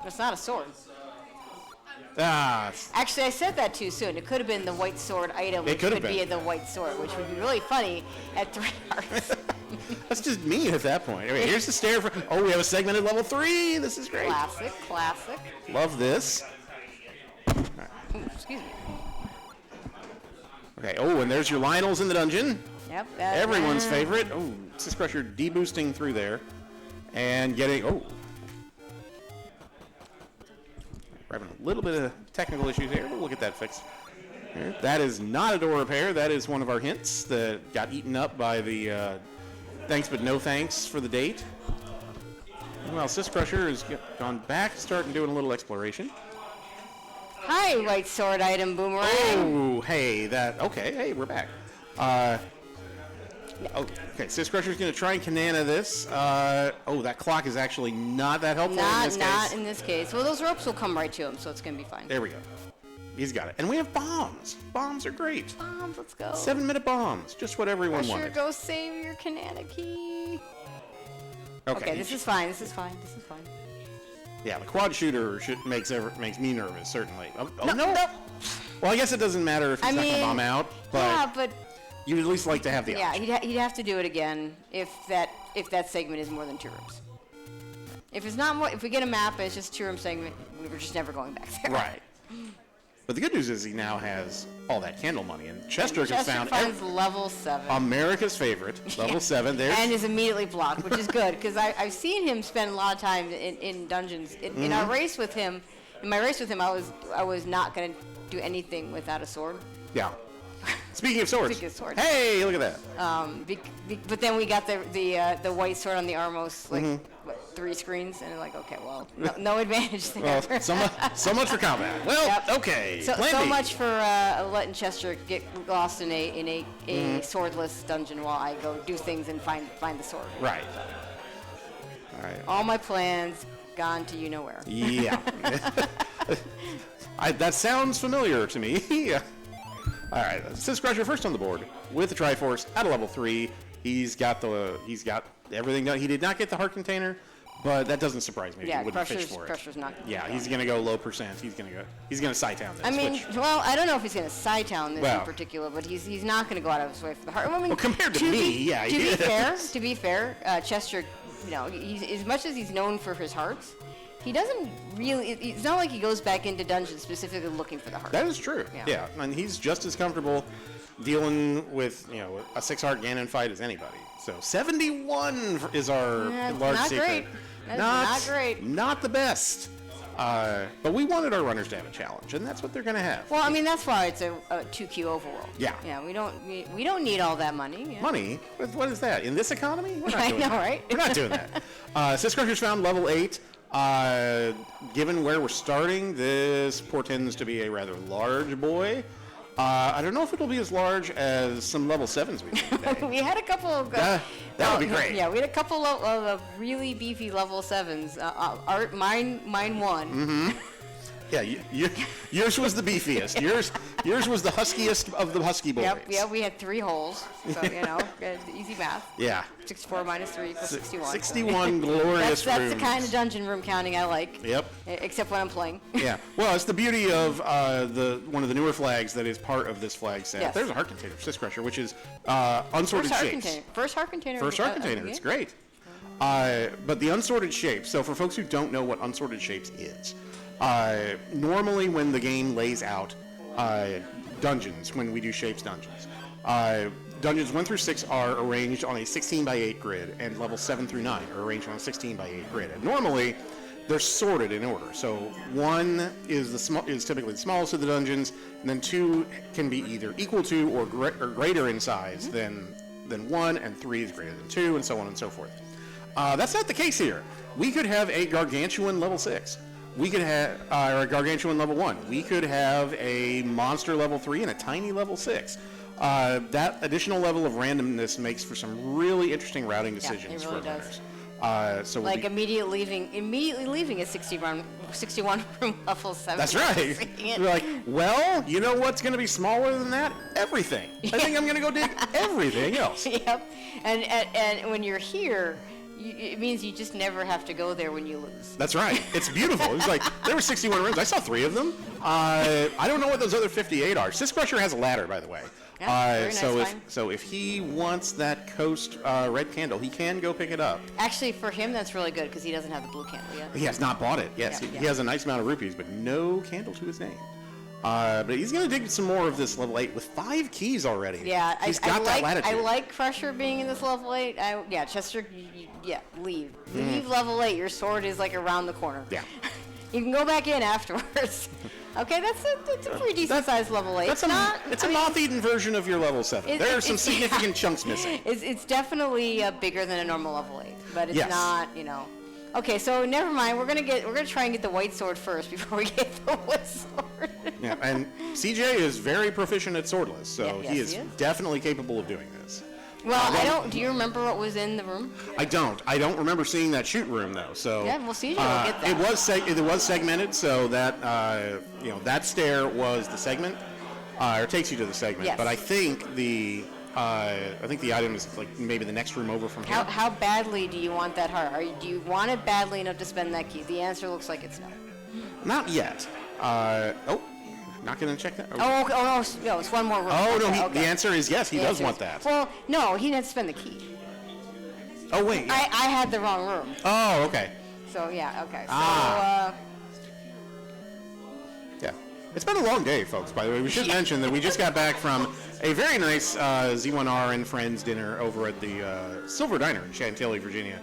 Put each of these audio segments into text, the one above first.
It's not a sword. Ah. Actually, I said that too soon. It could have been the white sword item, which could be the white sword, which would be really funny at 3 hearts. That's just mean at that point. Okay, here's the stair. Oh, we have a segment at level 3. This is great. Classic, classic. Love this. Ooh, excuse me. Okay, oh, and there's your Lionels in the dungeon. Yep. Everyone's favorite. Oh, syscrusher deboosting through there. And getting, oh. We're having a little bit of technical issues here. We'll get that fixed. That is not a door repair. That is one of our hints that got eaten up by the thanks but no thanks for the date. Well, syscrusher has gone back, starting doing a little exploration. Hi, white sword item boomerang. Oh, hey, okay, hey, we're back. Okay, syscrusher's going to try and Kanana this. Oh, that clock is actually not that helpful in this case. Not in this case. Well, those ropes will come right to him, so it's going to be fine. There we go. He's got it. And we have bombs. Bombs are great. Bombs, let's go. 7-minute bombs. Just what everyone wanted. Go save your Kanana key. Okay, this is fine. This is fine. This is fine. Yeah, the quad shooter makes me nervous, certainly. Oh, no. No. Well, I guess it doesn't matter if he's not going to bomb out. But yeah, but you'd at least like to have the option. Yeah, he'd have to do it again if that segment is more than 2 rooms. If it's not more, if we get a map and it's just 2-room segment, we're just never going back there. Right. But the good news is he now has all that candle money, and chessjerk has found level 7. America's favorite, level 7. And is immediately blocked, which is good because I've seen him spend a lot of time in dungeons. In our race with him, I was not going to do anything without a sword. Yeah. Speaking of swords. Hey, look at that. But then we got the white sword on the Armos, like 3 screens, and like, okay, well, no advantage there. Well, so much for combat. Well, okay. So much for letting chessjerk get lost in a swordless dungeon while I go do things and find the sword. Right. All right. All my plans gone to you know where. Yeah. That sounds familiar to me. Yeah. All right, syscrusher first on the board with the Triforce at a level 3. He's got everything done. He did not get the heart container, but that doesn't surprise me. Yeah, he wouldn't fish for it. Pressure's not. He's gonna go low percent. He's gonna Scytown this. I mean, well, I don't know if he's gonna Scytown this in particular, but he's not gonna go out of his way for the heart. I mean, compared to me, to be fair, chessjerk, he's as much as he's known for his hearts. He doesn't really. It's not like he goes back into dungeons specifically looking for the heart. That is true. Yeah, and he's just as comfortable dealing with a 6-heart Ganon fight as anybody. So 71 is our large not secret. Great. That's not great. Not the best. But we wanted our runners to have a challenge, and that's what they're going to have. Well, I mean, that's why it's a 2Q overworld. Yeah. Yeah, we don't need all that money. Yeah. Money? What is that? In this economy? We're not doing that. Right? We're not doing that. Syscrusher's found level 8. Given where we're starting, this portends to be a rather large boy. I don't know if it'll be as large as some level 7s we did today. We had a couple of... that would be great. Yeah, we had a couple of really beefy level 7s. Mine won. Mm-hmm. Yeah, yours was the beefiest. Yours was the huskiest of the husky boys. Yep, we had 3 holes, so, easy math. Yeah. 64 minus 3 equals 61. 61 glorious That's the kind of dungeon room counting I like. Yep. Except when I'm playing. Yeah. Well, it's the beauty of one of the newer flags that is part of this flag set. Yes. There's a heart container, syscrusher, which is unsorted shapes. First heart container. First heart container. It's great. But the unsorted shapes. So for folks who don't know what unsorted shapes is, normally when the game lays out dungeons, when we do shapes dungeons, dungeons 1 through 6 are arranged on a 16 by 8 grid, and level 7 through 9 are arranged on a 16 by 8 grid. And normally they're sorted in order. So 1 is typically the smallest of the dungeons, and then 2 can be either equal to or greater in size than 1, and 3 is greater than 2, and so on and so forth. That's not the case here. We could have a gargantuan level 6. We could have a gargantuan level 1. We could have a monster level 3 and a tiny level 6. That additional level of randomness makes for some really interesting routing decisions for runners. So immediately leaving a 61 from level 7. That's right. You're like, well, you know what's going to be smaller than that? Everything. I think I'm going to go dig everything else. Yep. And when you're here, it means you just never have to go there when you lose. That's right. It's beautiful. It's like, there were 61 rooms. I saw 3 of them. I don't know what those other 58 are. Syscrusher has a ladder, by the way. Yeah, very nice so if he wants that Coast red candle, he can go pick it up. Actually, for him, that's really good because he doesn't have the blue candle yet. He has not bought it. Yes, Yeah, he has a nice amount of rupees, but no candle to his name. But he's going to dig some more of this level 8 with 5 keys already. Yeah, he's got that latitude. I like Crusher being in this level 8. Chessjerk, leave. Leave level 8. Your sword is like around the corner. Yeah. You can go back in afterwards. Okay, that's a pretty decent sized level 8. It's a moth-eaten version of your level 7. There are some significant chunks missing. It's definitely bigger than a normal level 8, but it's Yes. not, Okay, so never mind. We're gonna try and get the white sword first before we get the wood sword. Yeah, and CJ is very proficient at swordless, so Yes, he is definitely capable of doing this. Well, do you remember what was in the room? I don't remember seeing that shoot room though. So Yeah, well, CJ will get that. It was segmented, so that that stair was the segment, or takes you to the segment. Yes. But I think the item is like maybe the next room over from here. How badly do you want that heart? Do you want it badly enough to spend that key? The answer looks like it's no. Not yet. Not gonna check that. No, it's one more room. Oh no, Okay, the answer is yes. He does want that. Well, no, he didn't spend the key. Oh wait. Yeah. I had the wrong room. Oh okay. So yeah, okay. Yeah. It's been a long day, folks, by the way. We should mention that we just got back from a very nice Z1R and Friends dinner over at the Silver Diner in Chantilly, Virginia,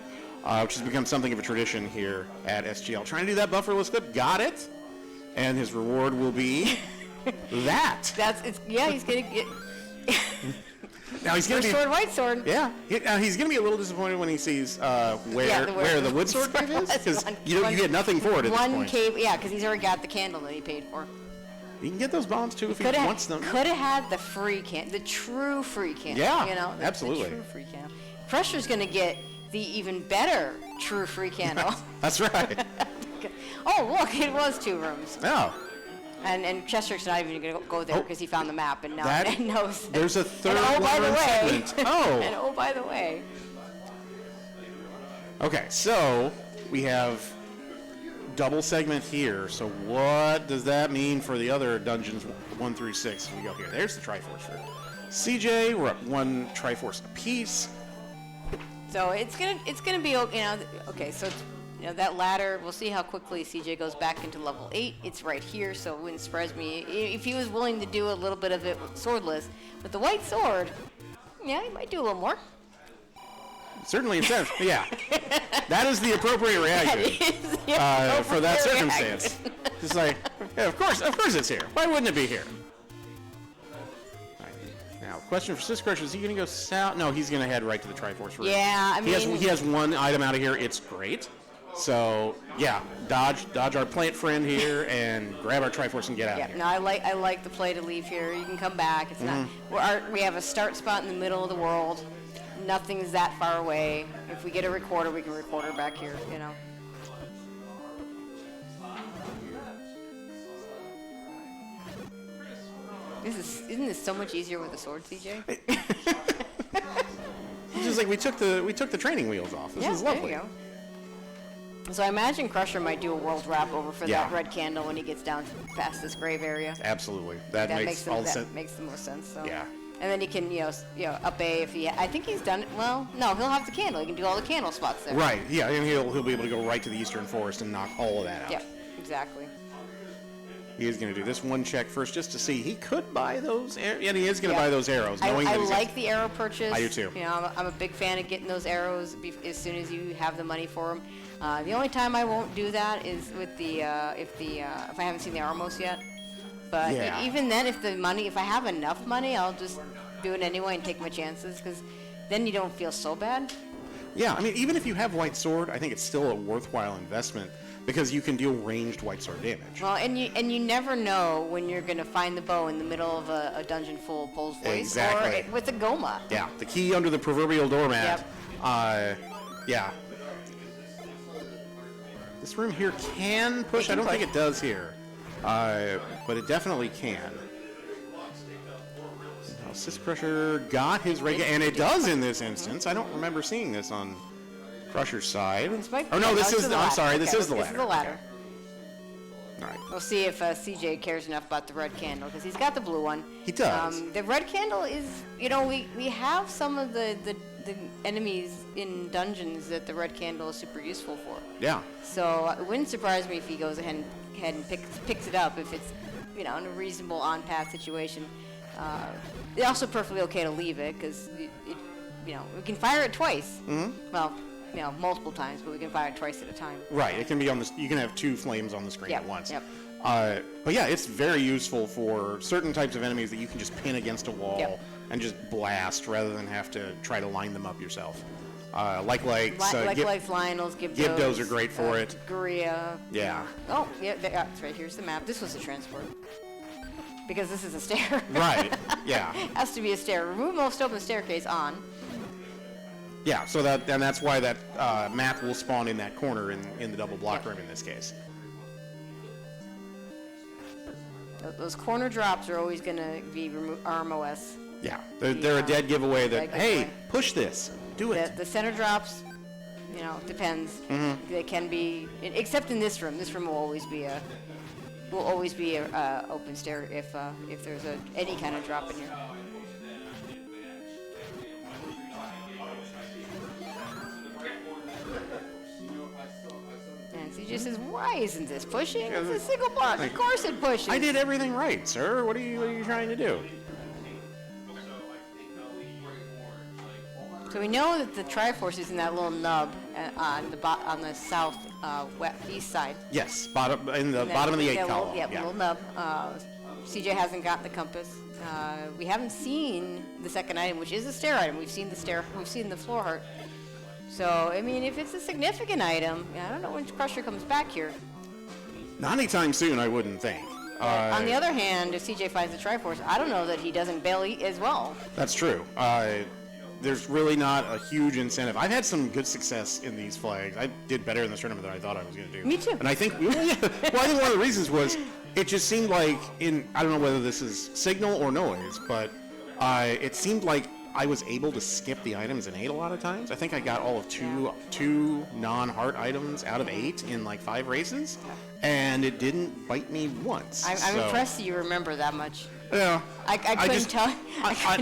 which has become something of a tradition here at SGL. Trying to do that bufferless clip, got it, and his reward will be that. He's gonna get Now he's gonna be sword, white sword. Yeah, he's gonna be a little disappointed when he sees where the wood sword cave is, because you get nothing for it at this point. One cave, because he's already got the candle that he paid for. He can get those bombs too if he wants them. Could have had the free the true free candle. Yeah, absolutely. The true free candle. Crusher's gonna get the even better true free candle. That's right. Oh look, it was 2 rooms. Oh. And Chessjerk's not even going to go there because he found the map and now he knows. There's a third segment. And by the way. Okay, so we have double segment here. So what does that mean for the other dungeons 1 through 6? We go here. There's the Triforce room. CJ, we're at 1 Triforce apiece. So it's gonna be okay. So it's, that ladder. We'll see how quickly CJ goes back into level 8. It's right here, so it wouldn't surprise me if he was willing to do a little bit of it swordless. With the white sword, he might do a little more. Certainly, it says, yeah. That is the appropriate reaction for that circumstance. Just like, yeah, of course it's here. Why wouldn't it be here? All right. Now, question for syscrusher: is he going to go south? No, he's going to head right to the Triforce room. Yeah, I mean, he has 1 item out of here. It's great. So yeah, dodge our plant friend here and grab our Triforce and get out of here. No, I like the play to leave here. You can come back. It's not. We have a start spot in the middle of the world. Nothing's that far away. If we get a recorder, we can record her back here. Isn't this so much easier with a sword, CJ? It's just like we took the training wheels off. This is lovely. There you go. So I imagine Crusher might do a world wrap over for that red candle when he gets down past this grave area. Absolutely, that makes all sense. That makes the most sense. So. Yeah. And then he can, up A if he. I think he's done it. Well, no, he'll have the candle. He can do all the candle spots there. Right. Yeah, and he'll be able to go right to the Eastern Forest and knock all of that out. Yep. Exactly. He is going to do this 1 check first just to see. He could buy those. And he is going to buy those arrows. I like the arrow purchase. I do too. I'm a big fan of getting those arrows as soon as you have the money for them. The only time I won't do that is with if I haven't seen the Armos yet. But even then, if I have enough money, I'll just do it anyway and take my chances because then you don't feel so bad. Yeah, I mean, even if you have white sword, I think it's still a worthwhile investment because you can deal ranged white sword damage. Well, and you never know when you're going to find the bow in the middle of a dungeon full of Bull's Voice exactly. or with a Goma. Yeah, the key under the proverbial doormat. Yep. Yeah. This room here can push. I don't think it does here, but it definitely can. Now, syscrusher got his regular, and it does in this instance. I don't remember seeing this on Crusher's side. Might, oh no, this is. I'm sorry, this is the ladder. This is the ladder. Okay. All right. We'll see if CJ cares enough about the red candle, because he's got the blue one. He does. The red candle is, we have some of the enemies in dungeons that the red candle is super useful for. Yeah. So it wouldn't surprise me if he goes ahead and picks it up if it's, in a reasonable on-path situation. It's also perfectly okay to leave it, because we can fire it twice. Mm-hmm. Well, multiple times, but we can fire it twice at a time. Right. It can be on you can have 2 flames on the screen at once. Yep. But yeah, it's very useful for certain types of enemies that you can just pin against a wall and just blast rather than have to try to line them up yourself. Lionel's, Gibdos are great for it. Guria. Yeah. Oh, yeah, that's right. Here's the map. This was a transport. Because this is a stair. Right. Yeah. Has to be a stair. Remove most open staircase on. Yeah, so that's why that map will spawn in that corner in the double block room in this case. Those corner drops are always going to be RMOS. Yeah, they're a dead giveaway that, hey, push this, do it. The center drops, depends. Mm-hmm. They can be, except in this room. This room will always be a open stair if there's any kind of drop in here. CJ says, why isn't this pushing? It's a single block. Of course it pushes. I did everything right, sir. What are you trying to do? So we know that the Triforce is in that little nub on the south east side. Yes, bottom of the 8 column. Yeah, little nub. CJ hasn't gotten the compass. We haven't seen the second item, which is a stair item. We've seen the stair. We've seen the floor heart. So, if it's a significant item, I don't know when Crusher comes back here. Not anytime soon, I wouldn't think. On the other hand, if CJ finds the Triforce, I don't know that he doesn't bail as well. That's true. There's really not a huge incentive. I've had some good success in these flags. I did better in this tournament than I thought I was going to do. Me too. And I think, I think one of the reasons was it just seemed like, I don't know whether this is signal or noise, but it seemed like I was able to skip the items in 8 a lot of times. I think I got all of two non-heart items out of 8 in like 5 races, and it didn't bite me once. I'm impressed that you remember that much. Yeah. I couldn't tell.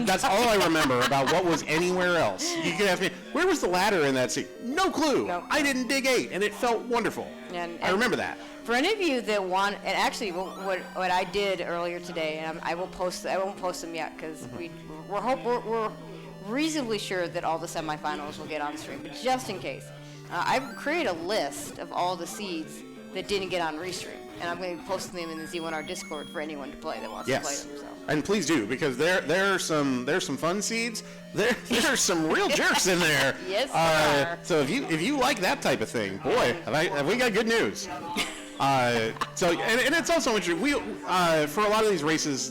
That's all I remember about what was anywhere else. You could ask me, where was the ladder in that scene? No clue. No. I didn't dig 8, and it felt wonderful. And I remember that. For any of you that want, and actually what I did earlier today, and I won't post them yet because we're reasonably sure that all the semifinals will get on stream, but just in case, I've created a list of all the seeds that didn't get on restream, and I'm going to be posting them in the Z1R Discord for anyone to play that wants to play them. So. And please do, because there's some fun seeds. There's some real jerks in there. Yes, there are. So if you like that type of thing, boy, have we got good news. And it's also interesting. We for a lot of these races,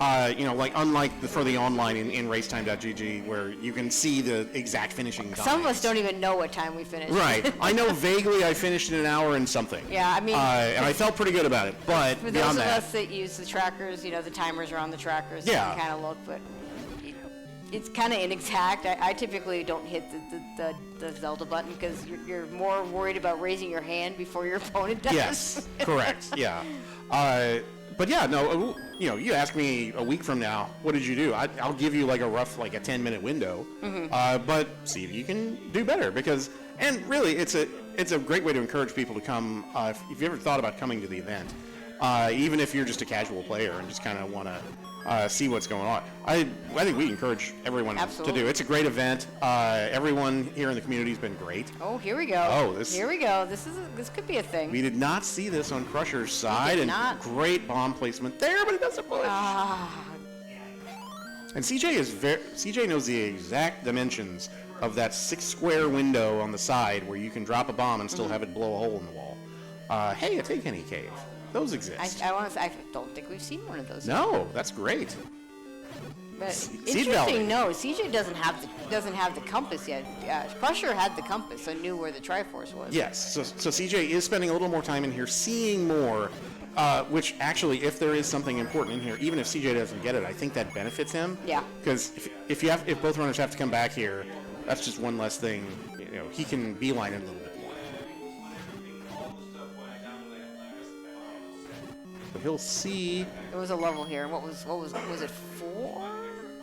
unlike for the online in racetime.gg, where you can see the exact finishing time. Some of us don't even know what time we finished. Right. I know vaguely I finished in an hour and something. Yeah, I mean. And I felt pretty good about it. But for those of us that use the trackers, the timers are on the trackers. Yeah. You can kind of look, but it's kind of inexact. I typically don't hit the Zelda button because you're more worried about raising your hand before your opponent does. Yes, correct. Yeah. But yeah, no, you ask me a week from now, what did you do? I'll give you like a rough, like a 10-minute window, but see if you can do better and really it's a great way to encourage people to come, if you ever thought about coming to the event, even if you're just a casual player and just kind of want to see what's going on. I think we encourage everyone to do. It's a great event. Everyone here in the community has been great. Oh, here we go. Here we go. This could be a thing. We did not see this on Crusher's side, and great bomb placement there, but it doesn't push. And CJ knows the exact dimensions of that 6-square window on the side where you can drop a bomb and still have it blow a hole in the wall. Hey, a Take Any Cave. Those exist. I don't think we've seen one of those. No, that's great. But interesting, no, CJ doesn't have the compass yet. Crusher had the compass, so knew where the Triforce was. Yes, so CJ is spending a little more time in here, seeing more, which actually, if there is something important in here, even if CJ doesn't get it, I think that benefits him. Yeah. Because if both runners have to come back here, that's just one less thing he can beeline it a little bit more. So he'll see. There was a level here. What was it 4?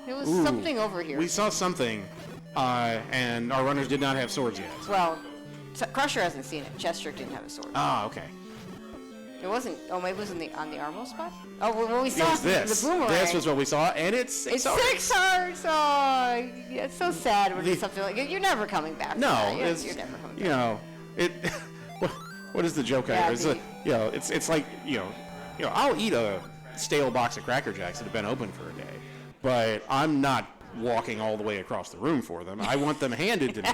It was Ooh, something over here. We saw something, and our runners did not have swords yet. Well, Crusher hasn't seen it. Chessjerk didn't have a sword. Ah, okay. It wasn't. Oh, maybe it was on the armor spot. Oh, well, we saw this. The boomerang. This was what we saw, and it's 6 hearts. 6 hearts. Oh, yeah, it's so sad when it's something like you're never coming back. No, you're never coming back. It. What is the joke? Yeah, it's like I'll eat a stale box of Cracker Jacks that have been open for a day, but I'm not walking all the way across the room for them. I want them handed to me.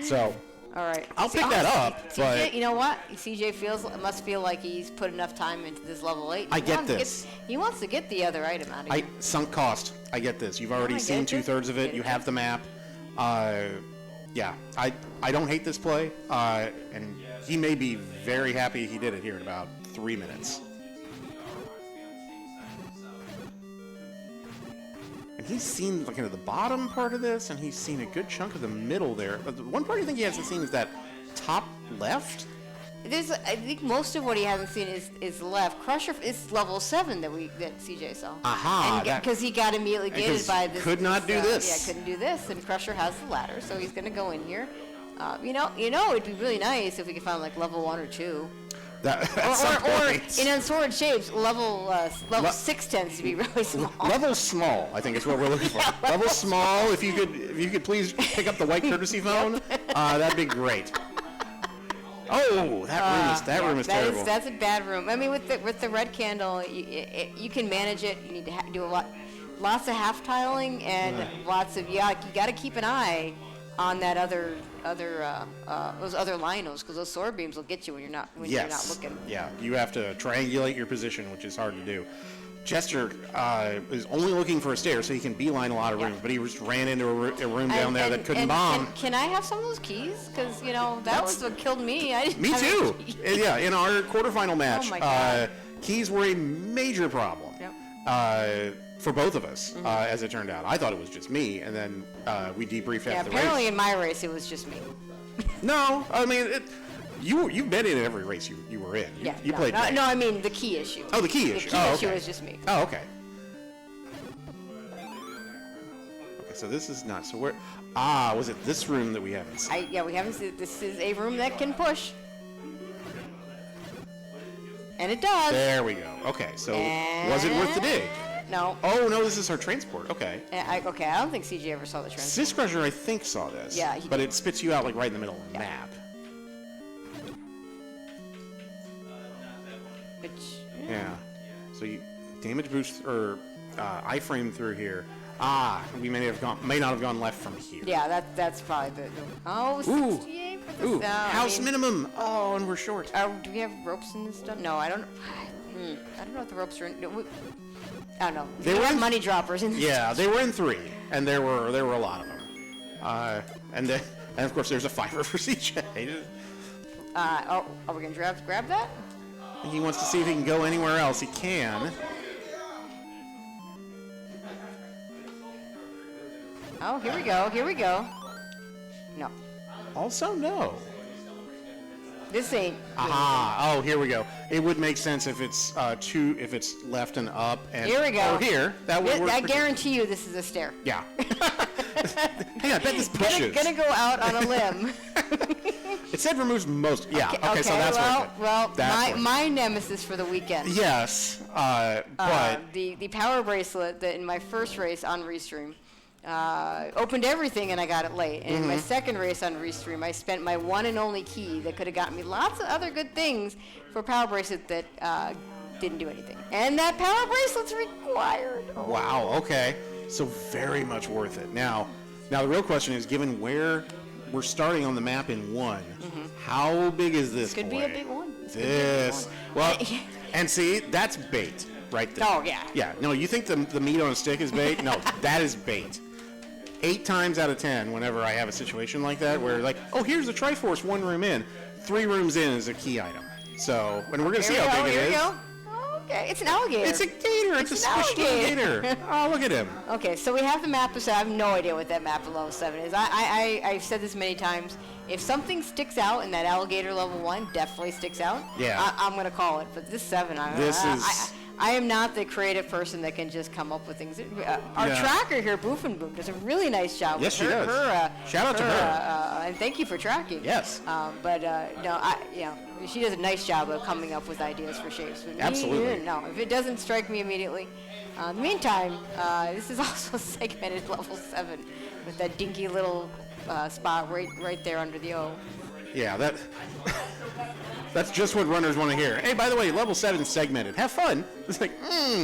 So. All right. I'll pick that up, CJ, but... You know what? CJ must feel like he's put enough time into this level 8. I get this. He wants to get the other item out of here. Sunk cost. I get this. You've already seen 2/3 of it. You have the map. Yeah. I don't hate this play, and he may be very happy he did it here in about 3 minutes. And he's seen kind of the bottom part of this, and he's seen a good chunk of the middle there. But the one part I think he hasn't seen is that top left. I think most of what he hasn't seen is left. Crusher is level 7 that CJ saw. Aha! Because he got immediately gated by this. Could not do this. Yeah, couldn't do this. And Crusher has the ladder, so he's going to go in here. It'd be really nice if we could find like level 1 or 2. Or in Unsworded Shapes, level 6 tends to be really small. Level small, I think is what we're looking for. Level small. If you could please pick up the white courtesy phone, that'd be great. Oh, that room is terrible. That's a bad room. I mean, with the red candle, you can manage it. You need to do lots of half tiling and lots of you got to keep an eye on that those other linos, because those sword beams will get you when you're not looking. Yeah, you have to triangulate your position, which is hard to do. Chessjerk is only looking for a stair so he can beeline a lot of rooms, but he just ran into a room down there that couldn't bomb. Can I have some of those keys? Because that was what killed me. Me too. Yeah, in our quarterfinal match, oh my God. Keys were a major problem. Yep. For both of us, as it turned out. I thought it was just me, and then we debriefed after the race. Apparently in my race it was just me. No, I mean, you've been in every race you were in. You played. No, I mean the key issue. Oh, the key issue. The key issue okay. was just me. Oh, okay. Okay, so this is not. So where? Was it this room that we haven't seen? We haven't seen. This is a room that can push. And it does. There we go. Okay, so was it worth the dig? No. Oh, no, this is our transport. Okay. I don't think CJ ever saw the transport. Syscrusher, I think, saw this. Yeah. But it spits you out, like, right in the middle of the map. Which, yeah. So you damage boost, or iframe through here. We may not have gone left from here. Yeah, that's probably the 68 for this. House minimum. Oh, and we're short. Do we have ropes in this stuff? No, I don't. I don't know if the ropes are in. I don't know. They were money droppers in this. Yeah, they were in 3, and there were a lot of them. And of course there's a 5er for CJ. Are we gonna grab that? He wants to see if he can go anywhere else. He can. Oh, here we go. Here we go. No. Also, no. This ain't. Aha! Oh, here we go. It would make sense if it's if it's left and up and. Here we go. Oh, here. That would work. I guarantee you, this is a stair. Yeah. Hey, I bet this pushes. Gonna go out on a limb. It said removes most. Yeah. Okay, so that's worth it. Well, my nemesis for the weekend. Yes. But the power bracelet that in my first race on Restream. Opened everything and I got it late. And in my second race on Restream, I spent my one and only key that could have gotten me lots of other good things for a power bracelet that didn't do anything. And that power bracelet's required. Oh. Wow, okay. So very much worth it. Now the real question is, given where we're starting on the map in 1, how big is this? Could be a big one. Well, and see, that's bait right there. Oh, yeah. Yeah, no, you think the meat on a stick is bait? No, that is bait. 8 times out of 10, whenever I have a situation like that, where like, oh, here's the Triforce 1 room in, 3 rooms in is a key item. So, and we're gonna see how big it is. Here we go. Yeah, it's an alligator. It's a gator. It's a squishy gator. Oh, look at him. Okay, so we have the map of 7. I have no idea what that map of level 7 is. I've said this many times. If something sticks out and that alligator level 1 definitely sticks out, yeah, I'm going to call it. But this 7, I am not the creative person that can just come up with things. Our tracker here, Boof and Boom, does a really nice job. Yes, she does. Shout out to her. And thank you for tracking. Yes. She does a nice job of coming up with ideas for shapes. But Absolutely. No, if it doesn't strike me immediately. In the meantime, this is also segmented level 7 with that dinky little spot right there under the O. Yeah, that's just what runners want to hear. Hey, by the way, level 7 segmented. Have fun. It's like,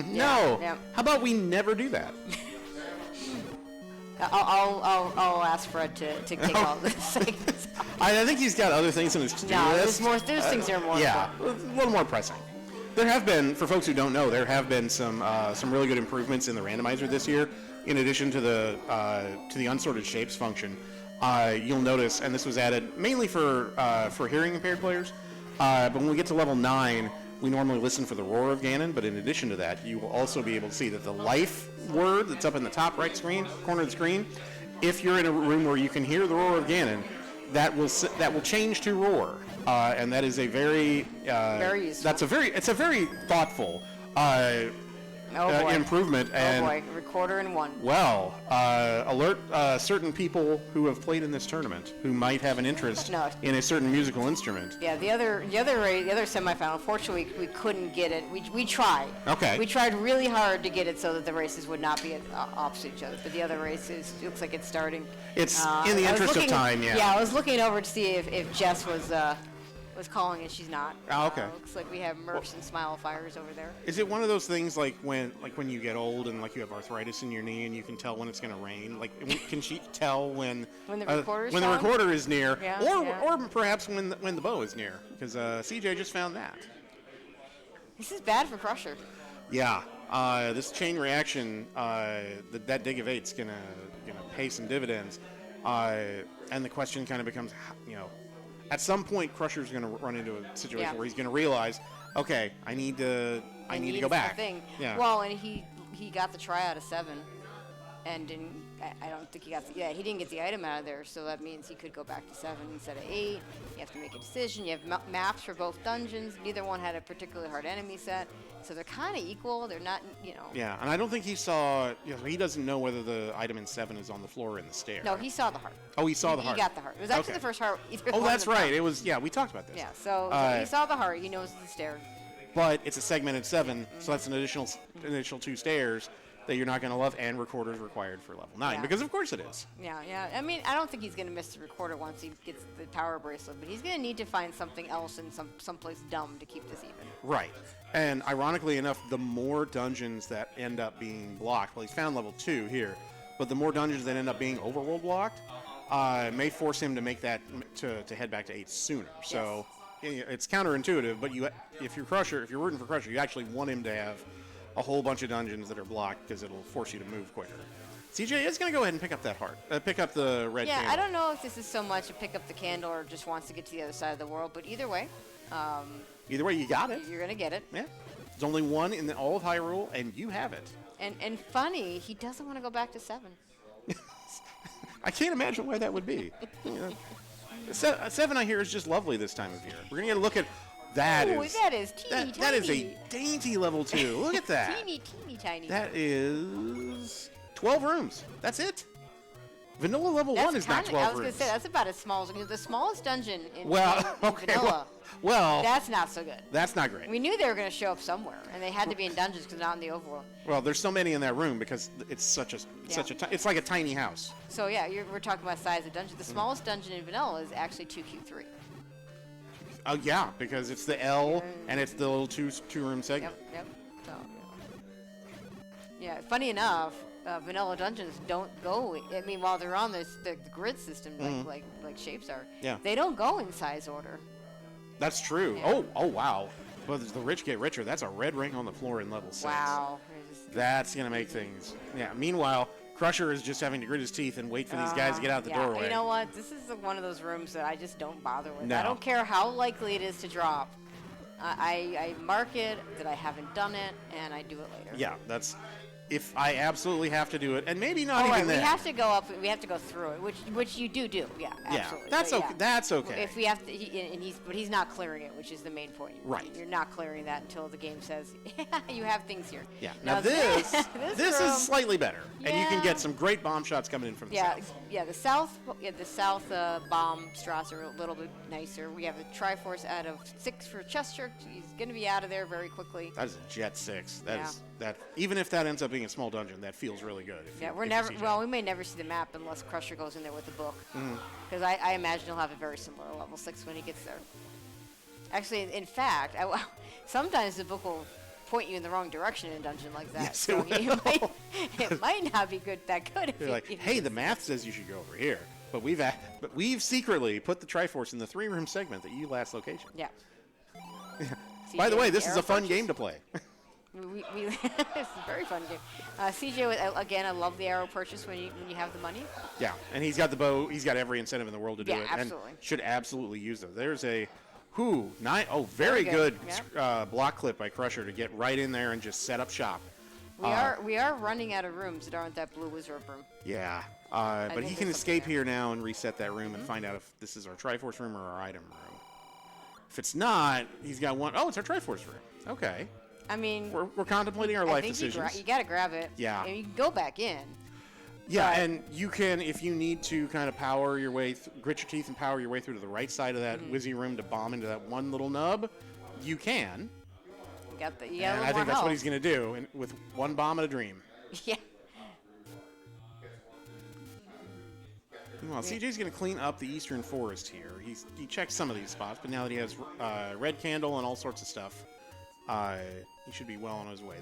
no. Yeah. How about we never do that? I'll ask Fred to take all the segments out. I think he's got other things in his to-do list. There's things that are more important. A little more pressing. There have been, for folks who don't know, there have been some really good improvements in the randomizer this year. In addition to the unsorted shapes function, you'll notice, and this was added mainly for hearing impaired players. But when we get to level 9, we normally listen for the roar of Ganon. But in addition to that, you will also be able to see that the life word that's up in the top right corner of the screen, if you're in a room where you can hear the roar of Ganon, that will change to roar, and that is a very useful. It's a very thoughtful improvement. And recorder in 1. Well, alert certain people who have played in this tournament who might have an interest in a certain musical instrument. Yeah, the other semifinal. Unfortunately, we couldn't get it. We tried. Okay. We tried really hard to get it so that the races would not be opposite each other. But the other races, it looks like it's starting. It's in the interest of time. Yeah. Yeah, I was looking over to see if Jess was calling and she's not. Oh, okay. Looks like we have Murphs and Smile Fires over there. Is it one of those things like when you get old and like you have arthritis in your knee and you can tell when it's going to rain? Like, can she tell when the recorder is near, yeah, or perhaps when the bow is near? Because CJ just found that. This is bad for Crusher. Yeah. This chain reaction, that dig of 8's gonna pay some dividends, and the question kind of becomes, at some point, Crusher's going to run into a situation where he's going to realize, okay, I need to go back. Thing. Yeah. Well, and he got the try out of 7, and I don't think he didn't get the item out of there, so that means he could go back to 7 instead of 8. You have to make a decision. You have maps for both dungeons. Neither one had a particularly hard enemy set, so they're kind of equal. They're not, Yeah, and I don't think he saw. He doesn't know whether the item in 7 is on the floor or in the stair. No, he saw the heart. Oh, he saw the heart. He got the heart. It was actually the first heart. Oh, that's right. It was. Yeah, we talked about this. Yeah, so he saw the heart. He knows the stair. But it's a segmented 7, so that's an additional 2 stairs that you're not going to love, and recorders required for level 9, because of course it is. Yeah. I mean, I don't think he's going to miss the recorder once he gets the power bracelet, but he's going to need to find something else in someplace dumb to keep this even. Right. And ironically enough, the more dungeons that end up being blocked, well, he's found level 2 here, but the more dungeons that end up being overworld blocked may force him to make that to head back to 8 sooner. Yes. So it's counterintuitive, but if you're rooting for Crusher, you actually want him to have a whole bunch of dungeons that are blocked because it'll force you to move quicker. CJ is going to go ahead and pick up that heart. Pick up the red candle. Yeah, I don't know if this is so much a pick up the candle or just wants to get to the other side of the world, but either way. Either way, you got it. You're going to get it. Yeah. There's only one in all of Hyrule, and you have it. And funny, he doesn't want to go back to 7. I can't imagine why that would be. 7, I hear, is just lovely this time of year. We're going to get a look at that. Ooh, that is teeny tiny. That is a dainty level 2. Look at that. Teeny tiny. That is 12 rooms. That's it. Vanilla level 1 is not 12 rooms. I was going to say, that's about as small as the smallest dungeon in okay, Vanilla. Well, that's not so good. That's not great. We knew they were going to show up somewhere, and they had to be in dungeons because not in the overworld. Well, there's so many in that room because it's it's like a tiny house. So yeah, we're talking about size of dungeon. The smallest dungeon in Vanilla is actually 2Q3. Oh yeah, because it's the L and it's the little two-room segment. Yep. So, yeah, funny enough, vanilla dungeons don't go. I mean, while they're on the grid system, like shapes are, they don't go in size order. That's true. Yeah. Oh wow. Well, the rich get richer. That's a red ring on the floor in level 6. Wow. That's gonna make things. Yeah. Meanwhile, Crusher is just having to grit his teeth and wait for these guys to get out the doorway. You know what? This is one of those rooms that I just don't bother with. No. I don't care how likely it is to drop. I mark it that I haven't done it, and I do it later. Yeah, that's if I absolutely have to do it, and maybe not Oh, even right. then. We have to go up. We have to go through it, which you do. Yeah, absolutely. That's But okay. That's okay. If we have to, but he's not clearing it, which is the main point. Right. You're not clearing that until the game says, you have things here. Yeah. Now this this room, is slightly better, and you can Yeah. get some great bomb shots coming in from the south. The south bomb straws are a little bit nicer. We have a Triforce out of 6 for chessjerk. He's going to be out of there very quickly. That is a Jet 6. That even if that ends up being a small dungeon, that feels really good. We may never see the map unless Crusher goes in there with the book. Because I imagine he'll have a very similar level 6 when he gets there. Actually, in fact, sometimes the book will point you in the wrong direction in a dungeon like that. Yes, so it it might not be that good. You're like, hey, the math says you should go over here, but we've secretly put the Triforce in the 3-room segment at you last location. Yeah. By the way, this CJ, is a fun game to play. It's a very fun game. CJ, again, I love the arrow purchase when you have the money. Yeah, and he's got the bow. He's got every incentive in the world to do it. Absolutely. And should absolutely use them. There's a very good block clip by Crusher to get right in there and just set up shop. We are running out of rooms that aren't that blue wizard room. Yeah, but he can escape here now and reset that room and find out if this is our Triforce room or our item room. If it's not, he's got one. Oh, it's our Triforce room. Okay. I mean, we're contemplating our life decisions. You got to grab it. Yeah. And you can go back in. Yeah, and you can, if you need to kind of power your way, grit your teeth and power your way through to the right side of that Wizzy room to bomb into that one little nub, you can. You got and I think that's what he's going to do with one bomb and a dream. Yeah. Well, CJ's going to clean up the Eastern Forest here. He checked some of these spots, but now that he has red candle and all sorts of stuff, he should be well on his way.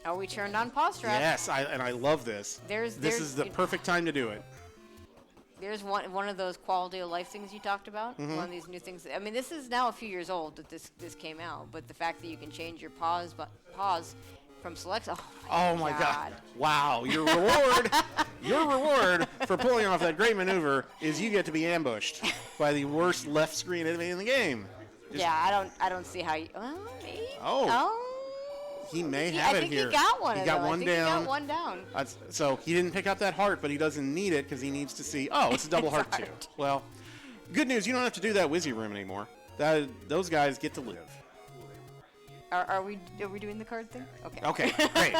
Oh, we turned on pause strat. Yes, and I love this. This is the perfect time to do it. There's one of those quality of life things you talked about. One of these new things. I mean, this is now a few years old that this came out, but the fact that you can change your pause from select. Oh my God! Wow, your reward for pulling off that great maneuver is you get to be ambushed by the worst left screen enemy in the game. I don't see how you. Maybe. Oh. He may have it here. I think he got one. He got one down. He got one down. So he didn't pick up that heart, but he doesn't need it because he needs to see. Oh, it's a double heart too. Well, good news. You don't have to do that Wizzy room anymore. Those guys get to live. Are we doing the card thing? Okay. Okay. Great.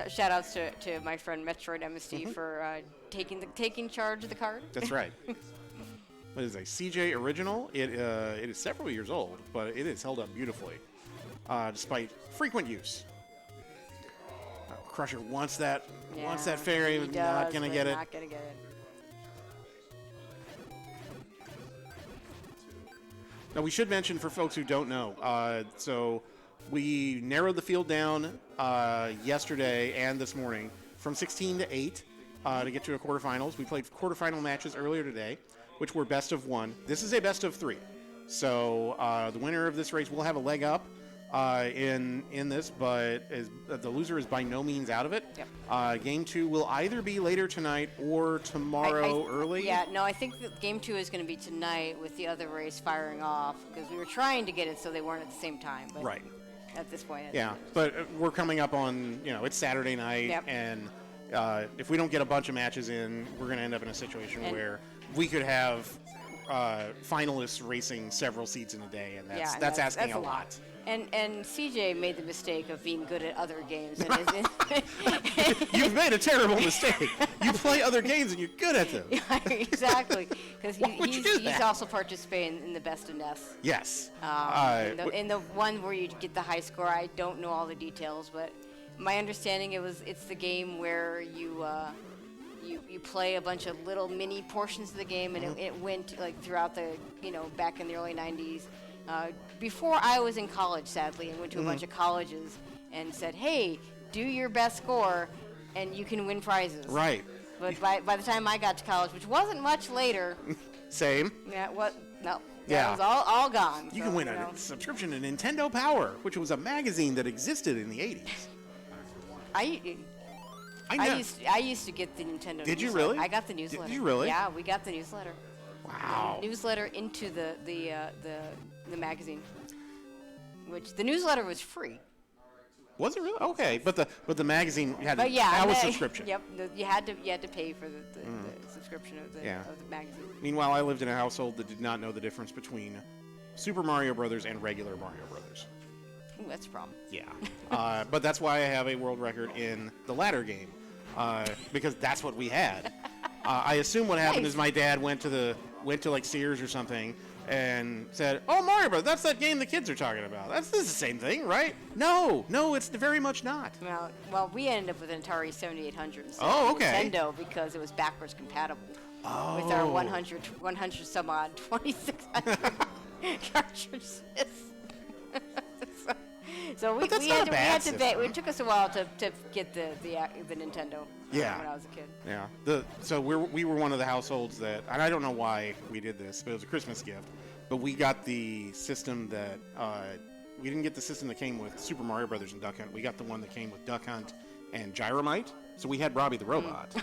Shout outs to my friend Metroid MSD for taking charge of the card. That's right. What is a CJ original? It is several years old, but it is held up beautifully. Despite frequent use. Crusher wants that fairy, not gonna get it. Not gonna get it. Now we should mention for folks who don't know, so we narrowed the field down yesterday and this morning from 16 to 8 to get to a quarterfinals. We played quarterfinal matches earlier today, which were best of 1. This is a best of 3. So the winner of this race will have a leg up in this, but the loser is by no means out of it. Yep. Game 2 will either be later tonight or tomorrow early. Yeah, no, I think that Game 2 is going to be tonight with the other race firing off because we were trying to get it so they weren't at the same time. But right. At this point. Yeah, but we're coming up on, it's Saturday night, and if we don't get a bunch of matches in, we're going to end up in a situation where we could have finalists racing several seeds in a day, and that's asking a lot. And CJ made the mistake of being good at other games. You've made a terrible mistake. You play other games and you're good at them. Yeah, exactly, because he's also participating in the best of NES. Yes. In the one where you get the high score, I don't know all the details, but my understanding it's the game where you play a bunch of little mini portions of the game, and it went like throughout the back in the early 90s. Before I was in college, sadly, and went to a bunch of colleges and said, hey, do your best score and you can win prizes. Right. But by the time I got to college, which wasn't much later. Same. Yeah, no. Yeah. It was all gone. You can win a subscription to Nintendo Power, which was a magazine that existed in the 80s. I used to get the Newsletter. Did you really? I got the newsletter. Did you really? Yeah, we got the newsletter. Wow. newsletter into the magazine, which the newsletter was free. Was it really? Okay, but the magazine had But yeah, a subscription. Yep, you had to pay for the subscription of the magazine. Meanwhile, I lived in a household that did not know the difference between Super Mario Brothers and regular Mario Brothers. Ooh, that's a problem. Yeah, but that's why I have a world record in the ladder game, because that's what we had. I assume what happened is my dad went to like Sears or something and said, "Oh, Mario Brothers, that's that game the kids are talking about. This is the same thing, right?" No, it's very much not. Well, we ended up with an Atari 7800 instead Oh, of okay. Nintendo because it was backwards compatible Oh. with our 100 some odd 2600 cartridges. So we had to pay. It took us a while to get the Nintendo when I was a kid. Yeah. So we were one of the households that, and I don't know why we did this, but it was a Christmas gift. But we got the system that we didn't get the system that came with Super Mario Brothers and Duck Hunt. We got the one that came with Duck Hunt and Gyromite. So we had Robbie the Robot,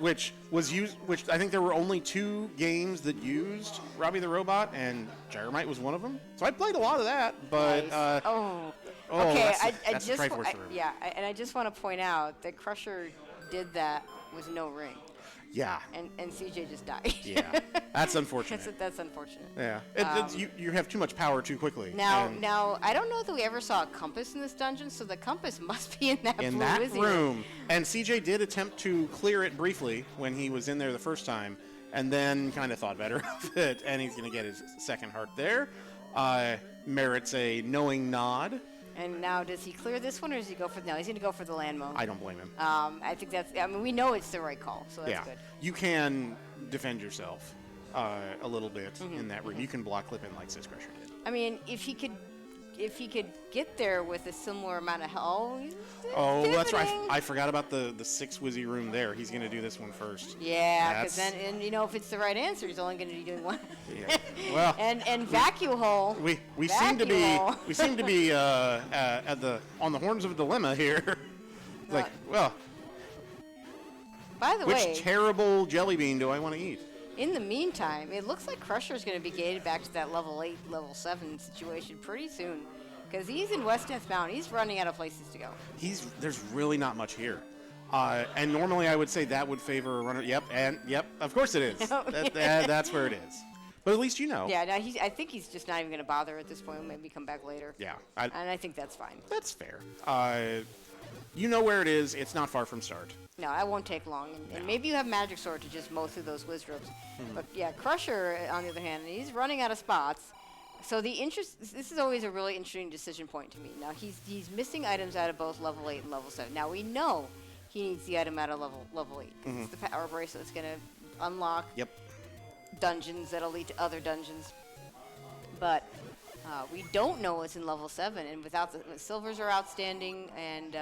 which I think there were only 2 games that used Robbie the Robot, and Gyromite was one of them. So I played a lot of that, but nice. Okay. That's the Triforce room. And I just want to point out that Crusher did that with no ring. Yeah. And CJ just died. Yeah. That's unfortunate. That's unfortunate. Yeah. You have too much power too quickly. Now, I don't know that we ever saw a compass in this dungeon, so the compass must be in that room. And CJ did attempt to clear it briefly when he was in there the first time, and then kind of thought better of it, and he's going to get his second heart there. Merits a knowing nod. And now, does he clear this one, or does he go for... No, he's going to go for the land mode. I don't blame him. I think that's... I mean, we know it's the right call, so that's good. You can defend yourself a little bit in that room. You can block clip in like syscrusher did. I mean, if he could get there with a similar amount of health... Oh, that's right. I forgot about the 6 Wizzy room there. He's going to do this one first. Yeah, because then, if it's the right answer, he's only going to be doing one. Yeah. Well, and vacuum hole. We seem to be on the horns of a dilemma here. Like, well, by the way, which terrible jelly bean do I want to eat? In the meantime, it looks like Crusher's going to be gated back to that level 8, level 7 situation pretty soon. Because he's in West Death Mountain. He's running out of places to go. There's really not much here. And normally I would say that would favor a runner. Yep, of course it is. That's where it is. But at least you know. Yeah, I think he's just not even going to bother at this point. Maybe come back later. Yeah. And I think that's fine. That's fair. You know where it is. It's not far from start. No, that won't take long. And maybe you have Magic Sword to just mow through those Wizzrobes. But yeah, Crusher, on the other hand, he's running out of spots. So this is always a really interesting decision point to me. Now, he's missing items out of both level 8 and level 7. Now, we know he needs the item out of level 8. It's the power bracelet that's going to unlock dungeons that'll lead to other dungeons. But we don't know what's in level 7, and without the silvers are outstanding, and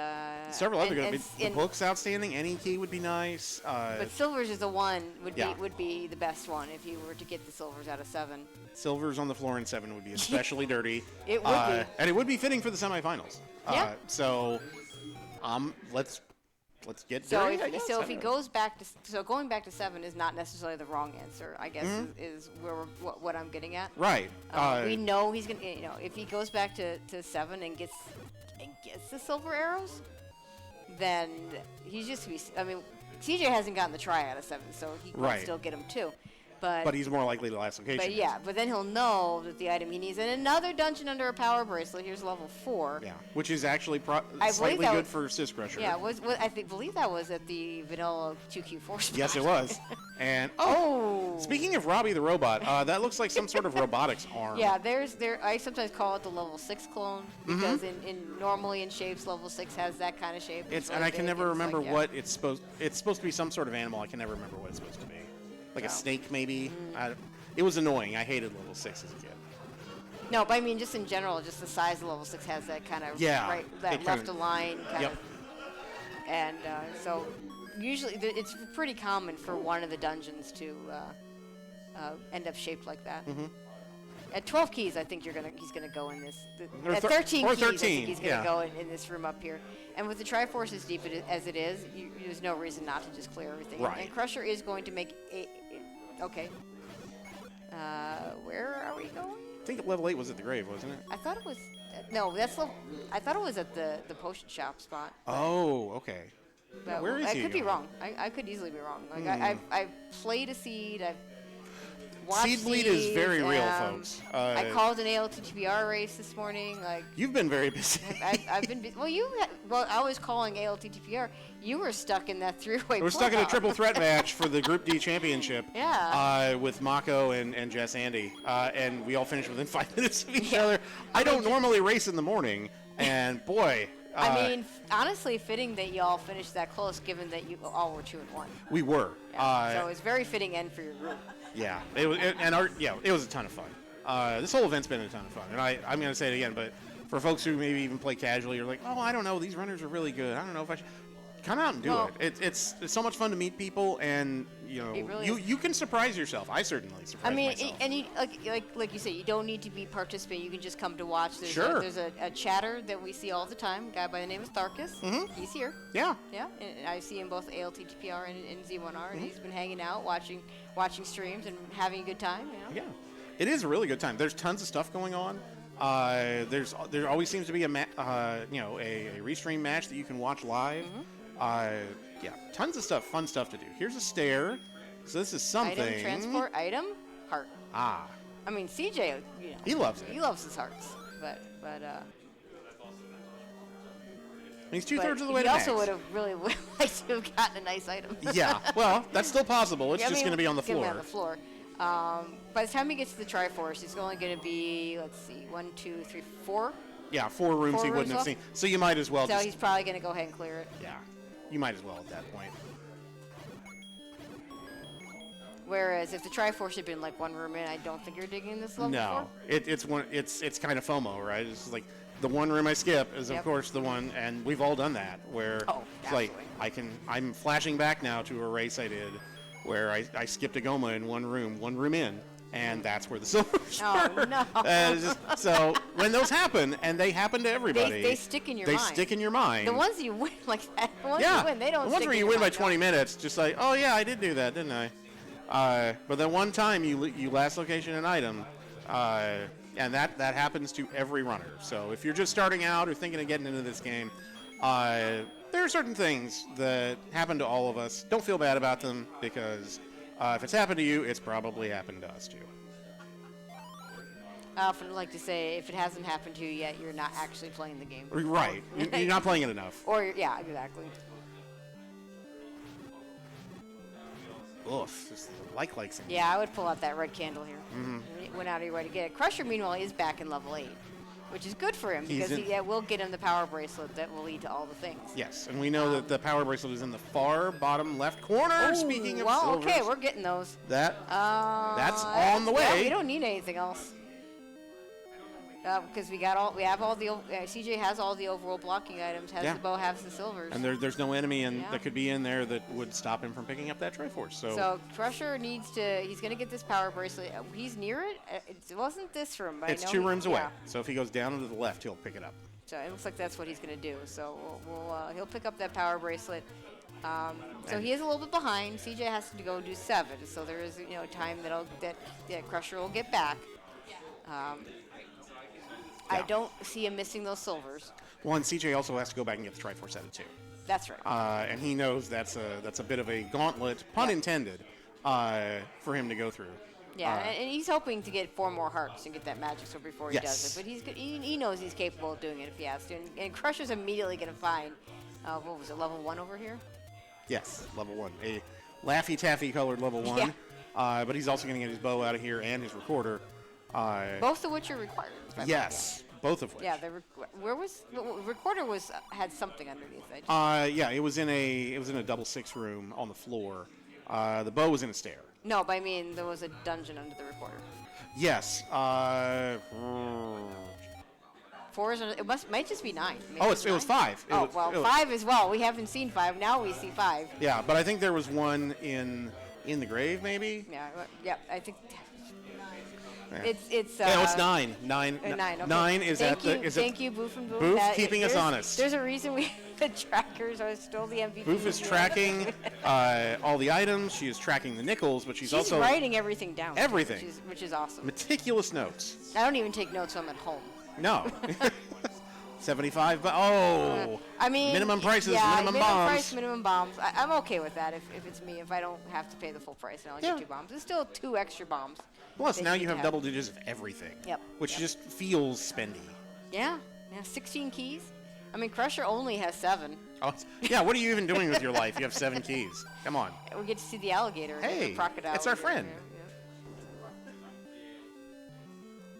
several other good. The book's outstanding. Any key would be nice. But silvers is the one would be the best one if you were to get the silvers out of 7. Silvers on the floor in 7 would be especially dirty. It would be, and it would be fitting for the semifinals. Yeah. So, let's get so dirty. If he goes back to going back to 7 is not necessarily the wrong answer. I guess is where what I'm getting at. Right. We know he's gonna. If he goes back to 7 and gets the silver arrows, then he's just. I mean, CJ hasn't gotten the try out of 7, so he can still get him too. But he's more likely to last location. But then he'll know that the item he needs in another dungeon under a power bracelet. Here's level 4. Yeah, which is actually slightly good for syscrusher. Yeah, believe that was at the vanilla 2Q4 spot. Yes, it was. And speaking of Robbie the Robot, that looks like some sort of robotics arm. Yeah, I sometimes call it the level 6 clone because normally in shapes level 6 has that kind of shape. And I can never remember what it's supposed. It's supposed to be some sort of animal. I can never remember what it's supposed to be. Like a snake, maybe. It was annoying. I hated level 6 as a kid. No, but I mean, just in general, just the size of level 6 has that kind of left align kind of. And so usually it's pretty common for one of the dungeons to end up shaped like that. At 12 keys, I think he's gonna go in this. At 13 keys, I think he's gonna go in this room up here. And with the Triforce as deep as it is, there's no reason not to just clear everything. Right. And Crusher is going to make okay. Where are we going? I think level 8 was at the grave, wasn't it? I thought it was. No, I thought it was at the potion shop spot. Oh, okay. But where is I he? could be wrong. I could easily be wrong. Like I've played a seed. I've watched Seed bleed is very real, folks. I called an ALTTPR race this morning. Like you've been very busy. I've been busy. Well, I was calling ALTTPR. You were stuck in that three-way. We're stuck in a triple threat match for the Group D championship. Yeah. With Mako and Jess Andy, and we all finished within 5 minutes of each other. I don't normally race in the morning, and boy. I mean, honestly, fitting that y'all finished that close, given that you all were 2-1. We were. Yeah. So it's very fitting end for your group. Yeah, it was a ton of fun. This whole event's been a ton of fun, and I'm going to say it again, but for folks who maybe even play casually, you're like, oh, I don't know, these runners are really good. I don't know if I should. Come out and do it. It's so much fun to meet people, and really you can surprise yourself. I certainly surprise myself. And you, like you say, you don't need to be participating. You can just come to watch. There's a chatter that we see all the time. A guy by the name of Tharkus. Mm-hmm. He's here. Yeah. Yeah. And I see him both ALTTPR and Z1R, and he's been hanging out, watching streams, and having a good time. Yeah, it is a really good time. There's tons of stuff going on. There always seems to be a restream match that you can watch live. Mm-hmm. Tons of stuff, fun stuff to do. Here's a stair. So this is something. Item, transport, item, heart. Ah. I mean, CJ, he loves it. He loves his hearts, but he's 2/3 of the way to max. He also would have really liked to have gotten a nice item. Yeah, well, that's still possible. It's just going to be on the floor. On the floor. By the time he gets to the Triforce, it's only going to be, let's see, 1, 2, 3, 4. Yeah, 4 rooms he wouldn't have seen. So you might as well. So he's probably going to go ahead and clear it. Yeah, you might as well at that point. Whereas if the Triforce had been like 1 room in, I don't think you're digging this level. No, it's kind of FOMO, right? It's like the 1 room I skip is of course the one, and we've all done that where it's like I'm flashing back now to a race I did where I skipped a Goma in 1 room in, and that's where the silvers were. Oh no! So when those happen, and they happen to everybody, they stick in your mind. They stick in your mind. The ones you win, the ones you win, they don't. The ones where you win by 20 minutes, just like, oh yeah, I did do that, didn't I? But the one time you last location an item, and that happens to every runner. So if you're just starting out or thinking of getting into this game, there are certain things that happen to all of us. Don't feel bad about them, because if it's happened to you, it's probably happened to us too. I often like to say, if it hasn't happened to you yet, you're not actually playing the game. Right. You're not playing it enough. Yeah, exactly. Oof, this is like thing. Yeah, I would pull out that red candle here. Mm-hmm. Went out of your way to get it. Crusher, meanwhile, is back in level 8, which is good for him because he will get him the power bracelet that will lead to all the things. Yes, and we know that the power bracelet is in the far bottom left corner. Ooh, speaking of silvers, okay, we're getting those. That's on the way. Yeah, we don't need anything else. Because CJ has all the overall blocking items, has the bow, has the silvers. And there's no enemy that could be in there that would stop him from picking up that Triforce. So Crusher he's going to get this power bracelet. He's near it. It wasn't this room, but it's 2 rooms away. So if he goes down to the left, he'll pick it up. So it looks like that's what he's going to do. So he'll pick up that power bracelet. So he is a little bit behind. CJ has to go do 7. So there is time that Crusher will get back. I don't see him missing those silvers. Well, and CJ also has to go back and get the Triforce out of 2. That's right. And he knows that's a bit of a gauntlet, pun intended, for him to go through. Yeah, and he's hoping to get 4 more hearts and get that magic sword before he does it. But he knows he's capable of doing it if he has to. And Crusher's immediately going to find, what was it, level 1 over here? Yes, level 1. A Laffy Taffy colored level 1. Yeah. But he's also going to get his bow out of here and his recorder. Both of which are required. Yes, both of which. Yeah, the recorder had something underneath it. It was in a double 6 room on the floor. The bow was in a stair. No, but I mean there was a dungeon under the recorder. Yes. 4 is might just be 9. Maybe it was 5. 5 as well. We haven't seen 5. Now we see 5. Yeah, but I think there was one in the grave, maybe. Yeah. I think. It's yeah, it's 9. 9. 9. Okay. 9 is Thank at you, the. thank you, Boof and Boof. Boof keeping us honest. There's a reason we the trackers are still the MVP. Boof is tracking all the items. She is tracking the nickels, but she's also writing everything down. Everything, which is awesome. Meticulous notes. I don't even take notes when I'm at home. No. 75, but I mean, minimum prices, yeah, minimum bombs. Price, minimum bombs. I'm okay with that if it's me. If I don't have to pay the full price and I'll get 2 bombs, it's still 2 extra bombs. Plus, now you have double digits of everything. Yep. Which just feels spendy. Yeah. 16 keys. I mean, Crusher only has 7. Oh, yeah. What are you even doing with your life? You have 7 keys. Come on. We get to see the alligator. Hey, the crocodile. it's our friend.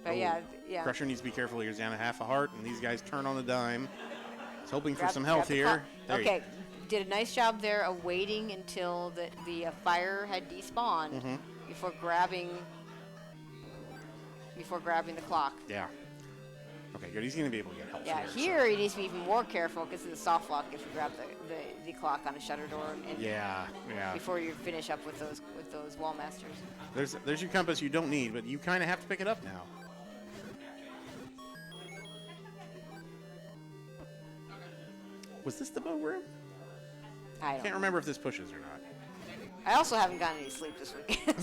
But yeah. Crusher needs to be careful. He's down a half a heart, and these guys turn on a dime. He's hoping for some health here. Okay, did a nice job there of waiting until the fire had despawned before grabbing the clock. Yeah. Okay, good. He's going to be able to get help. Yeah, here he needs to be even more careful because of the soft lock if you grab the clock on a shutter door. And yeah. Before you finish up with those wall masters. There's your compass you don't need, but you kind of have to pick it up now. Was this the bow room? I can't remember if this pushes or not. I also haven't gotten any sleep this weekend.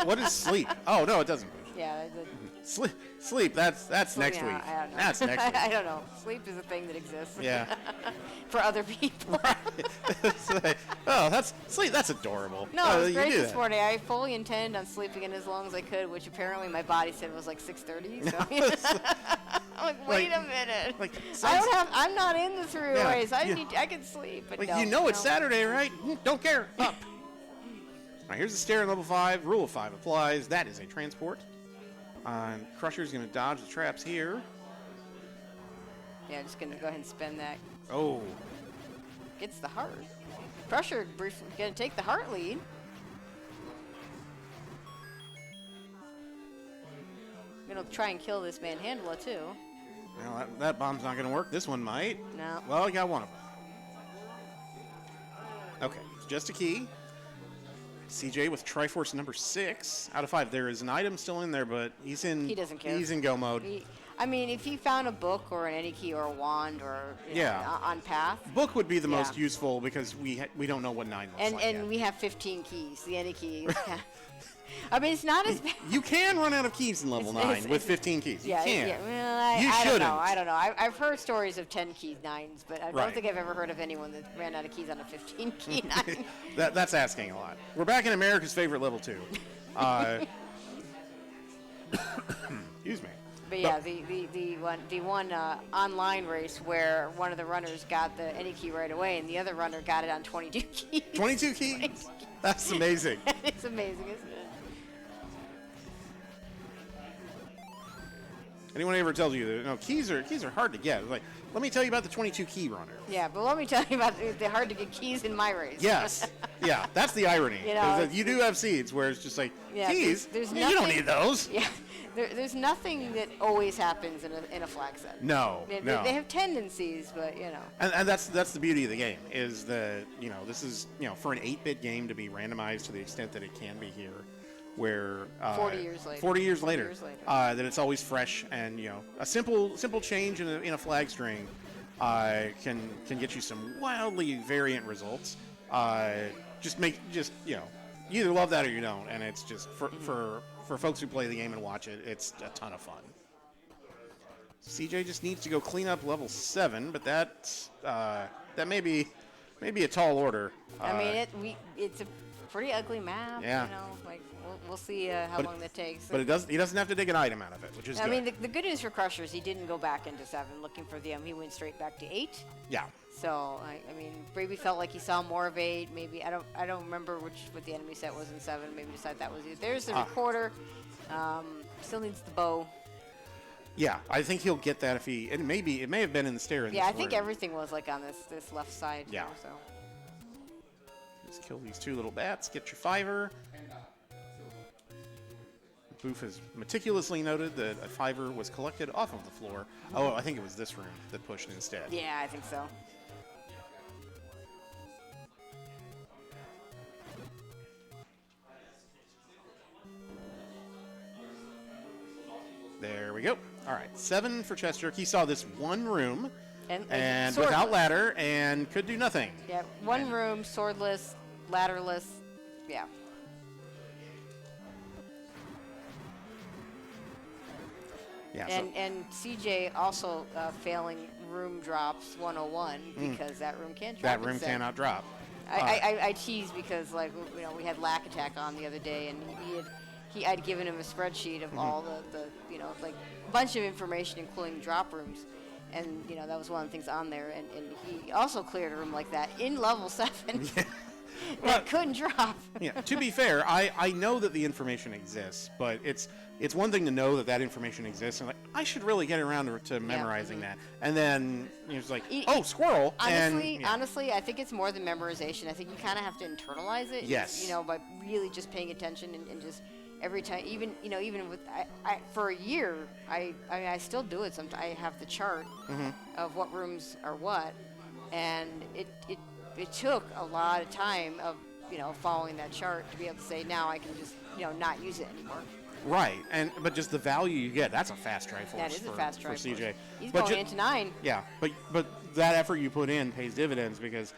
What is sleep? Oh no, it doesn't push. Yeah. Sleep. That's next week. I don't know. That's next week. I don't know. Sleep is a thing that exists. Yeah. For other people. That's sleep. That's adorable. No, it was great this morning. I fully intended on sleeping in as long as I could, which apparently my body said was like 6:30. So I'm like, wait a minute. I'm not in the 3 ways. I can sleep. But no, it's Saturday, right? Don't care. Up. All right, here's the stair in level 5. Rule of 5 applies. That is a transport. Crusher's going to dodge the traps here. Yeah, just going to go ahead and spend that. Oh. Gets the heart. Crusher briefly going to take the heart lead. Going to try and kill this manhandler too. Well, that bomb's not going to work. This one might. No. Well, I got one of them. Okay, it's just a key. CJ with Triforce number 6 out of 5. There is an item still in there, but he doesn't care. He's in go mode. I mean, if he found a book or an any key or a wand or on path. Book would be the most useful because we don't know what 9 looks like. And we have 15 keys. The any key. I mean, it's not as bad. You can run out of keys in level 9 with 15 keys. You can. Yeah. Well, you shouldn't. I don't know. I've heard stories of 10 key 9s, but I don't think I've ever heard of anyone that ran out of keys on a 15 key 9. That's asking a lot. We're back in America's favorite level 2. Excuse me. But yeah, the one online race where one of the runners got the any key right away and the other runner got it on 22 keys. 22 keys? That's amazing. It's amazing, isn't it? Anyone ever tells you that keys are hard to get? Like, let me tell you about the 22 key runner. Yeah, but let me tell you about the hard to get keys in my race. Yes. Yeah, that's the irony. You do have seeds where it's just like keys. There's you don't need those. Yeah. There's nothing that always happens in a flag set. No. They have tendencies, but And that's the beauty of the game is that this is for an 8-bit game to be randomized to the extent that it can be here, where 40 years later. 40 years later, that it's always fresh and a simple change in a flag string can get you some wildly variant results. You either love that or you don't, and it's just for folks who play the game and watch it, it's a ton of fun. CJ just needs to go clean up level 7, but that may be a tall order. I mean, it's a pretty ugly map. Yeah. We'll see how long that takes. But he doesn't have to dig an item out of it, which is good. I mean, the good news for Crusher is he didn't go back into 7 looking for them. He went straight back to 8. Yeah. So I mean, maybe felt like he saw more of 8. Maybe I don't remember what the enemy set was in 7. Maybe decided that was it. There's the recorder. Still needs the bow. Yeah, I think he'll get that if he. It may have been in the stair. Yeah, I think everything was like on this left side. Yeah. Here, so. Just kill these 2 little bats. Get your 5er. Boof has meticulously noted that a 5er was collected off of the floor. Oh, I think it was this room that pushed instead. Yeah, I think so. we go. All right, 7 for chessjerk. He saw this one room and swordless. without ladder and could do nothing. Yeah, one room, swordless, ladderless. Yeah. Yeah. And CJ also failing room drops 101 because that room can't drop. That room cannot drop. I tease because we had Lack Attack on the other day, and I'd given him a spreadsheet of all the like a bunch of information, including drop rooms, and that was one of the things on there, and he also cleared a room like that in level 7 that couldn't drop. Yeah. To be fair, I know that the information exists, but it's one thing to know that information exists, and like I should really get around to memorizing that, and then it's like, oh, squirrel. Honestly, I think it's more than memorization. I think you kind of have to internalize it. Yes. By really just paying attention and just every time, even with for a year, I still do it. Sometimes I have the chart of what rooms are what, and it took a lot of time of following that chart to be able to say now I can just not use it anymore. Right, but just the value you get, that's a fast Triforce. That is a fast Triforce. For CJ. He's going into 9. Yeah, but that effort you put in pays dividends because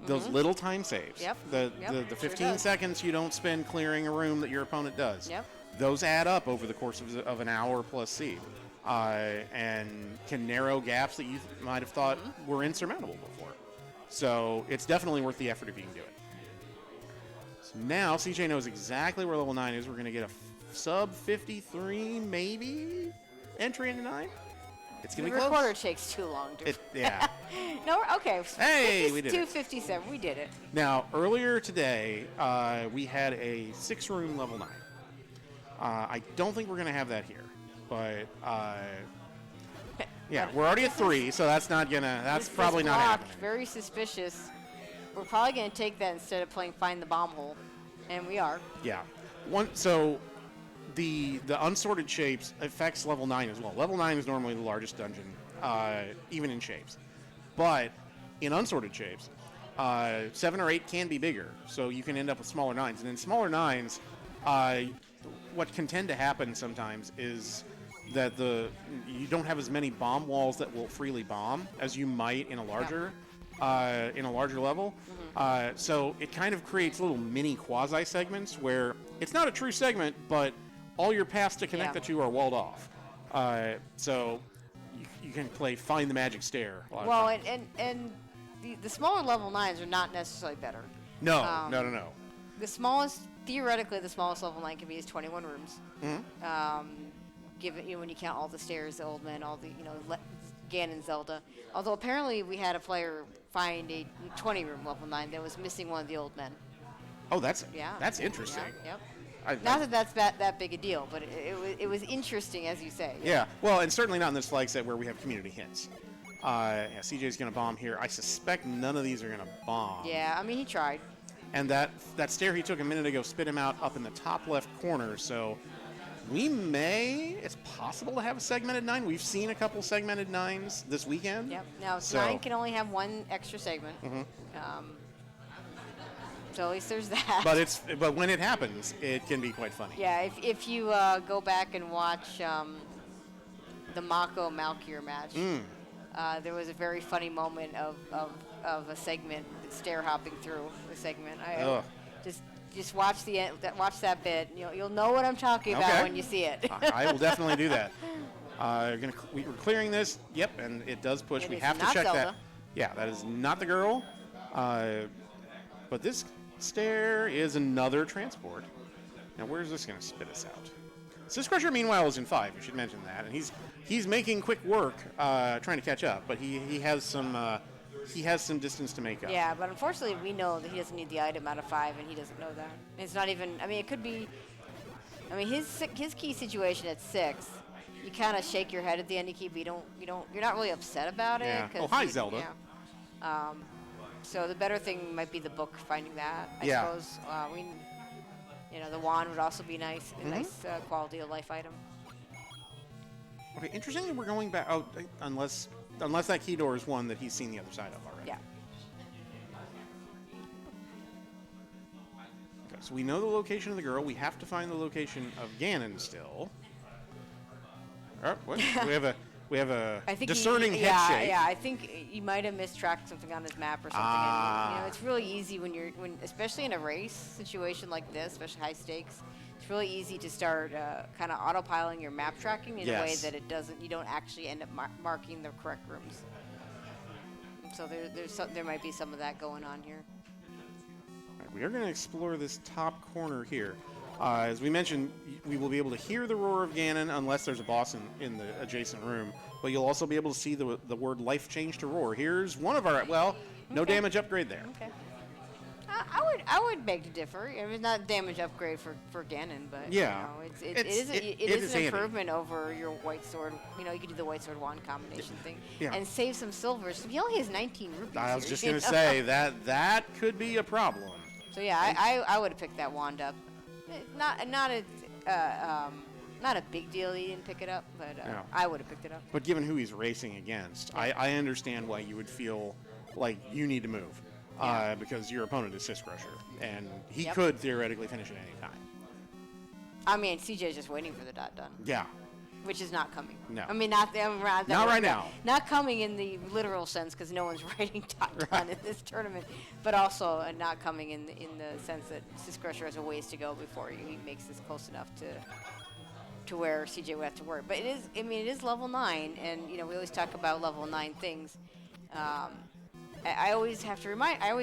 those little time saves, the 15 seconds you don't spend clearing a room that your opponent does, those add up over the course of an hour plus seed, and can narrow gaps that you might have thought were insurmountable before. So it's definitely worth the effort if you can do it. So now CJ knows exactly where level 9 is. We're going to get a sub 53 maybe entry into 9. It's going to be close. The recorder takes too long. Yeah. No, okay. Hey, we did it. 257. We did it. Now, earlier today, we had a 6-room level 9. I don't think we're going to have that here, but yeah, we're already at 3, so that's probably not happening. Very suspicious. We're probably going to take that instead of playing Find the Bomb Hole, and we are. Yeah. So the unsorted shapes affects level 9 as well. Level 9 is normally the largest dungeon, even in shapes. But in unsorted shapes, 7 or 8 can be bigger, so you can end up with smaller 9s. And in smaller 9s, what can tend to happen sometimes is that you don't have as many bomb walls that will freely bomb as you might in a larger level. So it kind of creates little mini quasi segments where it's not a true segment, but all your paths to connect the two are walled off. So you can play Find the Magic Stair. Well, and the smaller level 9s are not necessarily better. No. Theoretically, the smallest level 9 can be is 21 rooms. Given when you count all the stairs, the old men, all the Ganon Zelda. Although apparently we had a player find a 20-room level 9 that was missing one of the old men. Oh, that's interesting. Yeah, yep. Not that that's that big a deal, but it was interesting, as you say. Yeah. Well, and certainly not in this flag set where we have community hints. CJ's going to bomb here. I suspect none of these are going to bomb. Yeah, I mean, he tried. And that stair he took a minute ago spit him out up in the top left corner, so it's possible to have a segmented 9. We've seen a couple segmented 9s this weekend. Yep. Now, 9 can only have one extra segment. So at least there's that. But when it happens, it can be quite funny. Yeah, if you go back and watch the Mako Malkier match, there was a very funny moment of a segment, stair hopping through the segment. Just watch that bit. You'll know what I'm talking about when you see it. I will definitely do that. We're clearing this. Yep, and it does push. We have to check Zelda. that. Yeah, that is not the girl. But this stair is another transport. Now, where's this going to spit us out? Syscrusher, meanwhile, is in 5. We should mention that, and he's making quick work trying to catch up. But he has some distance to make up. Yeah, but unfortunately, we know that he doesn't need the item out of 5, and he doesn't know that. It's not even. I mean, it could be. I mean, his key situation at 6. You kind of shake your head at the end of key, but you're not really upset about it. Yeah. Oh, hi, Zelda. Yeah. So the better thing might be the book finding that. I suppose. The wand would also be nice. A nice quality of life item. Okay, interesting that we're going back. Oh, unless that key door is one that he's seen the other side of already. Yeah. Okay, so we know the location of the girl. We have to find the location of Ganon still. Oh, what? we have a I think discerning head shake. Yeah, I think you might have mistracked something on his map or something. And, it's really easy when especially in a race situation like this, especially high stakes. It's really easy to start kind of autopiling your map tracking in a way that you don't actually end up marking the correct rooms. So there might be some of that going on here. All right, we are going to explore this top corner here. As we mentioned, we will be able to hear the roar of Ganon unless there's a boss in the adjacent room. But you'll also be able to see the word life change to roar. Here's one of our, no damage upgrade there. Okay. I would beg to differ. I mean, it's not damage upgrade for Ganon, but it is an improvement over your white sword. You can do the white sword wand combination thing and save some silvers. He only has 19 rupees. I was just going to say that could be a problem. So yeah, I would have picked that wand up. Not a big deal he didn't pick it up, but I would have picked it up. But given who he's racing against, I understand why you would feel like you need to move. Because your opponent is syscrusher, and he could theoretically finish at any time. I mean, CJ's just waiting for the dot done. Yeah. Which is not coming. No. I mean, not right now. Not coming in the literal sense, because no one's writing dot done in this tournament, but also not coming in the sense that syscrusher has a ways to go before he makes this close enough to where CJ would have to worry. But it is level 9, and we always talk about level 9 things. I always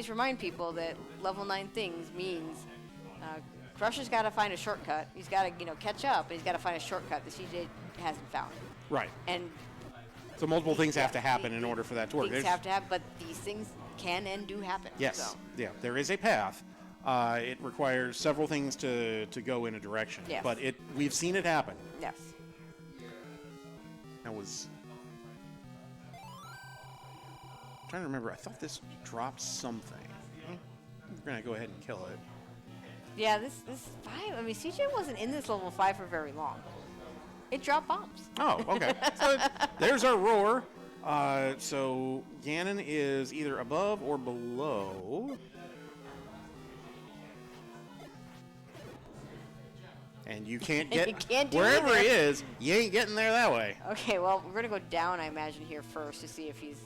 remind people that level 9 things means Crusher's got to find a shortcut. He's got to catch up, and he's got to find a shortcut that CJ hasn't found. Right. And so multiple things have to happen in order for that to work. Things have to happen, but these things can and do happen. Yes. So. Yeah. There is a path. It requires several things to go in a direction. Yes. But we've seen it happen. Yes. That was. I'm trying to remember. I thought this dropped something. We're gonna go ahead and kill it. Yeah, this 5. I mean, CJ wasn't in this level 5 for very long. It dropped bombs. Oh, okay. So there's our roar. So Ganon is either above or below. And you can't get wherever he is. You ain't getting there that way. Okay, well, we're gonna go down, I imagine, here first to see if he's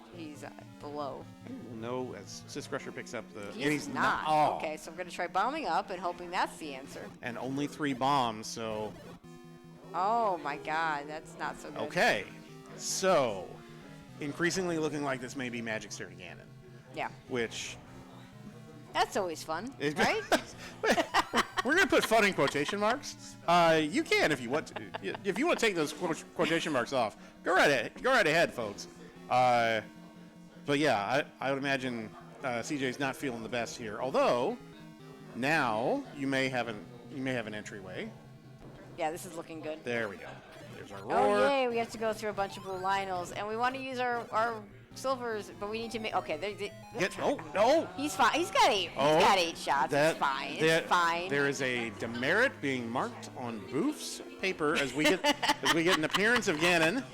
below. No, as syscrusher picks up the. He's not. Oh. Okay, so I'm gonna try bombing up and hoping that's the answer. And only 3 bombs, so. Oh my God, that's not so good. Okay, so increasingly looking like this may be Magic Stair to Ganon. Yeah. Which. That's always fun, right? We're gonna put fun in quotation marks. You can if you want to. If you want to take those quotation marks off, go right ahead, folks. But yeah, I would imagine CJ's not feeling the best here. Although now you may have an entryway. Yeah, this is looking good. There we go. There's our roar. Oh yay! We have to go through a bunch of blue Lionels, and we want to use our silvers, but we need to make. Okay, no. He's fine. He's got 8. He's got 8 shots. It's fine. It's fine. There is a demerit being marked on Boof's paper as we get an appearance of Ganon.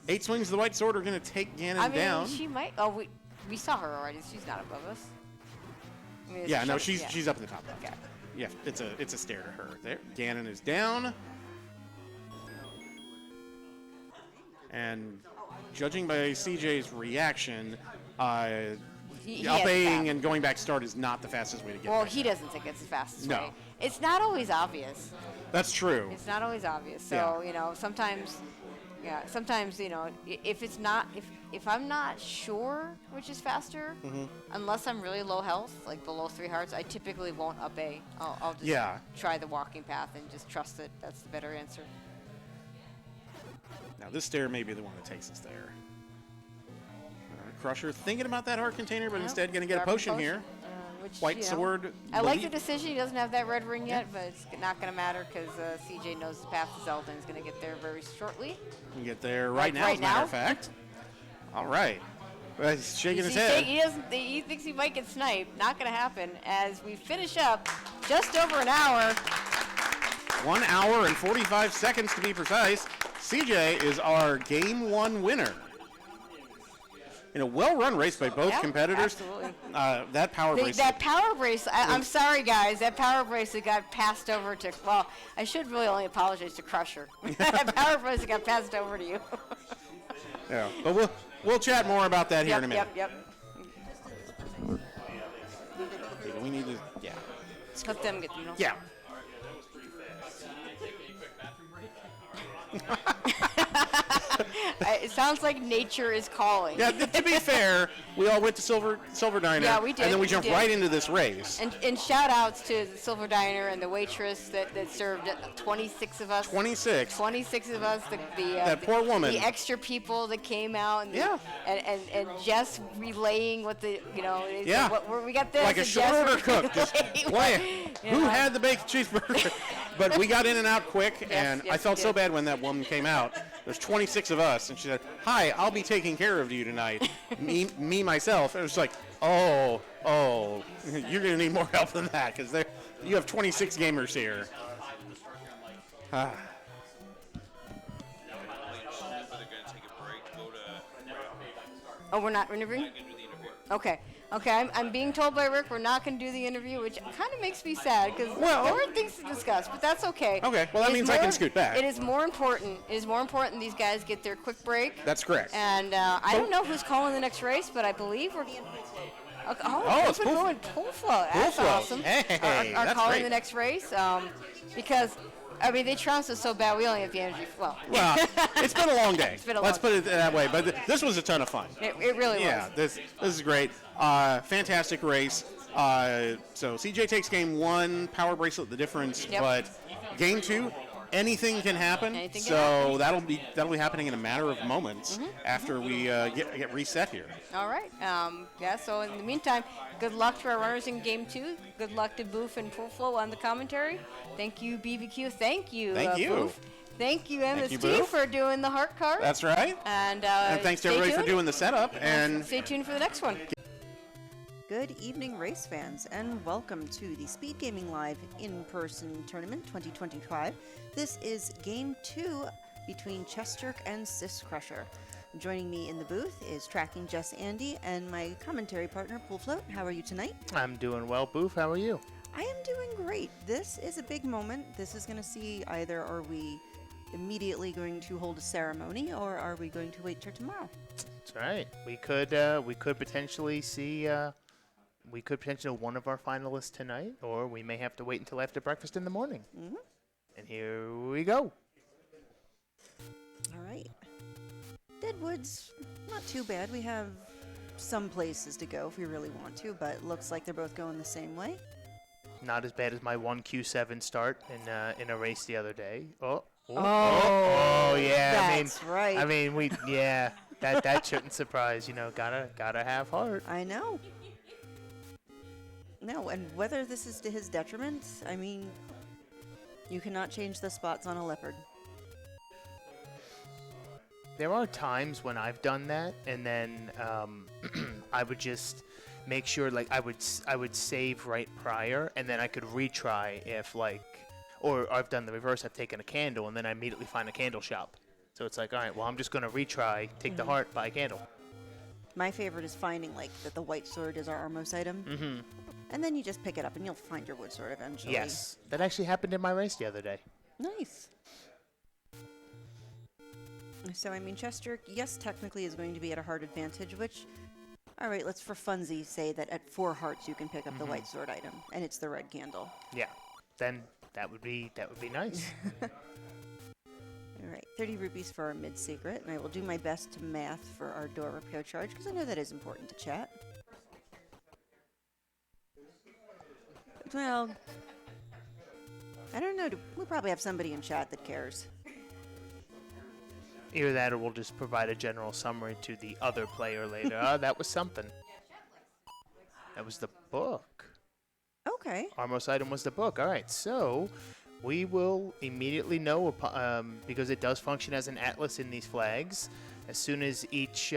8 swings of the white sword are going to take Ganon down. She might. Oh, we saw her already. She's not above us. Yeah, no, she's up in the top left. Okay. Yeah, it's a stare to her. There, Ganon is down. And judging by CJ's reaction, up-Aing and going back start is not the fastest way to get there. Well, he doesn't think it's the fastest way. It's not always obvious. That's true. It's not always obvious. So, sometimes, if I'm not sure which is faster, unless I'm really low health, like below 3 hearts, I typically won't up-A. I'll just try the walking path and just trust that that's the better answer. Now, this stair may be the one that takes us there. Crusher thinking about that heart container, but instead going to get a potion here. White sword. I like the decision. He doesn't have that red ring yet, but it's not going to matter because CJ knows the path to Zelda and is going to get there very shortly. You get there right now, as a matter of fact. All right. He's shaking his head. He thinks he might get sniped. Not going to happen as we finish up just over an hour. 1 hour and 45 seconds to be precise. CJ is our Game 1 winner. in a well-run race by both competitors. Absolutely. That power race. That power race, I'm sorry, guys. That power race that got passed over to, well, I should really only apologize to Crusher. That power race that got passed over to you. Yeah, but we'll chat more about that here in a minute. Yep. Okay, we need to, yeah. Let them get them. Yeah. It sounds like nature is calling. Yeah, to be fair, we all went to Silver Diner. Yeah, we did. And then we jumped right into this race. And shout outs to the Silver Diner and the waitress that served 26 of us. 26 of us. That poor woman. The extra people that came out. And and Jess relaying what the, what we got this. Like a short order cook. Just play it. Who had the bacon cheeseburger? But we got in and out quick, and I felt so bad when that woman came out. There's 26 of us, and she said, "Hi, I'll be taking care of you tonight." me myself. It was like, oh, you're gonna need more help than that, because you have 26 gamers here. Oh, we're not interviewing? Okay, I'm being told by Rick we're not going to do the interview, which kind of makes me sad because there were things to discuss, but that's okay. Okay, well, that means I can scoot back. It is more important. These guys get their quick break. That's correct. And I don't know who's calling the next race, but I believe we're... Okay, it's going Poolflow. That's awesome. Hey, are that's calling great. the next race because... I mean, they trounced us so bad, we only have the energy. Well, it's been a long day. Let's put it that way. But this was a ton of fun. It really was. Yeah, this is great. Fantastic race. So CJ takes game 1, power bracelet the difference. Yep. But game 2, anything can happen. That'll be happening in a matter of moments after we get reset here. All right. So in the meantime, good luck to our runners in game 2. Good luck to Boof and Poolflow on the commentary. Thank you, BBQ. Thank you, Boof. Thank you, MST, for doing the heart card. That's right. And thanks to everybody for doing the setup. And stay tuned for the next one. Good evening, race fans, and welcome to the Speedgaming Live in-person tournament 2025. This is Game 2 between chessjerk and syscrusher. Joining me in the booth is Tracking Jess Andy and my commentary partner, Poolfloat. How are you tonight? I'm doing well, Boof. How are you? I am doing great. This is a big moment. This is going to see either are we immediately going to hold a ceremony or are we going to wait till tomorrow? That's right. We could potentially see... we could potentially know one of our finalists tonight, or we may have to wait until after breakfast in the morning. Mm-hmm. And here we go. All right. Deadwood's not too bad. We have some places to go if we really want to, but it looks like they're both going the same way. Not as bad as my 1Q7 start in a race the other day. Oh, yeah. That's right. I mean, that shouldn't surprise. Gotta have heart. I know. No, and whether this is to his detriment, I mean, you cannot change the spots on a leopard. There are times when I've done that, and then I would just make sure, like, I would save right prior, and then I could retry if, or I've done the reverse. I've taken a candle, and then I immediately find a candle shop. So it's like, all right, well, I'm just going to retry, take the heart, buy a candle. My favorite is finding, that the white sword is our Armos item. Mm-hmm. And then you just pick it up, and you'll find your wood sword eventually. Yes. That actually happened in my race the other day. Nice. So, I mean, chessjerk, yes, technically is going to be at a heart advantage, which, all right, let's for funsies say that at 4 hearts you can pick up the white sword item, and it's the red candle. Yeah. Then that would be nice. All right, 30 rupees for our mid-secret, and I will do my best to math for our door repair charge, because I know that is important to chat. Well, I don't know. We probably have somebody in chat that cares. Either that or we'll just provide a general summary to the other player later. That was something. That was the book. Okay. Our most item was the book. All right, so we will immediately know, because it does function as an atlas in these flags, as soon as each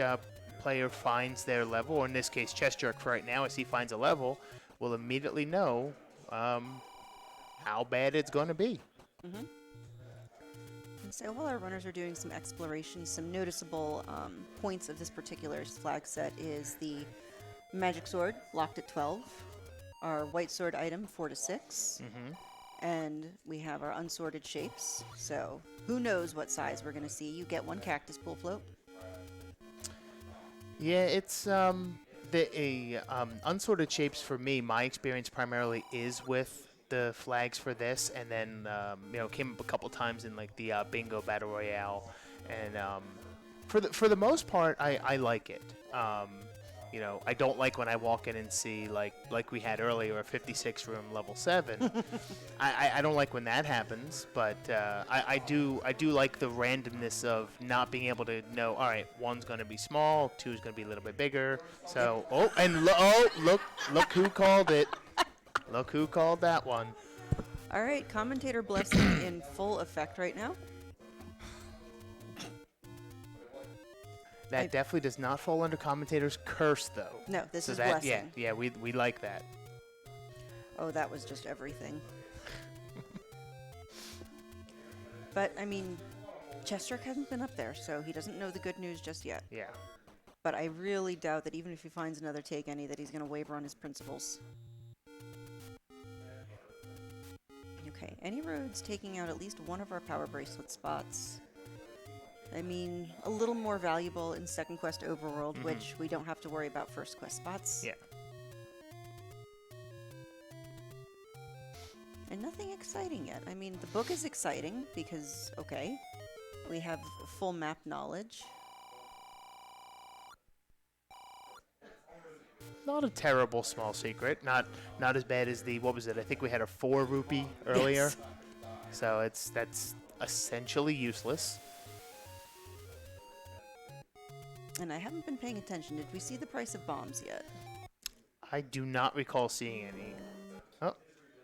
player finds their level, or in this case, chessjerk for right now, as he finds a level, we'll immediately know how bad it's going to be. Mm-hmm. So while our runners are doing some exploration, some noticeable points of this particular flag set is the magic sword locked at 12, our white sword item 4 to 6, and we have our unsorted shapes. So who knows what size we're going to see. You get one cactus pool float. Yeah, it's unsorted shapes for me. My experience primarily is with the flags for this, and then came up a couple times in like the bingo battle royale, and for the most part, I like it. I don't like when I walk in and see like we had earlier a 56 room level 7. I don't like when that happens, but I do like the randomness of not being able to know. All right, 1's going to be small, 2's going to be a little bit bigger. So look who called it. Look who called that one. All right, commentator blessing in full effect right now. That definitely does not fall under commentator's curse, though. No, this so is that, blessing. Yeah, we like that. Oh, that was just everything. But, I mean, chessjerk hasn't been up there, so he doesn't know the good news just yet. Yeah. But I really doubt that even if he finds another take any, that he's going to waver on his principles. Okay, any roads taking out at least one of our power bracelet spots. I mean, a little more valuable in Second Quest Overworld, which we don't have to worry about First Quest spots. Yeah. And nothing exciting yet. I mean, the book is exciting because, okay, we have full map knowledge. Not a terrible small secret. Not as bad as the, what was it? I think we had a 4 rupee earlier. Yes. So that's essentially useless. And I haven't been paying attention. Did we see the price of bombs yet? I do not recall seeing any. Oh,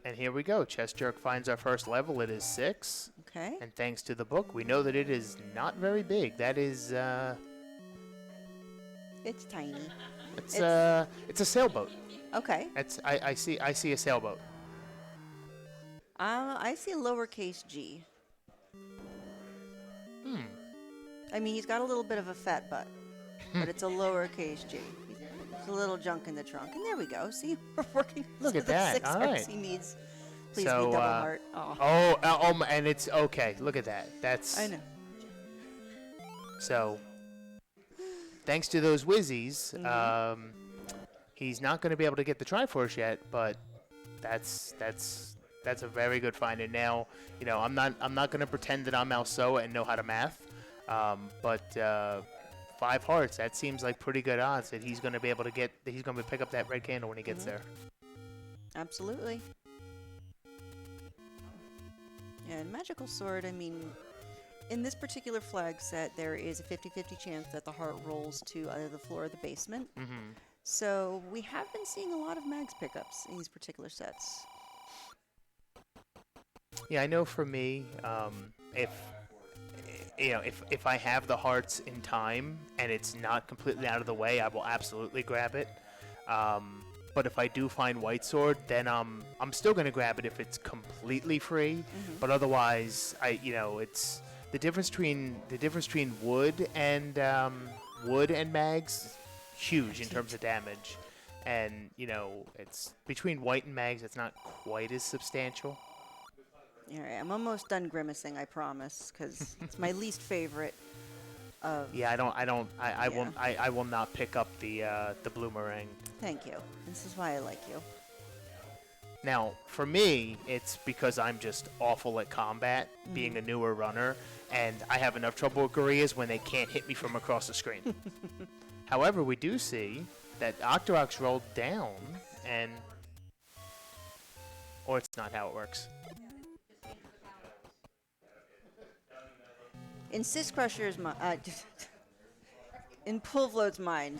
and here we go. Chessjerk finds our first level. It is 6. Okay. And thanks to the book, we know that it is not very big. That is, It's tiny. it's a sailboat. Okay. I see a sailboat. I see a lowercase g. I mean, he's got a little bit of a fat butt, but it's a lowercase g. There's a little junk in the trunk. And there we go. See, we're working Look at the that. 6 All hearts right. he needs. Please So, be double heart. And it's okay. Look at that. That's. I know. So, thanks to those whizzies, he's not going to be able to get the Triforce yet, but that's a very good find. And now, I'm not going to pretend that I'm Alsoa and know how to math, but 5 hearts, that seems like pretty good odds that he's going to be able to pick up that red candle when he gets there. Absolutely. And Magical Sword, I mean, in this particular flag set, there is a 50-50 chance that the heart rolls to either the floor or the basement. So we have been seeing a lot of mags pickups in these particular sets. Yeah, I know for me, if I have the hearts in time and it's not completely out of the way, I will absolutely grab it. But if I do find white sword, then I'm still gonna grab it if it's completely free. But otherwise, it's the difference between wood and mags, huge in terms of damage. And it's between white and mags, it's not quite as substantial. All right, I'm almost done grimacing, I promise, because it's my least favorite. Yeah, I will not pick up the bloomerang. Thank you. This is why I like you. Now, for me, it's because I'm just awful at combat, being a newer runner, and I have enough trouble with Gorillaz when they can't hit me from across the screen. However, we do see that Octorox rolled down, or it's not how it works. In Syscrusher's mind, in Pulvload's mind,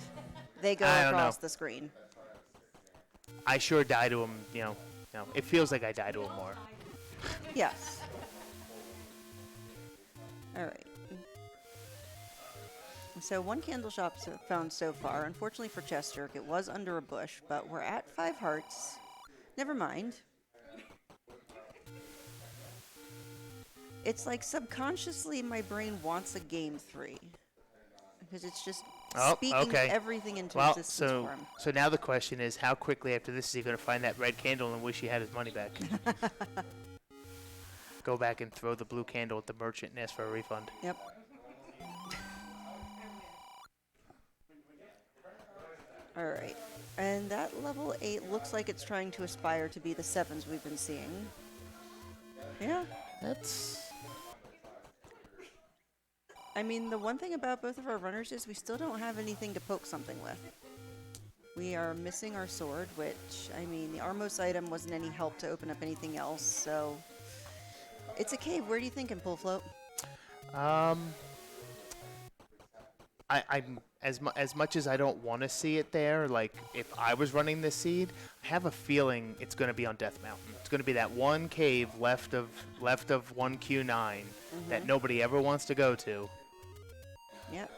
they go I don't across know. the screen. I sure die to him, it feels like I die to him more. Yes. All right. So 1 candle shop found so far. Unfortunately for chessjerk, it was under a bush, but we're at 5 hearts. Never mind. It's like subconsciously my brain wants a game 3. Because it's just Oh, speaking okay. everything into Well, existence for him. so now the question is, how quickly after this is he going to find that red candle and wish he had his money back? Go back and throw the blue candle at the merchant and ask for a refund. Yep. All right. And that level 8 looks like it's trying to aspire to be the 7s we've been seeing. Yeah. That's... I mean, the one thing about both of our runners is we still don't have anything to poke something with. We are missing our sword, which, I mean, the Armos item wasn't any help to open up anything else, so... It's a cave. Where do you think in Pull Float? I'm as much as I don't want to see it there, like, if I was running this seed, I have a feeling it's going to be on Death Mountain. It's going to be that one cave left of 1Q9 that nobody ever wants to go to. Yep.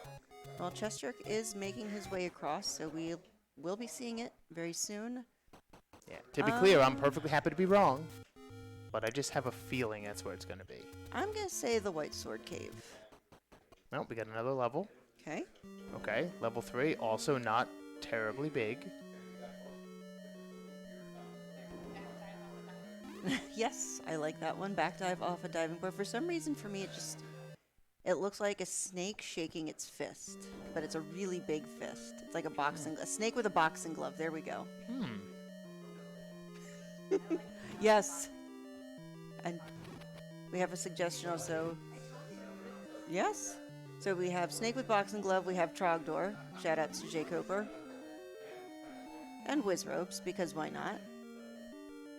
Well, chessjerk is making his way across, so we will be seeing it very soon. Yeah. To be clear, I'm perfectly happy to be wrong, but I just have a feeling that's where it's going to be. I'm going to say the White Sword Cave. Well, we got another level. Okay. Okay, level 3, also not terribly big. Yes, I like that one. Back dive off a diving board. For some reason, for me, it looks like a snake shaking its fist, but it's a really big fist. It's like a snake with a boxing glove. There we go. Yes. And we have a suggestion also. Yes. So we have snake with boxing glove. We have Trogdor. Shout out to Jay Coper. And Wizrobes, because why not?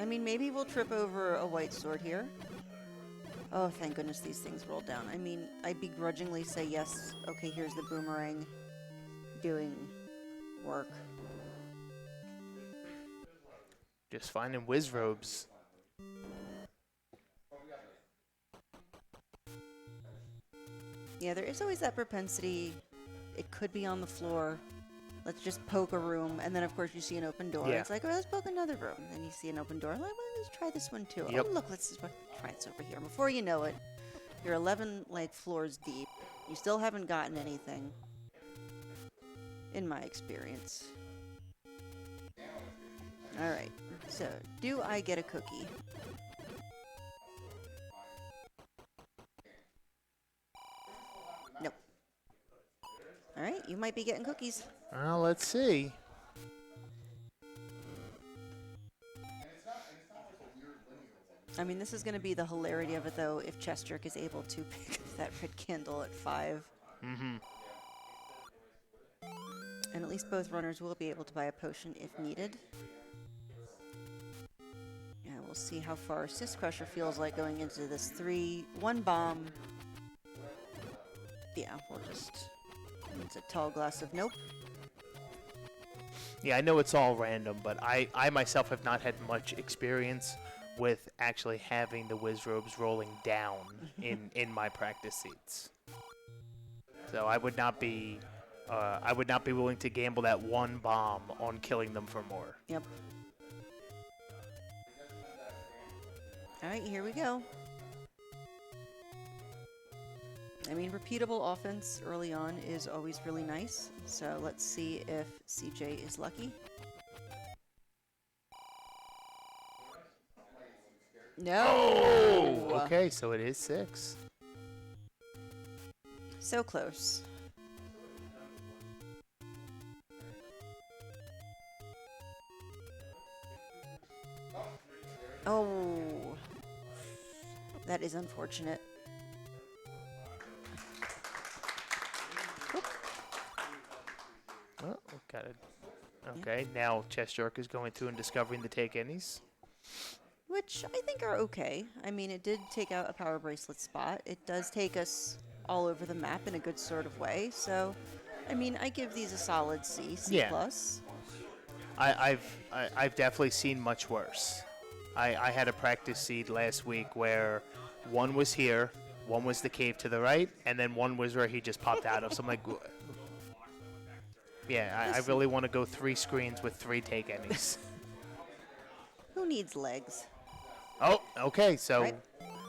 I mean, maybe we'll trip over a white sword here. Oh, thank goodness these things rolled down. I mean, I begrudgingly say yes. Okay, here's the boomerang doing work. Just finding Wizrobes. Yeah, there is always that propensity. It could be on the floor. Let's just poke a room. And then, of course, you see an open door. Yeah. It's like, oh, let's poke another room. And then you see an open door. Like, well, let's try this one, too. Yep. Oh, look, let's just try this over here. Before you know it, you're 11, like, floors deep. You still haven't gotten anything, in my experience. All right. So, do I get a cookie? Nope. All right, you might be getting cookies. Well, let's see. I mean, this is going to be the hilarity of it, though, if chessjerk is able to pick up that red candle at 5. Mm-hmm. And at least both runners will be able to buy a potion if needed. Yeah, we'll see how far syscrusher feels like going into this 1 bomb. Yeah, we'll just... It's a tall glass of nope. Yeah, I know it's all random, but I myself have not had much experience with actually having the Wizrobes rolling down in my practice seats. So I would not be willing to gamble that 1 bomb on killing them for more. Yep. All right, here we go. I mean, repeatable offense early on is always really nice. So let's see if CJ is lucky. No! Oh! Okay, so it is 6. So close. Oh. That is unfortunate. Oh, got it. Okay, now chessjerk is going through and discovering the take any's. Which I think are okay. I mean, it did take out a power bracelet spot. It does take us all over the map in a good sort of way. So, I mean, I give these a solid C, C+. Yeah. I've definitely seen much worse. I had a practice seed last week where one was here, one was the cave to the right, and then one was where he just popped out of. So I'm like, yeah, I really want to go 3 screens with 3 take any's. Who needs legs? Oh, okay, so Right.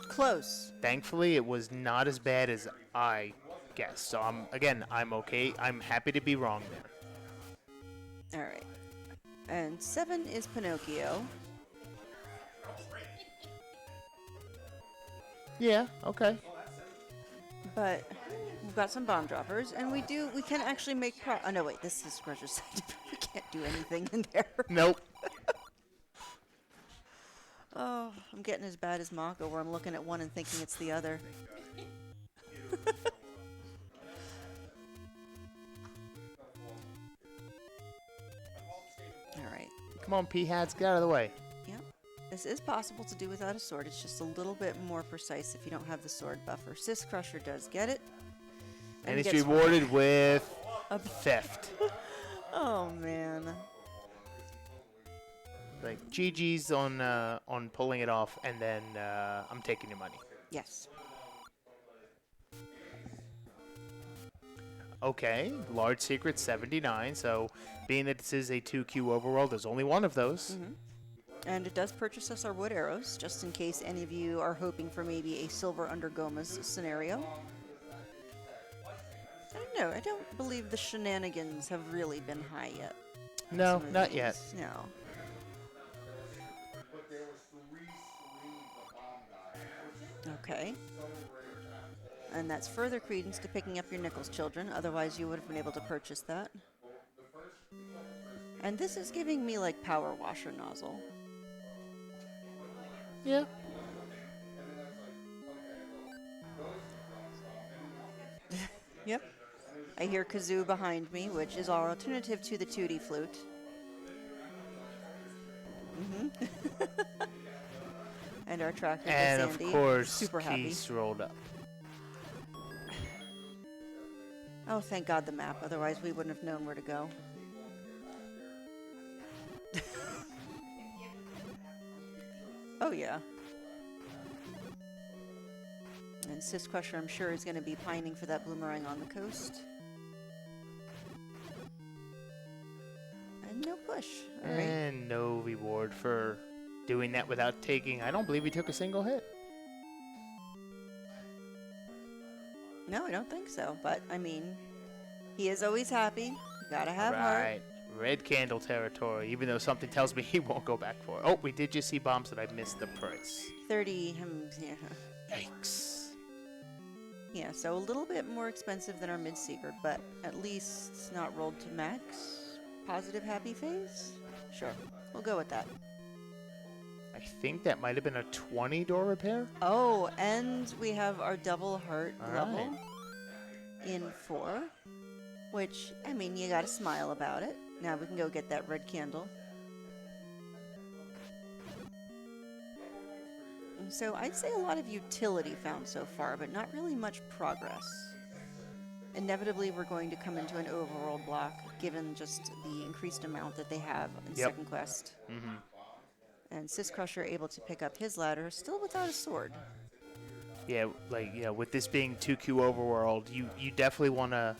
Close. Thankfully, it was not as bad as I guessed. So I'm okay. I'm happy to be wrong there. All right. And 7 is Pinocchio. Yeah. Okay. But we've got some bomb droppers, and we can actually make oh no, wait, this is Syscrusher side. We can't do anything in there. Nope. Oh, I'm getting as bad as Mako, where I'm looking at one and thinking it's the other. Alright. Come on, P-Hats, get out of the way. Yep. This is possible to do without a sword. It's just a little bit more precise if you don't have the sword buffer. Syscrusher does get it. And it's gets rewarded with a theft. Oh, man. Like, GG's on pulling it off, and then I'm taking your money. Yes. Okay, large secret 79. So, being that this is a 2Q overworld, there's only one of those. Mm-hmm. And it does purchase us our wood arrows, just in case any of you are hoping for maybe a silver under Goma's scenario. I don't know. I don't believe the shenanigans have really been high yet. No, not yet. No. Okay. And that's further credence to picking up your nickels, children. Otherwise, you would have been able to purchase that. And this is giving me, like, power washer nozzle. Yeah. Yep. I hear kazoo behind me, which is our alternative to the tutti flute. And our tractor And Sandy, of course, super happy. Keith rolled up. Oh, thank God the map. Otherwise, we wouldn't have known where to go. Oh, yeah. And Syscrusher, I'm sure, is going to be pining for that boomerang on the coast. And no push. All right. And no reward for doing that without taking. I don't believe he took a single hit. No, I don't think so. But, I mean, he is always happy. You gotta have heart. Right. Red candle territory, even though something tells me he won't go back for it. Oh, we did just see bombs that I missed the price. 30. Yeah. Yikes. Yeah, so a little bit more expensive than our mid-secret, but at least it's not rolled to max. Positive happy phase? Sure, we'll go with that. I think that might have been a 20 door repair. Oh, and we have our double heart All level right. in 4, which, I mean, you gotta smile about it. Now we can go get that red candle. So I'd say a lot of utility found so far, but not really much progress. Inevitably, we're going to come into an overworld block, given just the increased amount that they have in Yep. second quest. And Syscrusher able to pick up his ladder, still without a sword. Yeah, like, yeah, with this being 2Q overworld, you definitely want to,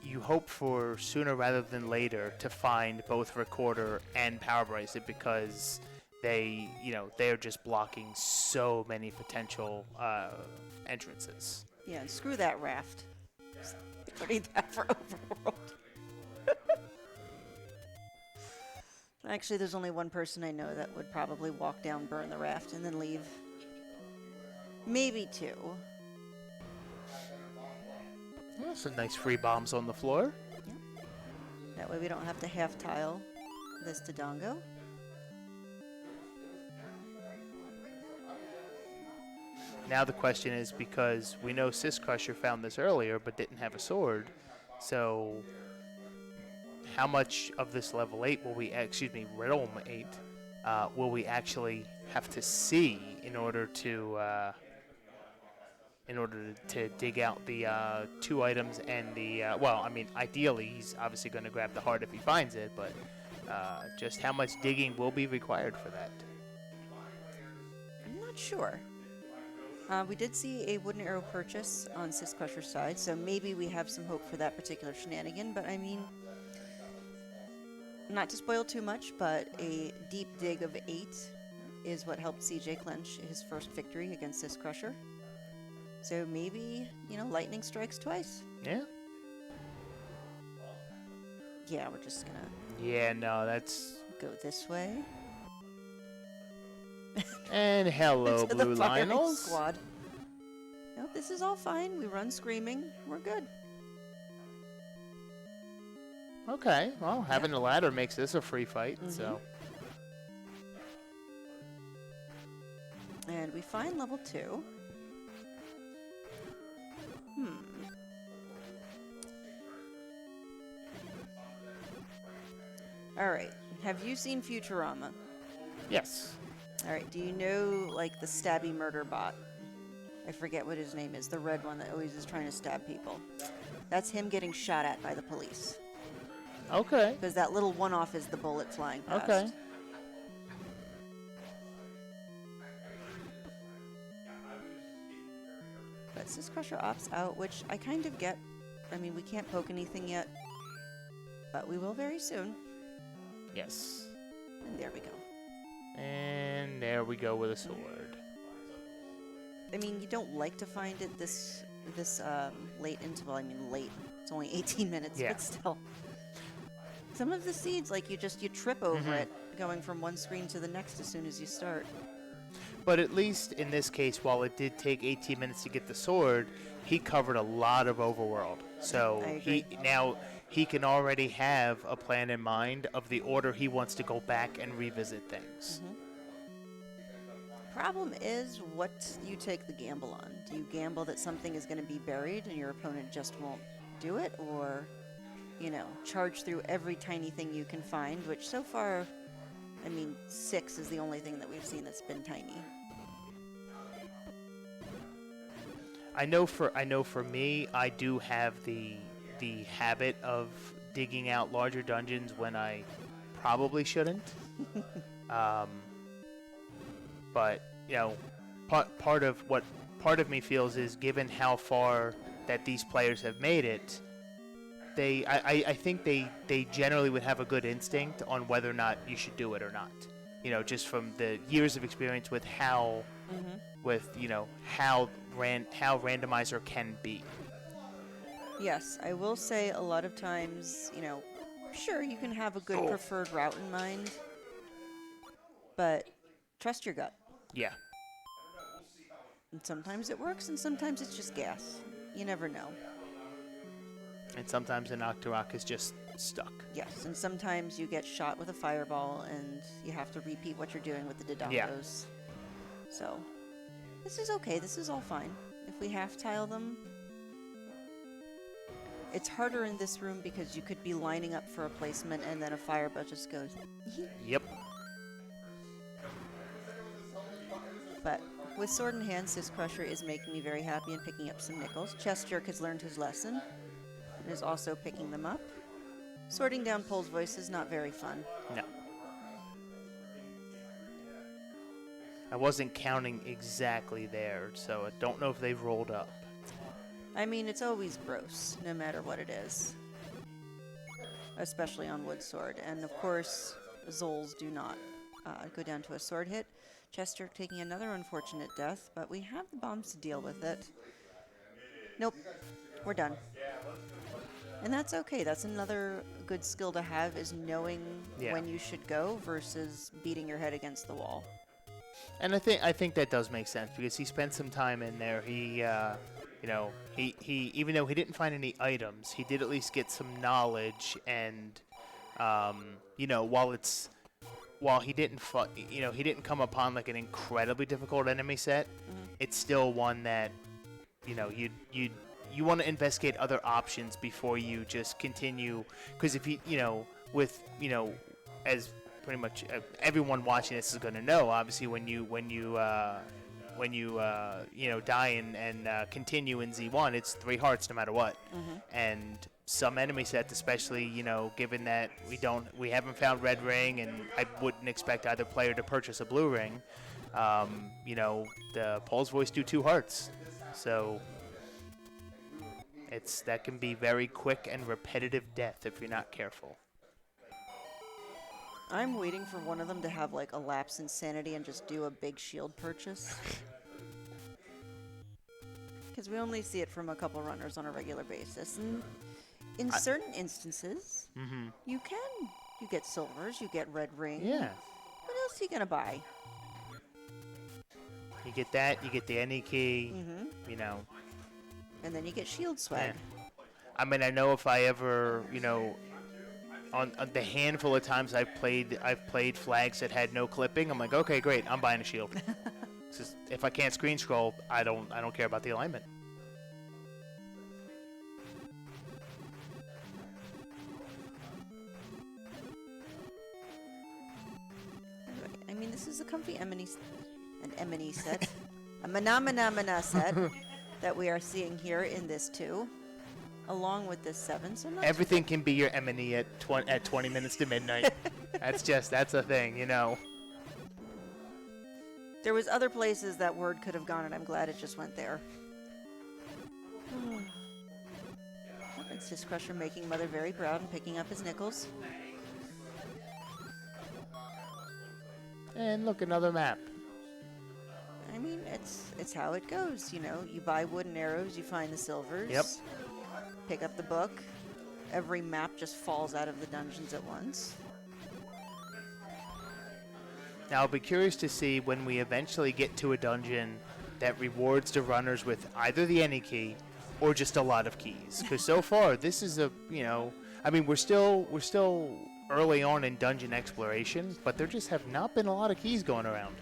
you hope for sooner rather than later to find both recorder and power bracelet, because they, they're just blocking so many potential entrances. Yeah, and screw that raft. We don't need that for overworld. Actually, there's only one person I know that would probably walk down, burn the raft, and then leave. Maybe 2. Well, some nice free bombs on the floor. Yep. That way we don't have to half tile this to Dongo. Now the question is, because we know Syscrusher found this earlier but didn't have a sword, so how much of this level 8 will we, realm 8, will we actually have to see in order to dig out the 2 items and the, well, I mean, ideally he's obviously going to grab the heart if he finds it, but just how much digging will be required for that? I'm not sure. We did see a wooden arrow purchase on Syscrusher's side, so maybe we have some hope for that particular shenanigan, but I mean, not to spoil too much, but a deep dig of 8 is what helped CJ clinch his first victory against syscrusher. So maybe, lightning strikes twice. Yeah. Yeah, we're just gonna Yeah, no, that's... go this way. And hello, to the Blue firing Lionels. squad. Nope, this is all fine. We run screaming. We're good. Okay, well, having a ladder makes this a free fight, so... And we find level 2. Alright, have you seen Futurama? Yes. Alright, do you know, like, the stabby murder bot? I forget what his name is, the red one that always is trying to stab people. That's him getting shot at by the police. Okay. Because that little one-off is the bullet flying past. Okay. But syscrusher opts out, which I kind of get. I mean, we can't poke anything yet, but we will very soon. Yes. And there we go. And there we go with a sword. I mean, you don't like to find it this late into, well, I mean late. It's only 18 minutes, Yeah. but still. Some of the seeds, like you trip over it, going from one screen to the next as soon as you start. But at least in this case, while it did take 18 minutes to get the sword, he covered a lot of overworld. So he can already have a plan in mind of the order he wants to go back and revisit things. Problem is what you take the gamble on. Do you gamble that something is going to be buried and your opponent just won't do it, or charge through every tiny thing you can find, which so far, I mean, 6 is the only thing that we've seen that's been tiny. I know for me, I do have the habit of digging out larger dungeons when I probably shouldn't. But part of me feels is, given how far that these players have made it, I think they generally would have a good instinct on whether or not you should do it or not. Just from the years of experience with how how randomizer can be. Yes, I will say a lot of times, sure, you can have a good preferred route in mind, but trust your gut. Yeah. And sometimes it works, and sometimes it's just gas. You never know. And sometimes an Octorok is just stuck. Yes, and sometimes you get shot with a fireball, and you have to repeat what you're doing with the Dodongos. Yeah. So, this is okay. This is all fine. If we half-tile them, it's harder in this room because you could be lining up for a placement, and then a fireball just goes. Yep. But with sword in hand, syscrusher is making me very happy and picking up some nickels. Chessjerk has learned his lesson and is also picking them up. Sorting down Pole's voice is not very fun. No. I wasn't counting exactly there, so I don't know if they've rolled up. I mean, it's always gross, no matter what it is. Especially on wood sword. And of course, Zols do not go down to a sword hit. Chessjerk taking another unfortunate death, but we have the bombs to deal with it. Nope, we're done. And that's okay. That's another good skill to have, is knowing when you should go versus beating your head against the wall. And I think that does make sense, because he spent some time in there. He he even though he didn't find any items, he did at least get some knowledge. And while he didn't he didn't come upon like an incredibly difficult enemy set, it's still one that you want to investigate other options before you just continue, because if as pretty much everyone watching this is going to know, obviously when you die and continue in Z1, it's 3 hearts no matter what. And some enemy sets, especially given that we haven't found red ring, and I wouldn't expect either player to purchase a blue ring, the Pole's voice do 2 hearts, so that can be very quick and repetitive death if you're not careful. I'm waiting for one of them to have like a lapse in sanity and just do a big shield purchase. Because we only see it from a couple runners on a regular basis. And in certain instances, you can. You get silvers, you get red ring. Yeah. What else are you going to buy? You get that, you get the any key, you know. And then you get shield swag. Yeah. I mean, I know if I ever, you know, on the handful of times I've played flags that had no clipping, I'm like, okay, great, I'm buying a shield. Just, if I can't screen scroll, I don't care about the alignment. I mean, this is a comfy Emily set, a Mana set that we are seeing here in this 2, along with this 7. So not everything can be your M&E at 20 minutes to midnight. That's a thing, you know. There was other places that word could have gone, and I'm glad it just went there. And Syscrusher making Mother very proud and picking up his nickels. And look, another map. I mean, it's how it goes, you know. You buy wooden arrows, you find the silvers. Yep. Pick up the book. Every map just falls out of the dungeons at once. Now, I'll be curious to see when we eventually get to a dungeon that rewards the runners with either the any key or just a lot of keys. Because so far, this is a, you know, I mean, we're still early on in dungeon exploration, but there just have not been a lot of keys going around.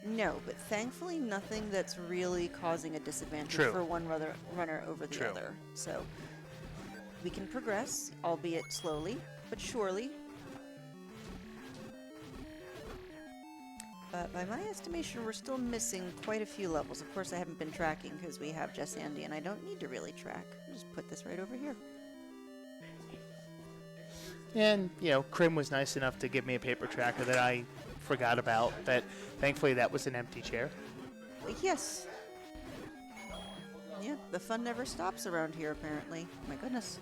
No, but thankfully nothing that's really causing a disadvantage True. for one runner over the True. other. So we can progress, albeit slowly, but surely. But by my estimation, we're still missing quite a few levels. Of course, I haven't been tracking because we have Jess Andy, and I don't need to really track. I'll just put this right over here. And, you know, Krim was nice enough to give me a paper tracker that I forgot about. That thankfully that was an empty chair. Yes. Yeah, the fun never stops around here, apparently. My goodness.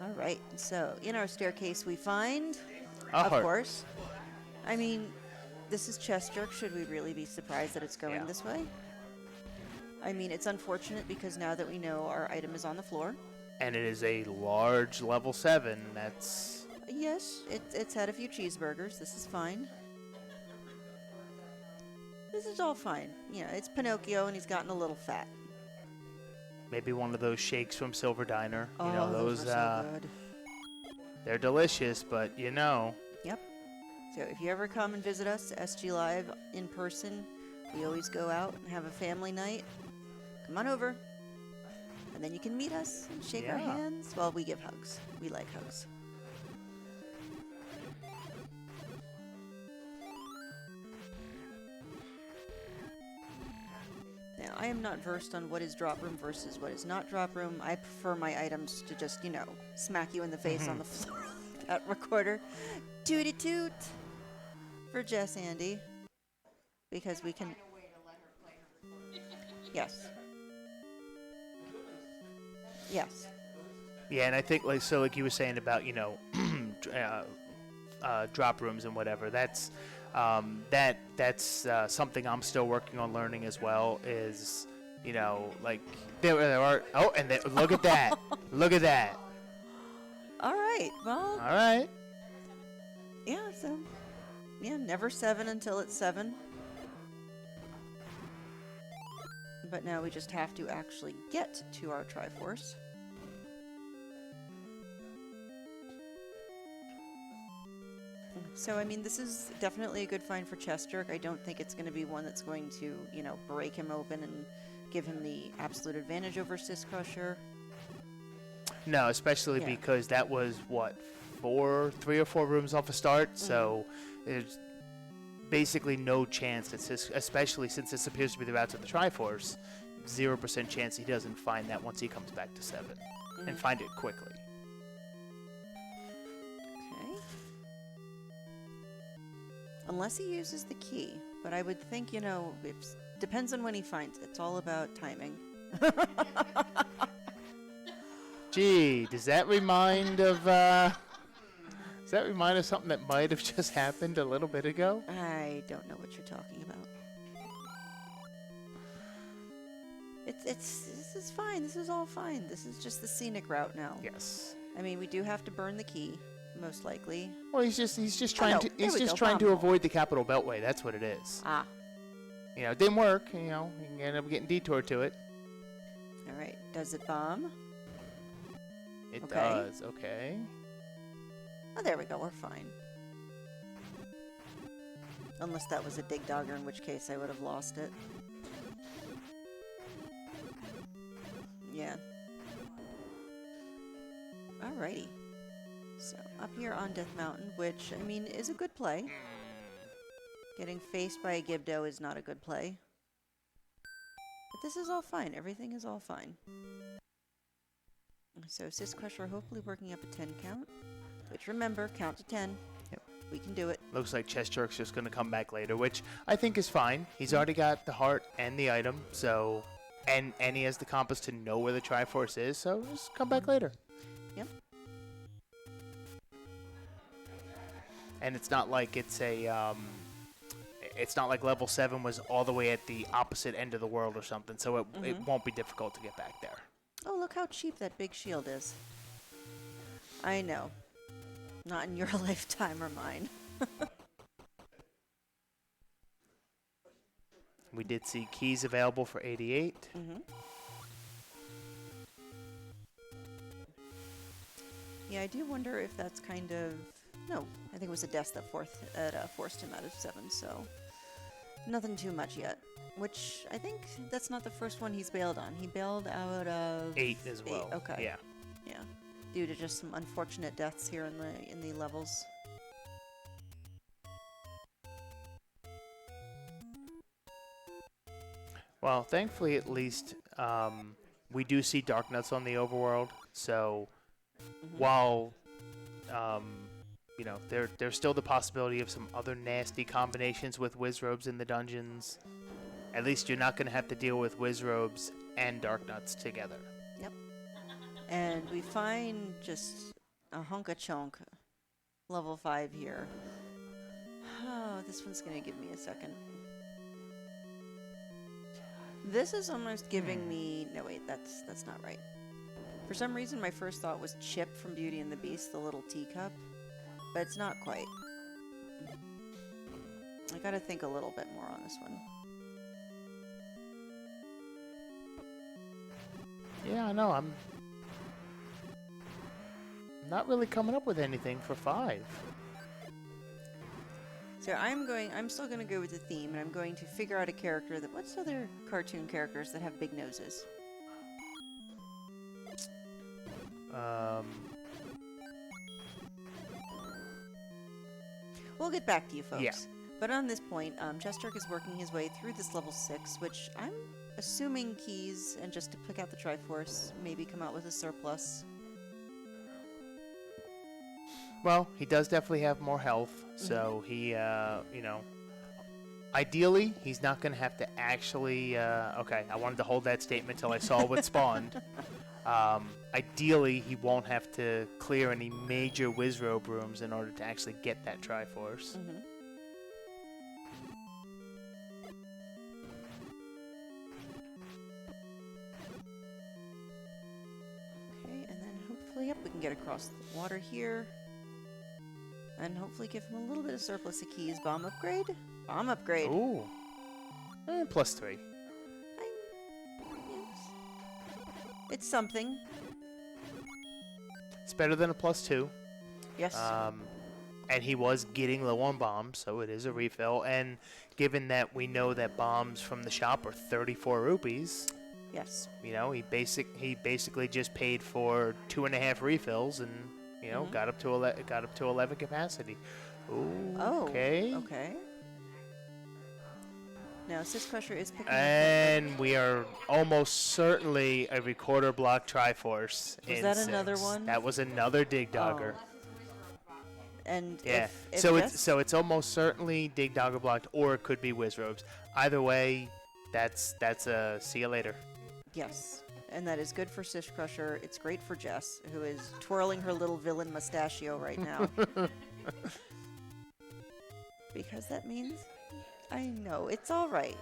All right, so in our staircase we find, of course, I mean, this is chessjerk. Should we really be surprised that it's going this way? I mean, it's unfortunate because now that we know our item is on the floor. And it is a large level 7. That's... Yes, it's had a few cheeseburgers. This is fine. This is all fine. You know, it's Pinocchio and he's gotten a little fat. Maybe one of those shakes from Silver Diner. Oh, you know, those are so good. They're delicious, but you know. Yep. So if you ever come and visit us, SG Live in person, we always go out and have a family night. Come on over. And then you can meet us and shake our hands. Well, we give hugs. We like hugs. Now, I am not versed on what is drop room versus what is not drop room. I prefer my items to just, you know, smack you in the face on the floor like that recorder. Tooty toot for Jess Andy. Because we can... Yes. Yes. Yeah, and I think, like, so like you were saying about, you know, drop rooms and whatever, that's something I'm still working on learning as well is, you know, like, there are, oh, and look at that. Look at that. All right, well. All right. Yeah, so, yeah, never 7 until it's 7. But now we just have to actually get to our Triforce. So, I mean, this is definitely a good find for chessjerk. I don't think it's going to be one that's going to, you know, break him open and give him the absolute advantage over syscrusher. No, especially because that was, what, 3 or 4 rooms off a start, so there's basically no chance that especially since this appears to be the route to the Triforce, 0% chance he doesn't find that once he comes back to 7 and find it quickly. Okay. Unless he uses the key, but I would think, you know, it depends on when he finds it. It's all about timing. Gee, does that remind of Does that remind us of something that might have just happened a little bit ago? I don't know what you're talking about. This is fine. This is all fine. This is just the scenic route now. Yes. I mean, we do have to burn the key, most likely. Well, he's just trying to avoid the Capital Beltway. That's what it is. Ah. You know, it didn't work. You know, he ended up getting detoured to it. All right. Does it bomb? It Okay. does. Okay. Oh, there we go. We're fine. Unless that was a dig dogger, in which case I would have lost it. Yeah. Alrighty. So, up here on Death Mountain, which, I mean, is a good play. Getting faced by a Gibdo is not a good play. But this is all fine. Everything is all fine. So, Syscrusher hopefully working up a 10 count. Which, remember, count to 10. Yep. We can do it. Looks like chessjerk's just going to come back later, which I think is fine. He's already got the heart and the item, so... And he has the compass to know where the Triforce is, so just come back later. Yep. And it's not like it's a... it's not like level 7 was all the way at the opposite end of the world or something, so it won't be difficult to get back there. Oh, look how cheap that big shield is. I know. Not in your lifetime or mine. We did see keys available for 88. Yeah, I do wonder if that's kind of... No, I think it was a death that forced him out of 7, so... Nothing too much yet. Which, I think that's not the first one he's bailed on. He bailed out of... 8 as well. 8, okay. Yeah. Yeah. Due to just some unfortunate deaths here in the levels. Well, thankfully, at least, we do see Dark Nuts on the overworld. So, while, you know, there's still the possibility of some other nasty combinations with Wizrobes in the dungeons. At least you're not going to have to deal with Wizrobes and Dark Nuts together. Yep. And we find just a hunk-a-chunk level 5 here. Oh, this one's going to give me a second. This is almost giving me... No, wait, that's not right. For some reason, my first thought was Chip from Beauty and the Beast, the little teacup. But it's not quite. I gotta think a little bit more on this one. Yeah, I know. I'm not really coming up with anything for 5. So I'm still going to go with the theme, and I'm going to figure out a character that... What's other cartoon characters that have big noses? We'll get back to you, folks. Yeah. But on this point, chessjerk is working his way through this level 6, which I'm assuming keys, and just to pick out the Triforce, maybe come out with a surplus. Well, he does definitely have more health, so he, you know, ideally, he's not going to have to actually, okay, I wanted to hold that statement until I saw what spawned. Ideally, he won't have to clear any major Wizrobe rooms in order to actually get that Triforce. Okay, and then hopefully, yep, we can get across the water here. And hopefully give him a little bit of surplus of keys. Bomb upgrade? Bomb upgrade. Ooh. +3. Yes. It's something. It's better than a +2. Yes. And he was getting low on bombs, so it is a refill. And given that we know that bombs from the shop are 34 rupees, yes. you know, he basically just paid for 2.5 refills and, you know, got up to 11 capacity. Ooh, Oh. okay. Okay. Now, Syscrusher is picking And we are almost certainly a recorder block Triforce. Was that another one? That was another Dig Dogger. Oh. And Yeah. if So it's almost certainly Dig Dogger blocked, or it could be Wizrobes. Either way, that's a see you later. yes. and that is good for Syscrusher. It's great for Jess, who is twirling her little villain mustachio right now. Because that means... I know, it's alright.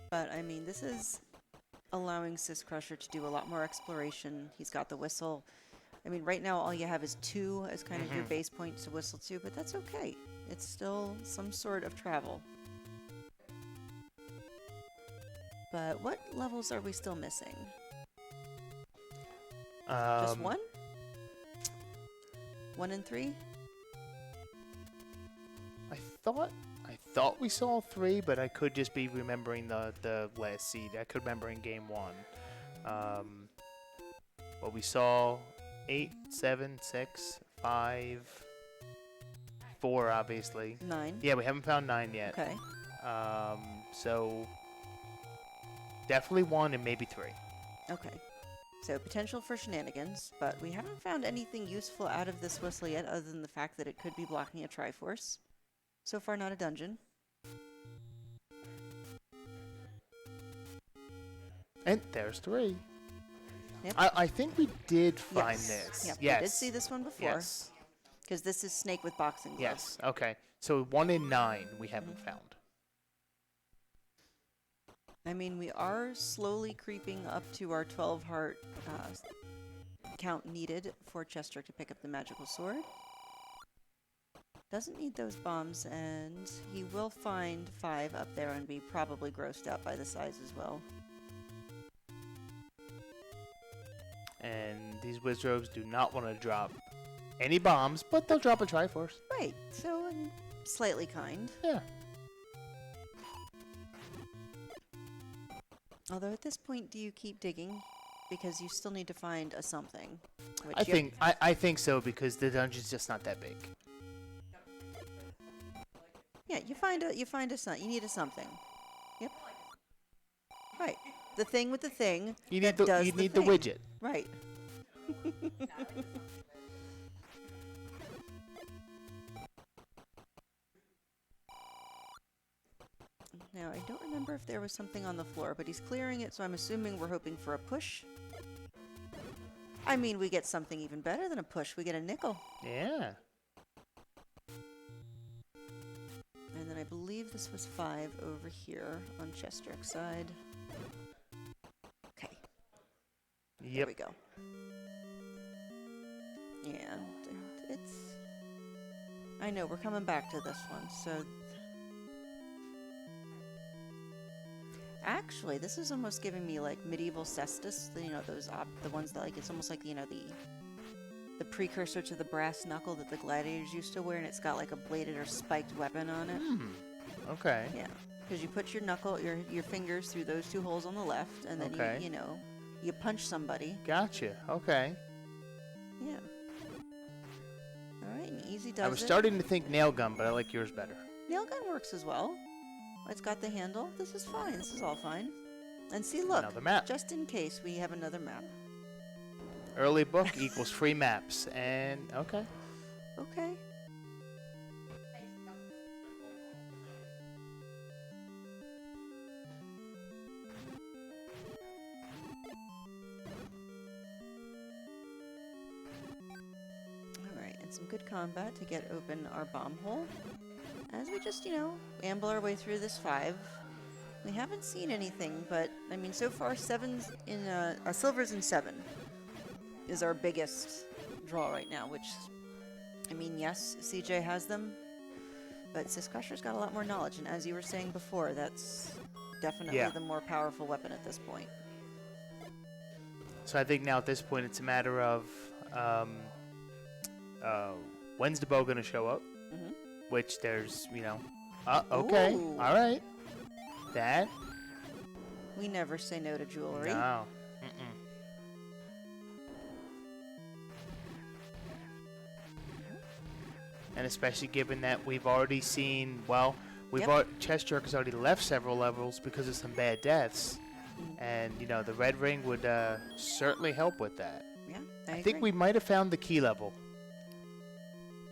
But, I mean, this is allowing Syscrusher to do a lot more exploration. He's got the whistle. I mean, right now all you have is 2 as kind of your base point to whistle to, but that's okay. It's still some sort of travel. But what levels are we still missing? Just 1? 1 and 3? I thought we saw 3, but I could just be remembering the last seed. I could remember in game 1. Well, we saw 8, 7, 6, 5, 4, obviously. 9. Yeah, we haven't found 9 yet. Okay. So definitely 1 and maybe 3. Okay. So potential for shenanigans, but we haven't found anything useful out of this whistle yet other than the fact that it could be blocking a Triforce. So far, not a dungeon. And there's 3. Yep. I think we did find Yes. this. Yep, Yes. we did see this one before. Yes. Because this is Snake with boxing gloves. Yes. Okay. So 1 in 9 we haven't found. I mean, we are slowly creeping up to our 12 heart count needed for chessjerk to pick up the magical sword. Doesn't need those bombs, and he will find 5 up there and be probably grossed out by the size as well. And these Wizrobes do not want to drop any bombs, but they'll drop a Triforce. Right, so slightly kind. Yeah. Although at this point, do you keep digging? Because you still need to find a something. Which I think so, because the dungeon's just not that big. Yeah, you find a you need a something. Yep. Right. The thing with the thing. You that need does the thing. widget. Right. Now, I don't remember if there was something on the floor, but he's clearing it, so I'm assuming we're hoping for a push. I mean, we get something even better than a push. We get a nickel. Yeah. And then I believe this was 5 over here on chessjerk's side. Okay. There Yep. we go. Yeah, it's... I know, we're coming back to this one, so... Actually, this is almost giving me, like, medieval cestus, you know, those, the ones that, like, it's almost like, you know, the precursor to the brass knuckle that the gladiators used to wear, and it's got, like, a bladed or spiked weapon on it. Okay. Yeah, because you put your knuckle, your fingers through those 2 holes on the left, and then Okay. you know, you punch somebody. Gotcha. Okay. Yeah. All right, and easy does it. I was starting to think nail gun, but I like yours better. Nail gun works as well. It's got the handle. This is fine. This is all fine. And see, look, Another map. just in case we have another map. Early book equals free maps, and okay. Okay. Alright, and some good combat to get open our bomb hole. As we just, you know, amble our way through this 5. We haven't seen anything, but, I mean, so far, silvers in 7 is our biggest draw right now, which, I mean, yes, CJ has them, but Syscrusher's got a lot more knowledge, and as you were saying before, that's definitely the more powerful weapon at this point. So I think now at this point it's a matter of when's the bow going to show up? Which there's, you know, okay, Ooh. all right. That? We never say no to jewelry. No. And especially given that we've already seen, well, chessjerk has already left several levels because of some bad deaths. And, you know, the red ring would certainly help with that. Yeah, I think we might have found the key level.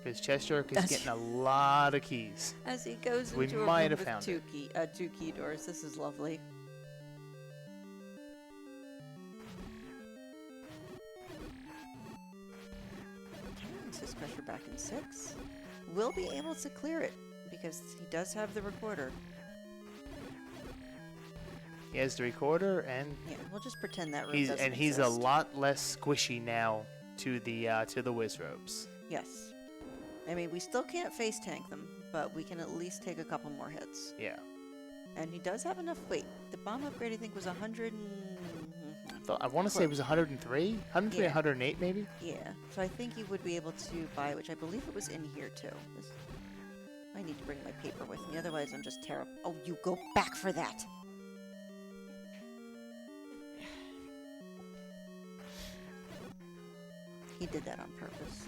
Because chessjerk is getting a lot of keys. As he goes We into a might room have with found two key doors. This is lovely. Syscrusher back in 6. We'll be able to clear it because he does have the recorder. He has the recorder, and Yeah, we'll just pretend that room doesn't he's a exist. lot less squishy now to the whiz robes. Yes. I mean, we still can't face tank them, but we can at least take a couple more hits. Yeah. And he does have enough weight. The bomb upgrade, I think, was 100 and... I want to say it was 103? 103, Yeah. 108 maybe? Yeah, so I think he would be able to buy, which I believe it was in here, too. I need to bring my paper with me, otherwise I'm just terrible. Oh, you go back for that! He did that on purpose.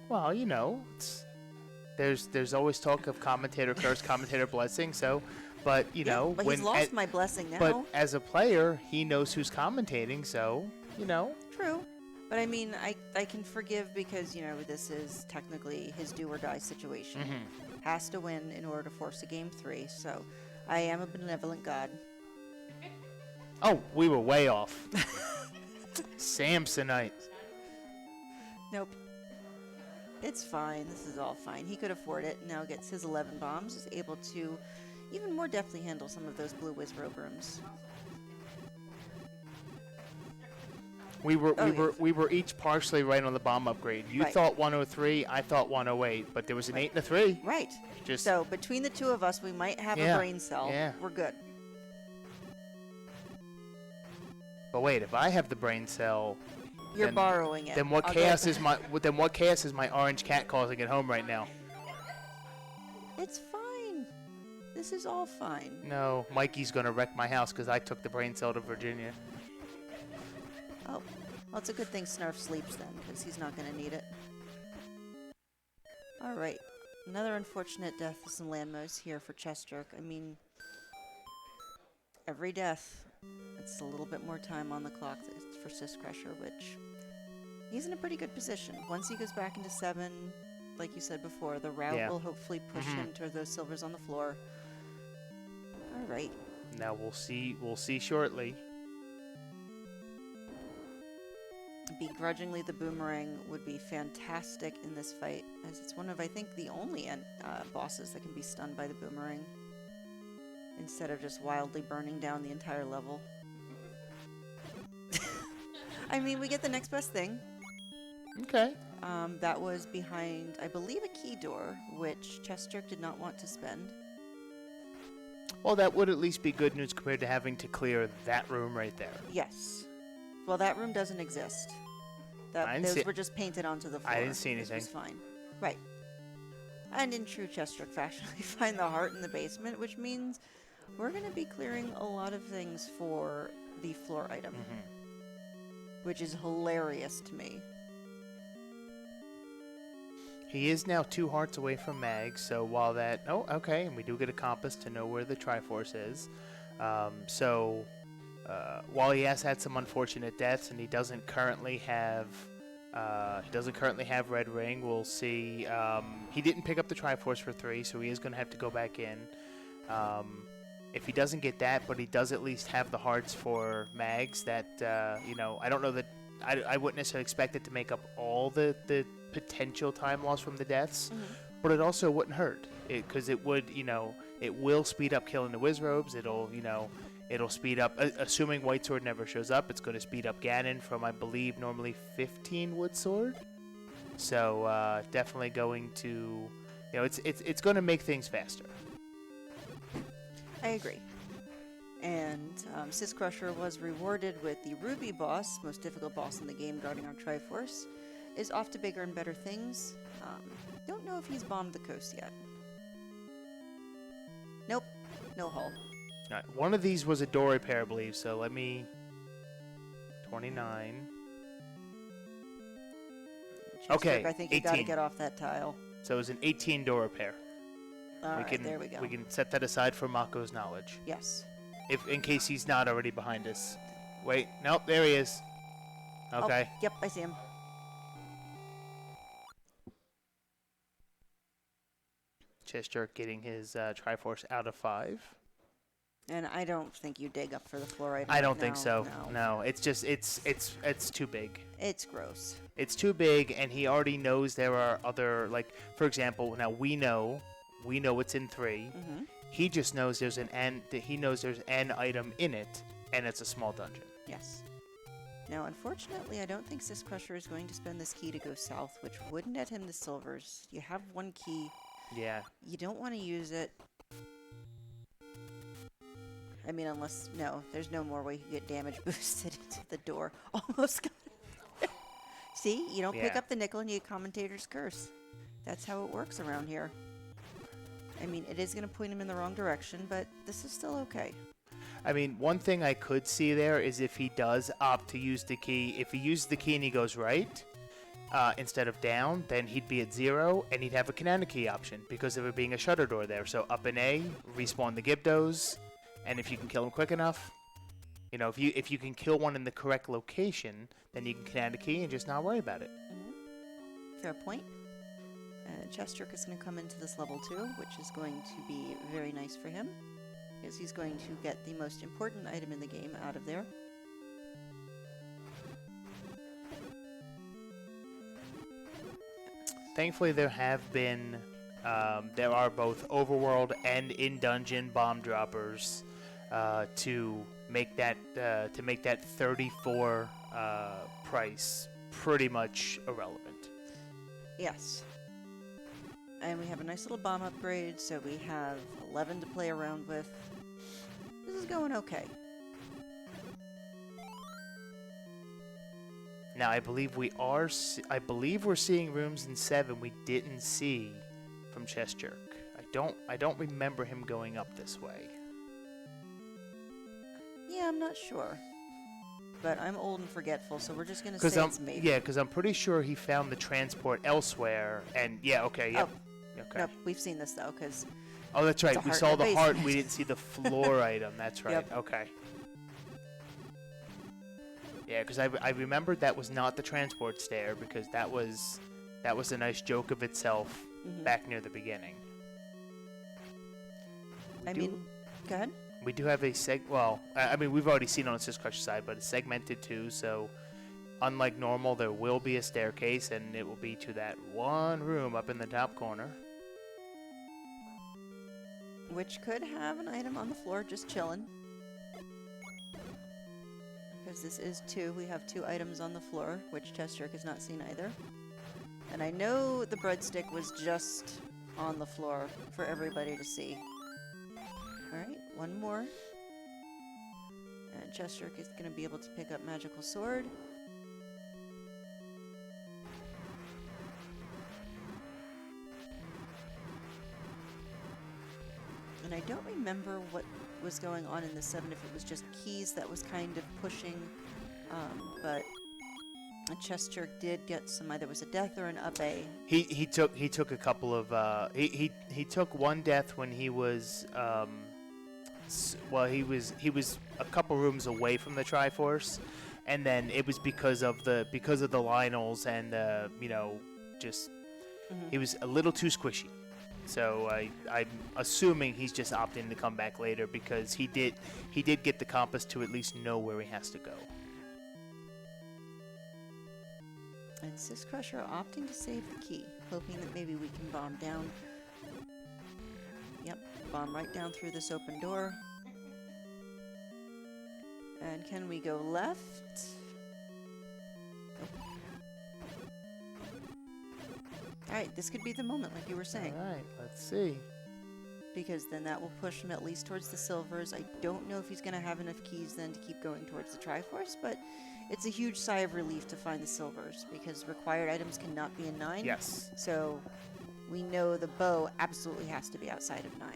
Well, you know, there's always talk of commentator curse, commentator blessing, so... But, you know, but he's lost my blessing now. But as a player, he knows who's commentating, so, you know. True. But I mean, I can forgive because, you know, this is technically his do or die situation. Has to win in order to force a game 3, so I am a benevolent god. Oh, we were way off. Samsonite. Nope. It's fine. This is all fine. He could afford it. Now gets his 11 bombs. Is able to even more deftly handle some of those blue whiz robe rooms. We were each partially right on the bomb upgrade. You thought 103, I thought 108, but there was an 8 and a 3. Right. Just so between the two of us, we might have a brain cell. Yeah. We're good. But wait, if I have the brain cell, you're borrowing it. Then what chaos is my orange cat causing at home right now? It's fine. This is all fine. No, Mikey's gonna wreck my house because I took the brain cell to Virginia. Oh, well, it's a good thing Snarf sleeps then, because he's not gonna need it. All right, another unfortunate death of some landmos here for chessjerk. I mean, every death, it's a little bit more time on the clock for syscrusher, which he's in a pretty good position. Once he goes back into 7, like you said before, the route will hopefully push him to those silvers on the floor. All right. Now we'll see shortly. Begrudgingly, the boomerang would be fantastic in this fight, as it's one of, I think, the only bosses that can be stunned by the boomerang, instead of just wildly burning down the entire level. I mean, we get the next best thing. Okay. That was behind, I believe, a key door, which chessjerk did not want to spend. Well, that would at least be good news compared to having to clear that room right there. Yes. Well, that room doesn't exist. Those were just painted onto the floor. I didn't see anything. This was fine. Right. And in true chessjerk fashion, we find the heart in the basement, which means we're going to be clearing a lot of things for the floor item, which is hilarious to me. He is now 2 hearts away from Mag, so while that... Oh, okay, and we do get a compass to know where the Triforce is. While he has had some unfortunate deaths and he doesn't currently have Red Ring, we'll see. He didn't pick up the Triforce for 3, so he is going to have to go back in. If he doesn't get that, but he does at least have the hearts for Mags, that, you know, I don't know that... I wouldn't necessarily expect it to make up all the potential time loss from the deaths, but it also wouldn't hurt, because it would, you know, it will speed up killing the whiz robes. It'll, you know, it'll speed up, assuming White Sword never shows up, it's going to speed up Ganon from, I believe, normally 15 Wood Sword. So definitely going to, you know, it's going to make things faster. I agree. And syscrusher was rewarded with the Ruby boss, most difficult boss in the game, guarding our Triforce. Is off to bigger and better things. Don't know if he's bombed the coast yet. Nope, no hull. All right, one of these was a door repair, I believe, so let me... 29. Okay, I think you 18. gotta get off that tile. So it was an 18 door repair. Alright, there we go. We can set that aside for Mako's knowledge. Yes. In case he's not already behind us. Wait, nope, there he is. Okay. Oh, yep, I see him. chessjerk getting his Triforce out of 5. And I don't think you dig up for the floor item. I don't right think now. so. No. No, it's just it's too big. It's gross. It's too big, and he already knows there are other, like, for example, now we know it's in 3. Mm-hmm. He just knows there's an N. He knows there's an item in it, and it's a small dungeon. Yes. Now, unfortunately, I don't think syscrusher is going to spend this key to go south, which would net him the silvers. You have 1 key. Yeah. You don't want to use it. I mean, unless, no, there's no more way you can get damage boosted into the door. Almost got it. See, you don't pick Yeah. up the nickel and you get commentator's curse. That's how it works around here. I mean, it is going to point him in the wrong direction, but this is still okay. I mean, one thing I could see there is if he does opt to use the key, if he uses the key and he goes right, instead of down, then he'd be at 0, and he'd have a Canana key option because of it being a shutter door there. So up in A, respawn the Gibdos, and if you can kill him quick enough, you know, if you can kill one in the correct location, then you can Canana key and just not worry about it. Mm-hmm. Fair point. chessjerk is going to come into this level too, which is going to be very nice for him, because he's going to get the most important item in the game out of there. Thankfully, there are both overworld and in-dungeon bomb droppers to make that 34 price pretty much irrelevant. Yes. And we have a nice little bomb upgrade, so we have 11 to play around with. This is going okay. Now, I believe we're seeing rooms in 7 we didn't see from chessjerk. I don't remember him going up this way. Yeah, I'm not sure. But I'm old and forgetful, so we're just going to say it's maybe. Yeah, because I'm pretty sure he found the transport elsewhere, and yeah, okay, yep. Okay. Nope, we've seen this though, because... Oh, that's right. We saw the heart. We didn't see the floor item. That's right. Yep. Okay. Yeah, because I remembered that was not the transport stair, because that was a nice joke of itself back near the beginning. I mean, go ahead. We do have a I mean, we've already seen it on the syscrusher side, but it's segmented too, so unlike normal, there will be a staircase, and it will be to that one room up in the top corner. Which could have an item on the floor just chilling. Because this is 2. We have 2 items on the floor, which chessjerk has not seen either. And I know the breadstick was just on the floor for everybody to see. Alright, one more. And chessjerk is going to be able to pick up magical sword. And I don't remember what was going on in the 7, if it was just keys that was kind of pushing, but chessjerk did get some, either was a death or an up A. He took a couple of he took one death when he was he was a couple rooms away from the Triforce, and then it was because of the Lionels and he was a little too squishy. So I'm assuming he's just opting to come back later, because he did get the compass to at least know where he has to go. And syscrusher opting to save the key, hoping that maybe we can bomb down. Yep, bomb right down through this open door. And can we go left? Alright, this could be the moment, like you were saying. Alright, let's see. Because then that will push him at least towards the silvers. I don't know if he's going to have enough keys then to keep going towards the Triforce, but it's a huge sigh of relief to find the silvers, because required items cannot be in 9. Yes. So we know the bow absolutely has to be outside of 9.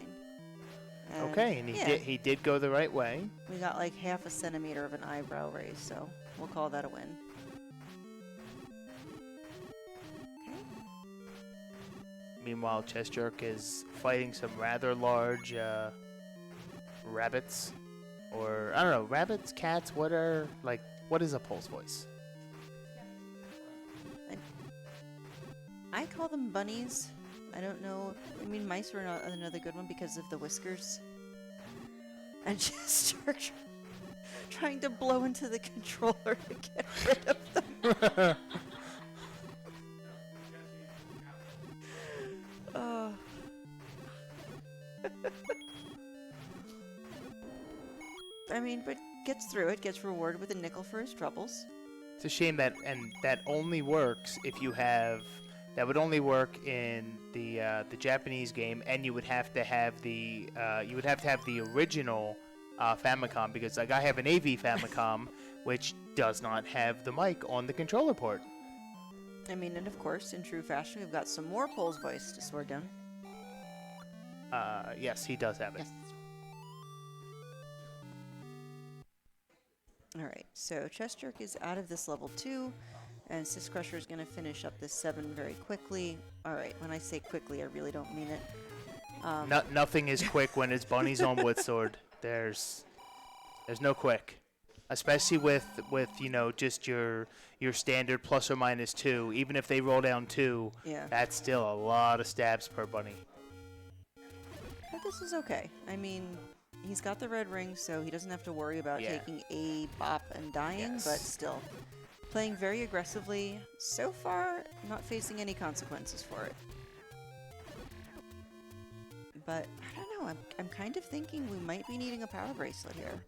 And okay, and he did go the right way. We got like half a centimeter of an eyebrow raise, so we'll call that a win. Meanwhile, chessjerk is fighting some rather large rabbits, or I don't know, rabbits, cats. What is a pulse voice? I call them bunnies. I don't know. I mean, mice were not another good one because of the whiskers. And just trying to blow into the controller to get rid of them. Oh. I mean, but gets through it, gets rewarded with a nickel for his troubles. It's a shame that that only works if you have that would only work in the Japanese game, and you would have to have the original Famicom, because like I have an AV Famicom which does not have the mic on the controller port. I mean, and of course, in true fashion, we've got some more Pole's voice to swear down. Yes, he does have it. Yes. Alright, so chessjerk is out of this level 2, and syscrusher is going to finish up this 7 very quickly. Alright, when I say quickly, I really don't mean it. Nothing is quick when it's bunnies on wood sword. There's no quick. Especially with you know, just your standard plus or minus 2. Even if they roll down 2, Yeah. that's still a lot of stabs per bunny. But this is okay. I mean, he's got the red ring, so he doesn't have to worry about taking a bop and dying, but still. Playing very aggressively. So far, not facing any consequences for it. But, I don't know, I'm kind of thinking we might be needing a power bracelet here.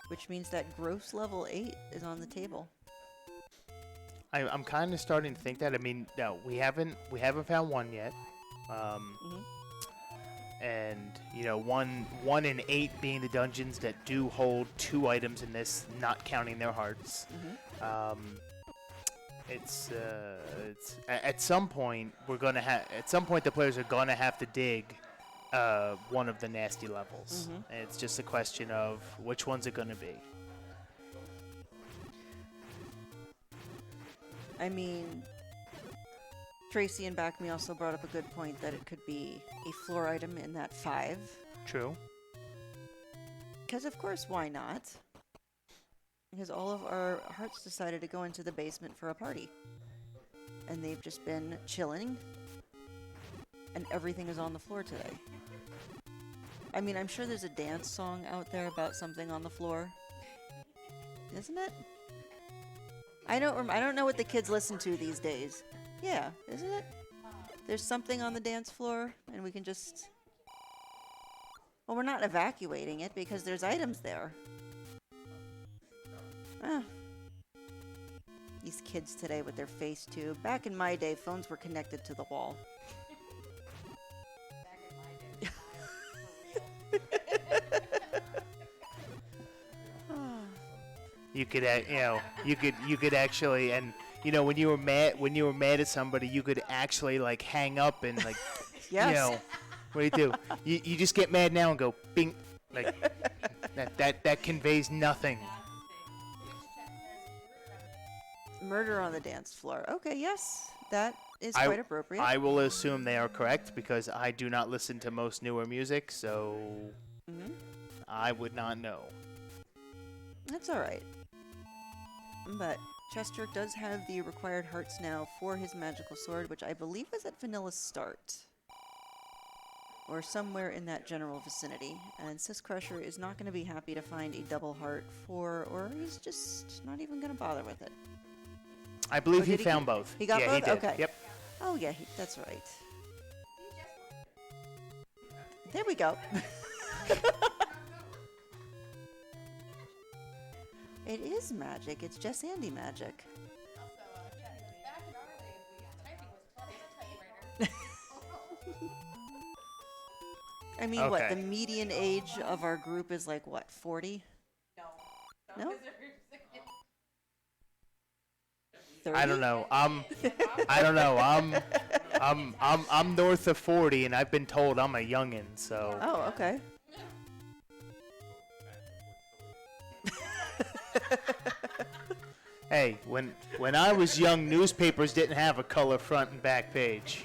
Which means that gross level 8 is on the table. I'm kind of starting to think that. I mean, no, we haven't found one yet. And you know, 1 in 8 being the dungeons that do hold 2 items in this, not counting their hearts. It's at some point the players are gonna have to dig one of the nasty levels. And it's just a question of which one's it gonna be. I mean, Tracy and Back Me also brought up a good point that it could be a floor item in that 5. True. Because of course, why not? Because all of our hearts decided to go into the basement for a party. And they've just been chilling. And everything is on the floor today. I mean, I'm sure there's a dance song out there about something on the floor. Isn't it? I don't know what the kids listen to these days. Yeah, isn't it? There's something on the dance floor, and we can just... Well, we're not evacuating it because there's items there. Ah. These kids today with their face tube. Back in my day, phones were connected to the wall. You could, you could actually, and you know, when you were mad at somebody, you could actually like hang up and like, Yes. you know, what do? You just get mad now and go bing, like that conveys nothing. Murder on the dance floor. Okay, yes, that is quite appropriate. I will assume they are correct because I do not listen to most newer music, so I would not know. That's all right. But chessjerk does have the required hearts now for his magical sword, which I believe was at Vanilla's start. Or somewhere in that general vicinity. And syscrusher is not going to be happy to find a double heart or he's just not even going to bother with it. I believe he found both. He got both? He did. Okay. Yep. Oh, yeah, that's right. There we go. It is magic. It's just Andy magic. I mean, what, the median age of our group is like, what, 40? No? 30? I don't know. I don't know. I'm north of 40, and I've been told I'm a youngin'. So. Oh, okay. Hey, when I was young, newspapers didn't have a color front and back page.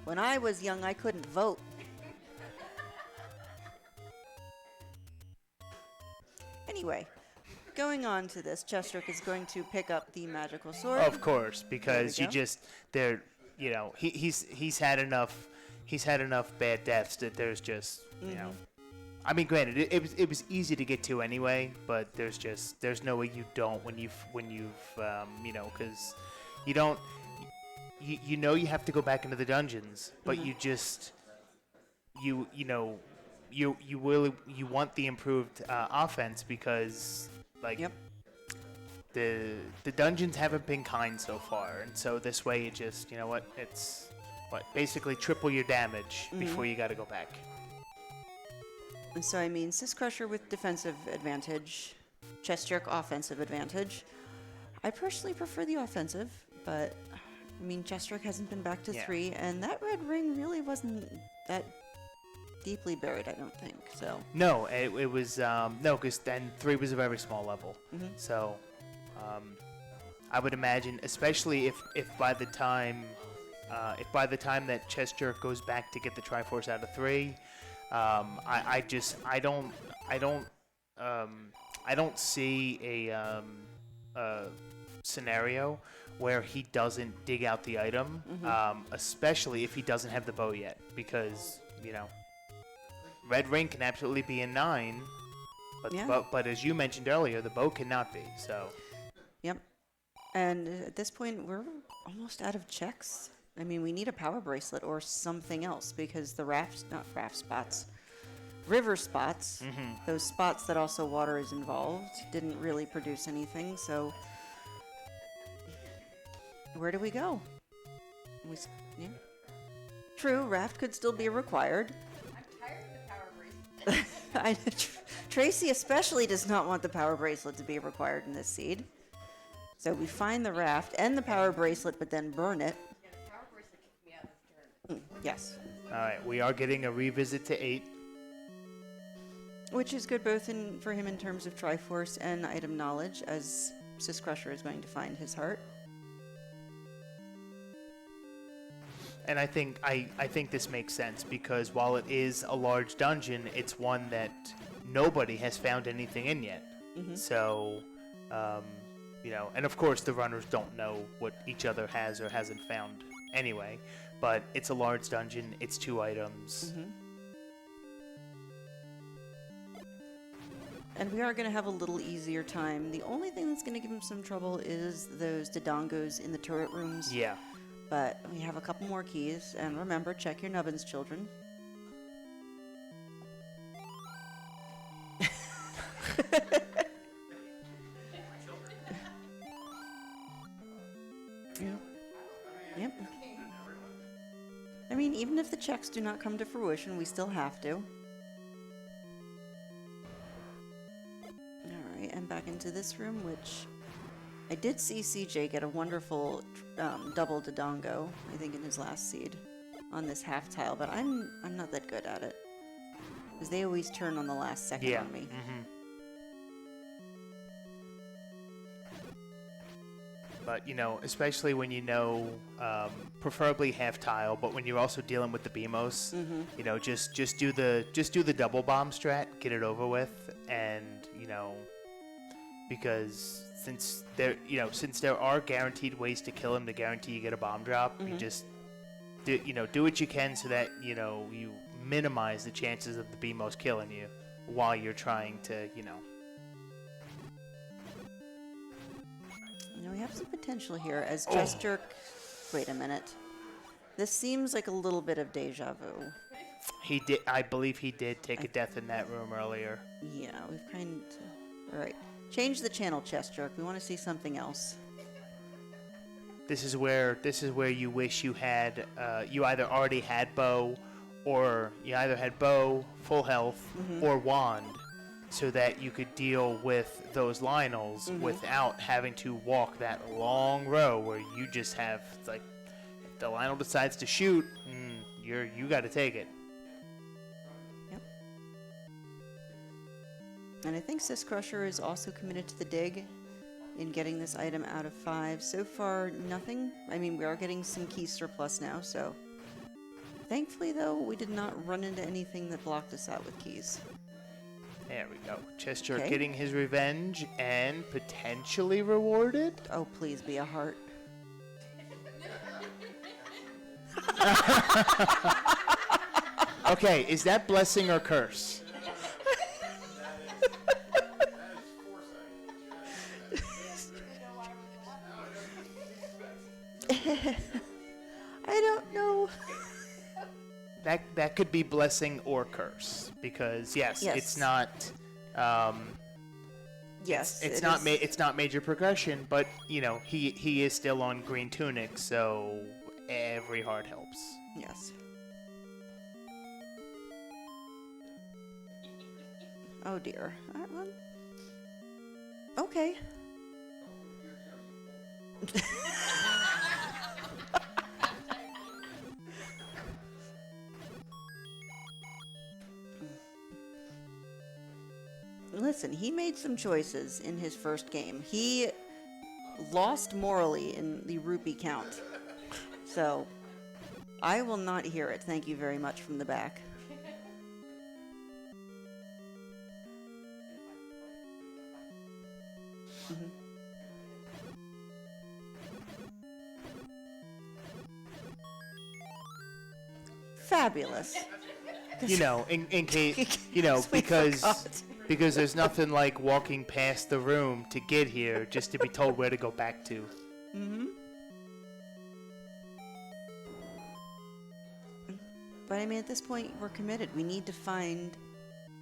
When I was young, I couldn't vote. Anyway, going on to this, chessjerk is going to pick up the magical sword. Of course, because you know, he's had enough bad deaths that there's just, you know. I mean, granted, it was easy to get to anyway, but there's no way you don't when you've you know, because you don't you know you have to go back into the dungeons, but you just you know you want the improved offense because like the dungeons haven't been kind so far, and so this way it just, you know what, it's basically triple your damage before you got to go back. So I mean, syscrusher with defensive advantage, chessjerk offensive advantage. I personally prefer the offensive, but I mean, chessjerk hasn't been back to 3, and that red ring really wasn't that deeply buried, I don't think. So no, it was no, because then 3 was a very small level. So I would imagine, especially if by the time that chessjerk goes back to get the Triforce out of 3. I don't see a scenario where he doesn't dig out the item, especially if he doesn't have the bow yet, because, you know, red ring can absolutely be in 9, but as you mentioned earlier, the bow cannot be. So. Yep. And at this point, we're almost out of checks. I mean, we need a power bracelet or something else, because the river spots, those spots that also water is involved, didn't really produce anything. So where do we go? True, raft could still be required. I'm tired of the power bracelet. Tracy especially does not want the power bracelet to be required in this seed. So we find the raft and the power bracelet, but then burn it. Yes. All right, we are getting a revisit to 8. Which is good both for him in terms of Triforce and item knowledge, as syscrusher is going to find his heart. And I think this makes sense, because while it is a large dungeon, it's one that nobody has found anything in yet. So, you know, and of course the runners don't know what each other has or hasn't found anyway. But it's a large dungeon, it's 2 items. And we are going to have a little easier time. The only thing that's going to give him some trouble is those dodongos in the turret rooms. Yeah. But we have a couple more keys, and remember, check your nubbins, children. Yep. I mean, even if the checks do not come to fruition, we still have to. Alright, and back into this room, which I did see CJ get a wonderful double dodongo, I think in his last seed, on this half tile, but I'm not that good at it. Because they always turn on the last second on me. But, you know, especially when you know, preferably half tile, but when you're also dealing with the BMOS, you know, just do the double bomb strat, get it over with, and, you know, because since there are guaranteed ways to kill him to guarantee you get a bomb drop, you just do what you can so that, you know, you minimize the chances of the BMOS killing you while you're trying to, you know. Now we have some potential here as chessjerk. Wait a minute. This seems like a little bit of deja vu. He did. I believe he did take a death in that room earlier. Yeah, we've kind of. All right, change the channel, chessjerk. We want to see something else. This is where you wish you had. You either already had bow, or you either had bow, full health, or wand, so that you could deal with those Lionels without having to walk that long row where you just have, like, if the Lionel decides to shoot, you got to take it. Yep. And I think syscrusher is also committed to the dig in getting this item out of 5. So far, nothing. I mean, we are getting some key surplus now, so. Thankfully, though, we did not run into anything that blocked us out with keys. There we go. chessjerk getting his revenge and potentially rewarded. Oh, please be a heart. Okay, is that blessing or curse? I don't know. That could be blessing or curse because yes. It's not. Yes, it's it not is. it's not major progression, but you know he is still on green tunic, so every heart helps. Yes. Oh dear. Well, okay. Listen, he made some choices in his first game. He lost morally in the rupee count. So, I will not hear it. Thank you very much from the back. Fabulous. You know, in case you know We because forgot. because there's nothing like walking past the room to get here just to be told where to go back to. But I mean, at this point, we're committed. We need to find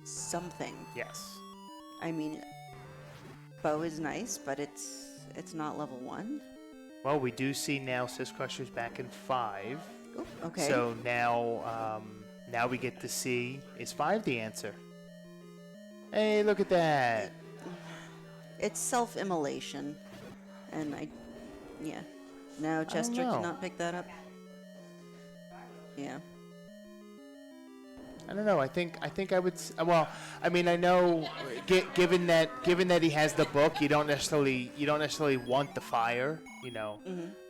something. Yes. I mean, bow is nice, but it's not level 1. Well, we do see now Syscrusher's back in 5. Oh, okay. So now now we get to see, is 5 the answer? Hey, look at that. It's self-immolation. And yeah. No, Chester know. did not pick that up. Yeah. I don't know. I think I would. Well, I mean, I know, given that he has the book, you don't necessarily want the fire. You know,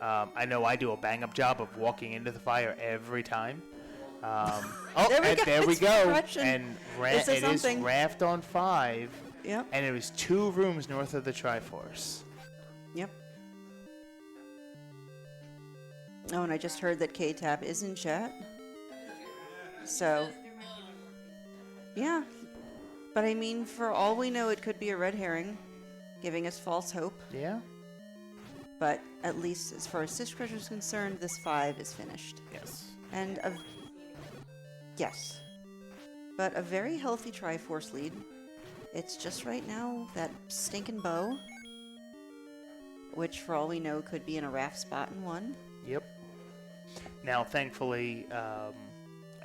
I know I do a bang up job of walking into the fire every time. There we go. And Is there it is something? Raft on 5. Yep. And it was 2 rooms north of the Triforce. Yep. Oh, and I just heard that K-Tap is in chat. So, yeah. But I mean, for all we know, it could be a red herring, giving us false hope. Yeah. But at least as far as syscrusher is concerned, this 5 is finished. Yes. And yes. But a very healthy Triforce lead. It's just right now that stinking bow, which for all we know could be in a raft spot in 1. Yep. Now, thankfully,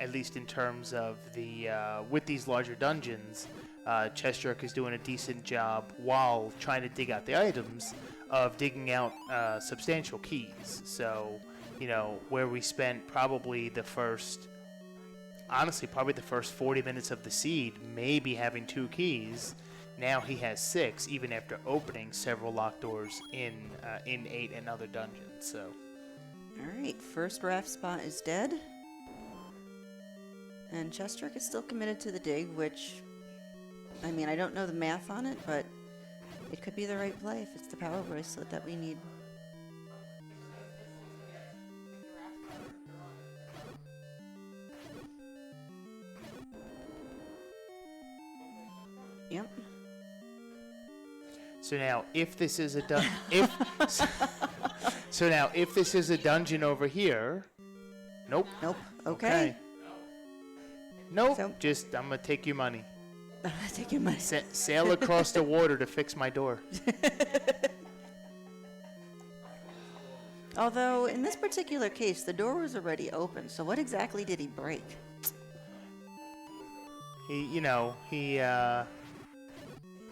at least in terms of the with these larger dungeons, chessjerk is doing a decent job while trying to dig out the items of digging out substantial keys. So, you know, where we spent probably the first 40 minutes of the seed maybe having 2 keys. Now he has 6, even after opening several locked doors in 8 and other dungeons. So. Alright, first raft spot is dead. And chessjerk is still committed to the dig, which, I mean, I don't know the math on it, but it could be the right play if it's the power bracelet that we need. Yep. So now, if this is a if this is a dungeon over here, nope. Nope. Okay. Nope. So- Just I'm gonna take your money. Take your money. Sail across the water to fix my door. Although, in this particular case, the door was already open, so what exactly did he break?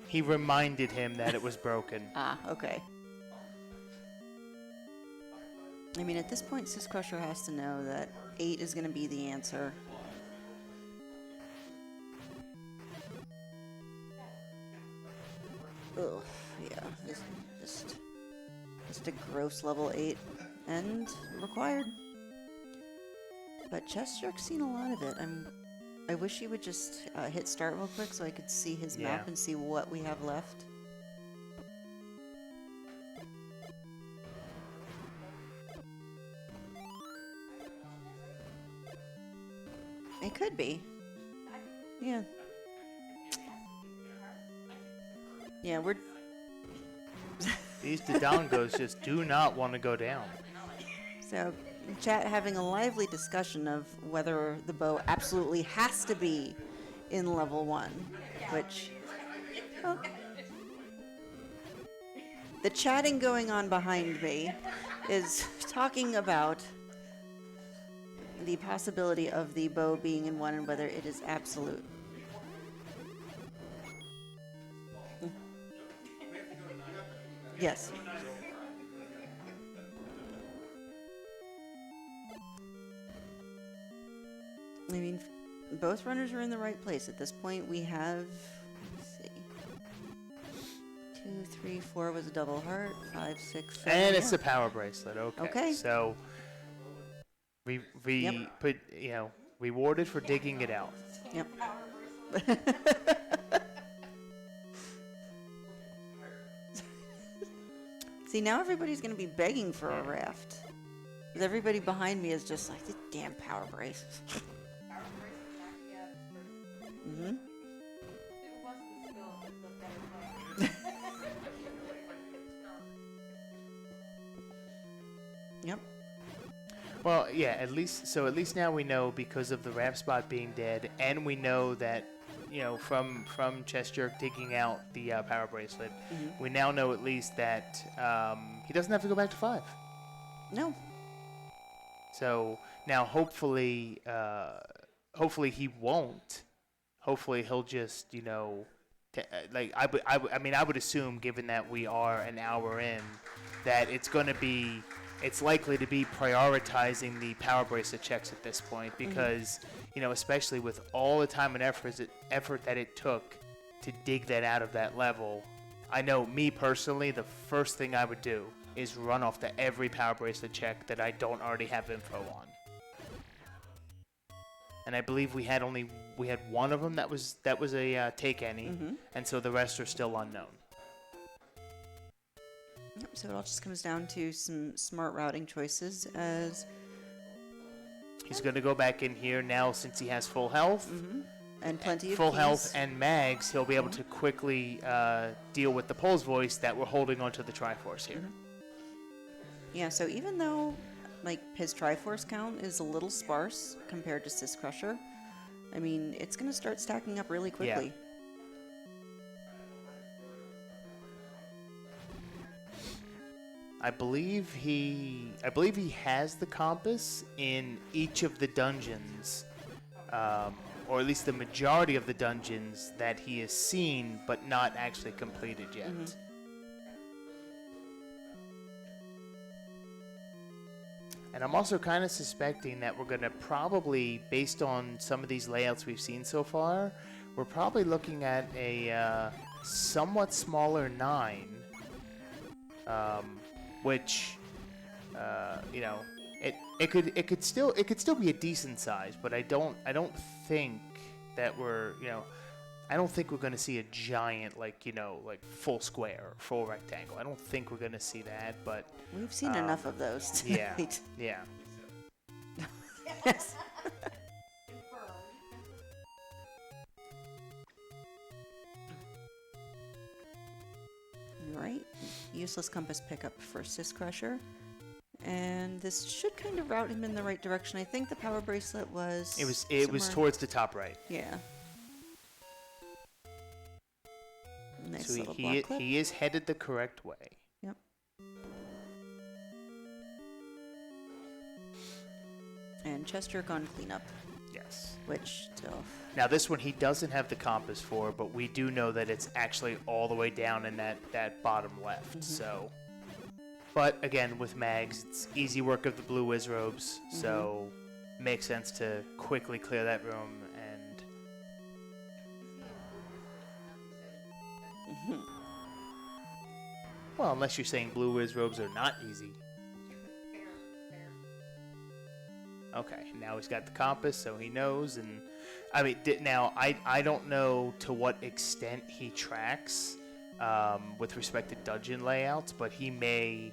He reminded him that it was broken. Ah, okay. I mean, at this point, syscrusher has to know that 8 is going to be the answer. Ugh, yeah, just a gross level 8 and required. But chessjerk's seen a lot of it. I wish he would just hit start real quick so I could see his map Yeah. and see what we have left. It could be. Yeah. Yeah, we're... These Dodongos just do not want to go down. So, chat having a lively discussion of whether the bow absolutely has to be in level 1, which... Well, the chatting going on behind me is talking about the possibility of the bow being in 1 and whether it is absolute. Yes. I mean, both runners are in the right place. At this point, we have, let's see, 2, 3, 4 was a double heart, 5, 6, 7. And it's the power bracelet. Okay. Okay. So we Yep. put, rewarded for digging it out. Yep. See, now everybody's going to be begging for a raft. Because everybody behind me is just like, this damn power braces. Mm-hmm. Yep. Well, yeah, at least now we know, because of the raft spot being dead, and we know that, from chessjerk digging out the power bracelet, we now know at least that he doesn't have to go back to 5. No. So now hopefully he won't. Hopefully he'll just, I would assume, given that we are an hour in, that it's likely to be prioritizing the power bracelet checks at this point, because, especially with all the time and effort that it took to dig that out of that level, I know me personally, the first thing I would do is run off to every power bracelet check that I don't already have info on. And I believe we had one of them that was a take any, and so the rest are still unknown. Yep, so it all just comes down to some smart routing choices, as he's going to go back in here now since he has full health. And plenty of full keys. Health and mags. He'll be able to quickly deal with the Pulse Voice that we're holding onto the Triforce here. Yeah, so even though his Triforce count is a little sparse compared to syscrusher, I mean, it's going to start stacking up really quickly. Yeah. I believe he has the compass in each of the dungeons, or at least the majority of the dungeons that he has seen but not actually completed yet. And I'm also kind of suspecting that we're going to probably, based on some of these layouts we've seen so far, we're probably looking at a somewhat smaller 9, which, it could still be a decent size, but I don't think that I don't think we're going to see a giant, like full square or full rectangle. I don't think we're going to see that, but we've seen enough of those tonight. Yeah. Yes. Right. Useless compass pickup for syscrusher. And this should kind of route him in the right direction. I think the power bracelet was... It was towards the top right. Yeah. Nice So little block clip. he is headed the correct way. Yep. And chessjerk on cleanup. Yes. Which still... Now this one he doesn't have the compass for, but we do know that it's actually all the way down in that bottom left. So, but again, with mags, it's easy work of the blue whiz robes. So makes sense to quickly clear that room and. Well, unless you're saying blue whiz robes are not easy. Okay, now he's got the compass, so he knows, and I mean, now I don't know to what extent he tracks with respect to dungeon layouts, but he may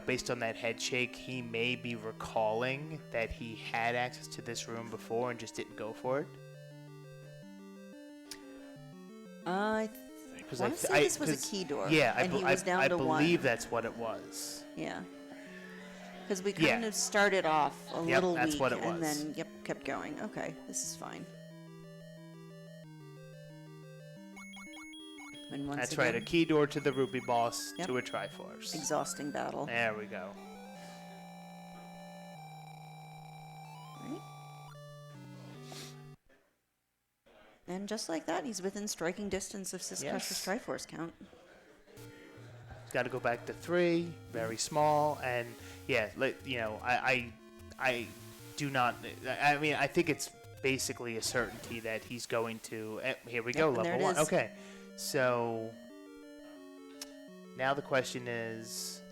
based on that head shake, he may be recalling that he had access to this room before and just didn't go for it. I want to say this was a key door. Yeah, and he was down to one. I believe that's what it was. Yeah. Because we kind of started off a little that's weak what it and was. then kept going. Okay, this is fine. And once That's again, right, a key door to the Rupee boss to a Triforce. exhausting battle. There we go. Right. And just like that, he's within striking distance of syscrusher's Triforce count. Got to go back to 3, very small, and I do not. I mean, I think it's basically a certainty that he's going to. Here we go, level 1. Okay, so now the question is,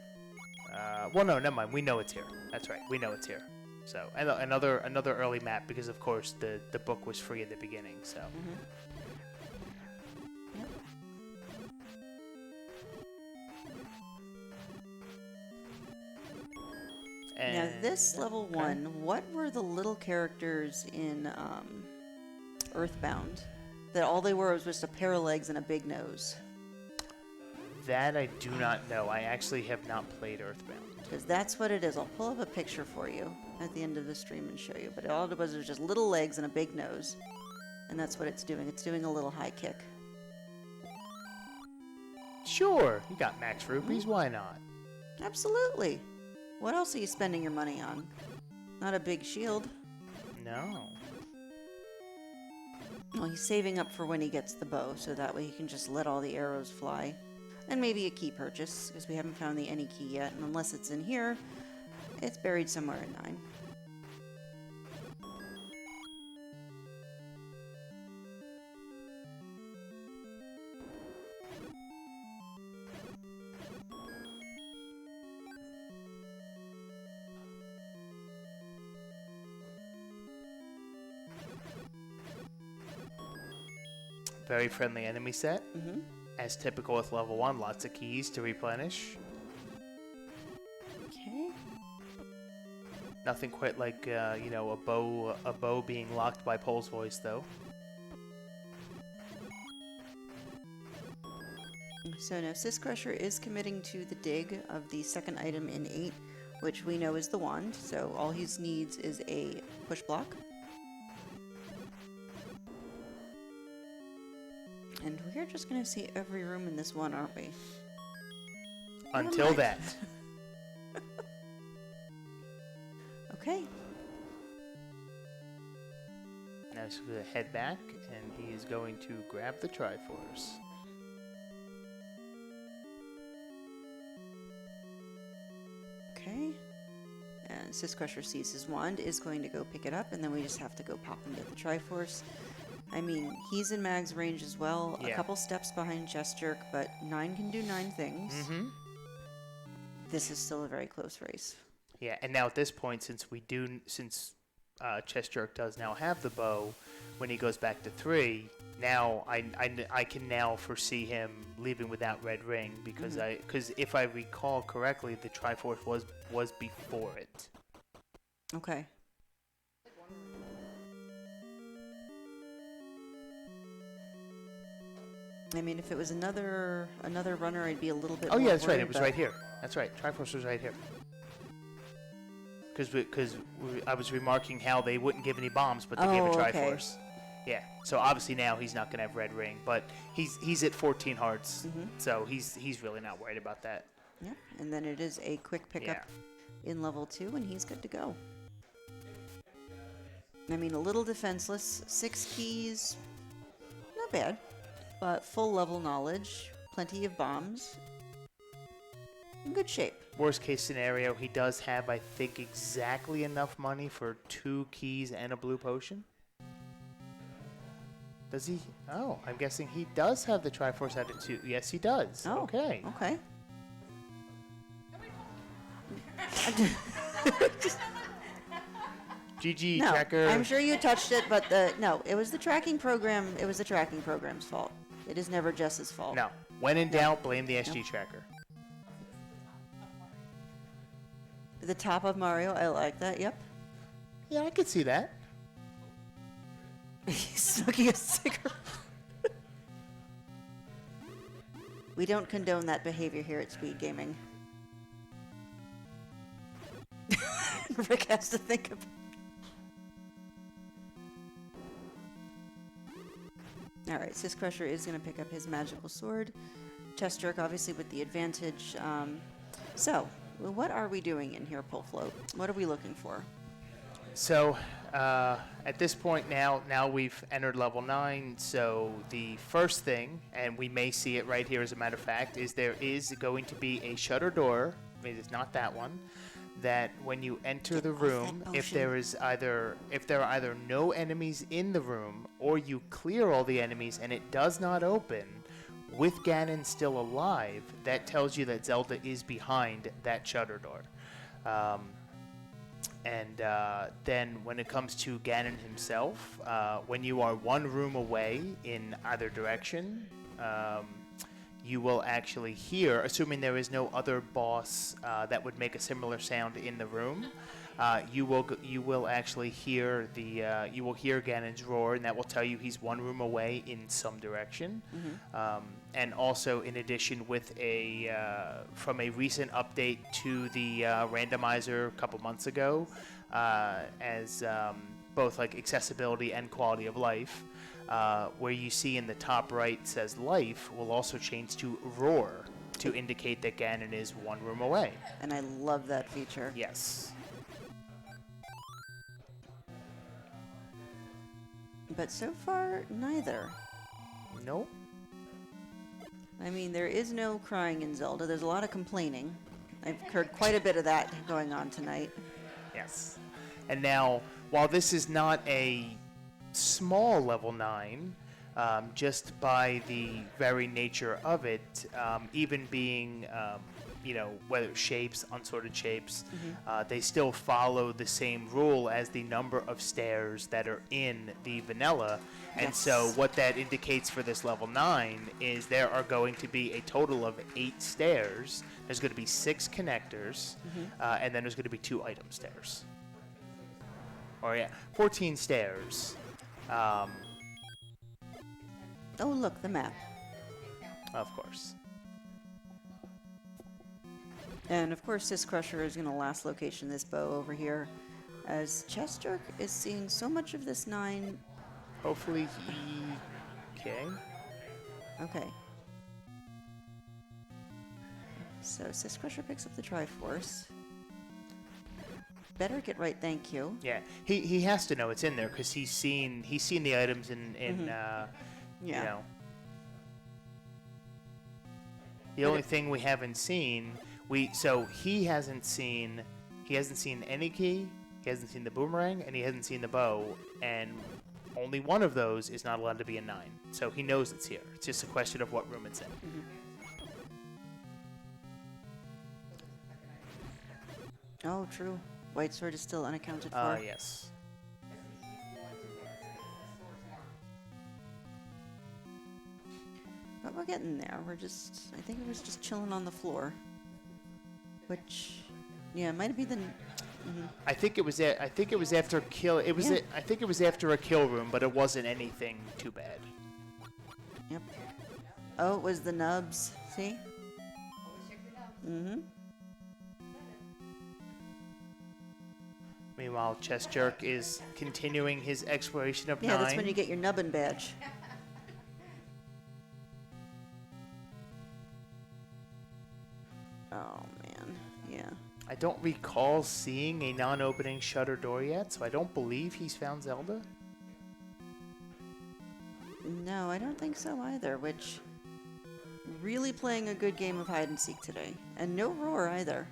well, no, never mind. We know it's here. That's right. We know it's here. So another early map because of course the book was free at the beginning. So. Now this level 1, what were the little characters in Earthbound that all they were was just a pair of legs and a big nose? That I do not know. I actually have not played Earthbound. Because that's what it is. I'll pull up a picture for you at the end of the stream and show you. But all it was just little legs and a big nose. And that's what it's doing. It's doing a little high kick. Sure, you got max rupees. Why not? Absolutely. What else are you spending your money on? Not a big shield. No. Well, he's saving up for when he gets the bow, so that way he can just let all the arrows fly. And maybe a key purchase, because we haven't found the any key yet, and unless it's in here, it's buried somewhere in 9. Very friendly enemy set. Mm-hmm. As typical with level 1, lots of keys to replenish. Okay. Nothing quite like a bow being locked by Pole's voice though. So now Syscrusher is committing to the dig of the second item in 8, which we know is the wand. So all he needs is a push block. And we're just going to see every room in this one, aren't we? Until that. Okay. Now he's going to head back, and he is going to grab the Triforce. Okay. And Syscrusher sees his wand, is going to go pick it up, and then we just have to go pop and get the Triforce. I mean, he's in Mag's range as well, a couple steps behind chessjerk, but 9 can do 9 things. Mm-hmm. This is still a very close race. Yeah, and now at this point, since chessjerk does now have the bow, when he goes back to 3, now I can now foresee him leaving without red ring because if I recall correctly, the Triforce was before it. Okay. I mean, if it was another runner, I'd be a little bit. Oh yeah, that's right. worried, It was right here. That's right. Triforce was right here. Because I was remarking how they wouldn't give any bombs, but they gave a Triforce. Okay. Yeah. So obviously now he's not gonna have red ring, but he's at 14 hearts, so he's really not worried about that. Yeah. And then it is a quick pickup in level 2, and he's good to go. I mean, a little defenseless, 6 keys, not bad. But full level knowledge, plenty of bombs, in good shape. Worst case scenario, he does have, I think, exactly enough money for 2 keys and a blue potion. Does he? Oh, I'm guessing he does have the Triforce out of 2. Yes, he does. Oh, okay. Okay. GG, no, tracker. I'm sure you touched it, but it was the tracking program. It was the tracking program's fault. It is never Jess's fault. No. When in doubt, blame the SG tracker. The top of Mario, I like that, yep. Yeah, I could see that. He's smoking a cigarette. We don't condone that behavior here at Speed Gaming. Rick has to think of. Alright, Syscrusher is going to pick up his magical sword. Chessjerk, obviously, with the advantage. So, what are we doing in here, Pull Float? What are we looking for? So, at this point now we've entered level 9, so the first thing, and we may see it right here as a matter of fact, is there is going to be a shutter door, maybe it's not that one, that when you enter the room, if there are either no enemies in the room, or you clear all the enemies and it does not open, with Ganon still alive, that tells you that Zelda is behind that shutter door. And then when it comes to Ganon himself, when you are one room away in either direction, you will actually hear, assuming there is no other boss that would make a similar sound in the room, you will actually hear you will hear Ganon's roar, and that will tell you he's one room away in some direction. Mm-hmm. And also, in addition, with from a recent update to the randomizer a couple months ago, as both like accessibility and quality of life, where you see in the top right says life will also change to roar to indicate that Ganon is one room away. And I love that feature. Yes. But so far, neither. Nope. I mean, there is no crying in Zelda. There's a lot of complaining. I've heard quite a bit of that going on tonight. Yes. And now, while this is not a small level 9, just by the very nature of it, even being, whether shapes, unsorted shapes, they still follow the same rule as the number of stairs that are in the vanilla. And so what that indicates for this level 9 is there are going to be a total of 8 stairs. There's going to be 6 connectors, and then there's going to be 2 item stairs. 14 stairs. Oh, look, the map. Of course. And of course, Syscrusher is going to last location this bow over here, as Chessjerk is seeing so much of this 9. Hopefully he... Okay. Okay. So Syscrusher picks up the Triforce. Better get right, thank you. Yeah, he has to know it's in there because he's seen the items in you know. The only thing we haven't seen, he hasn't seen any key, he hasn't seen the boomerang, and he hasn't seen the bow, and only one of those is not allowed to be a 9. So he knows it's here. It's just a question of what room it's in. Oh, true. White sword is still unaccounted for. Yes. But we're getting there. I think it was just chilling on the floor. Which, yeah, might be the... I think it was after kill. I think it was after a kill room, but it wasn't anything too bad. Yep. Oh, it was the nubs. See? Meanwhile, Chessjerk is continuing his exploration of 9. Yeah, that's when you get your nubbin badge. Oh, man. Yeah. I don't recall seeing a non-opening shutter door yet, so I don't believe he's found Zelda. No, I don't think so either, which... Really playing a good game of hide and seek today. And no roar either.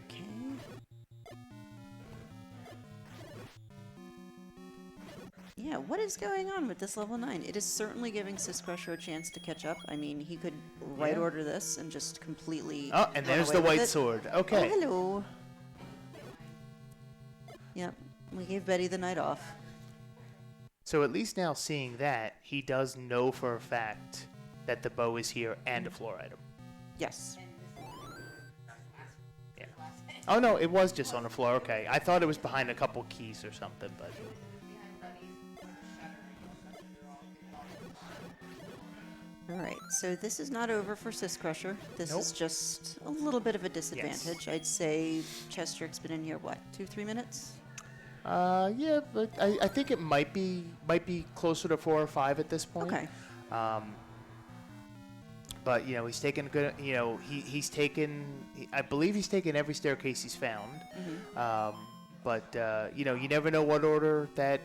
Okay. Yeah, what is going on with this level 9? It is certainly giving Syscrusher a chance to catch up. I mean, he could right order this and just completely... Oh, and there's the white sword. Okay. Oh, hello. Yep, we gave Betty the night off. So at least now seeing that, he does know for a fact that the bow is here and a floor item. Yes. Yeah. Oh no, it was just on the floor. Okay, I thought it was behind a couple keys or something, but. All right, so this is not over for syscrusher. This Nope. is just a little bit of a disadvantage. I'd say chessjerk's been in here, what, 2-3 minutes? Yeah, but I think it might be closer to 4 or 5 at this point. Okay. But he's taken a good. He's taken. I believe he's taken every staircase he's found. But you never know what order that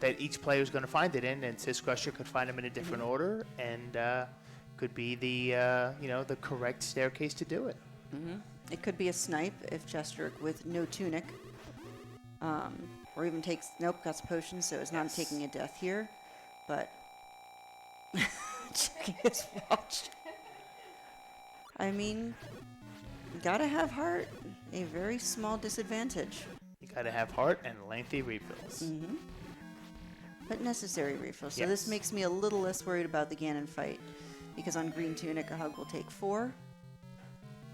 that each player is going to find it in, and syscrusher could find them in a different order, and could be the the correct staircase to do it. It could be a snipe if chessjerk with no tunic, or even takes got some potions, so it's not taking a death here, but checking his watch. I mean, gotta have heart. A very small disadvantage. You gotta have heart and lengthy refills. But necessary refills. So this makes me a little less worried about the Ganon fight, because on green tunic a hug will take 4,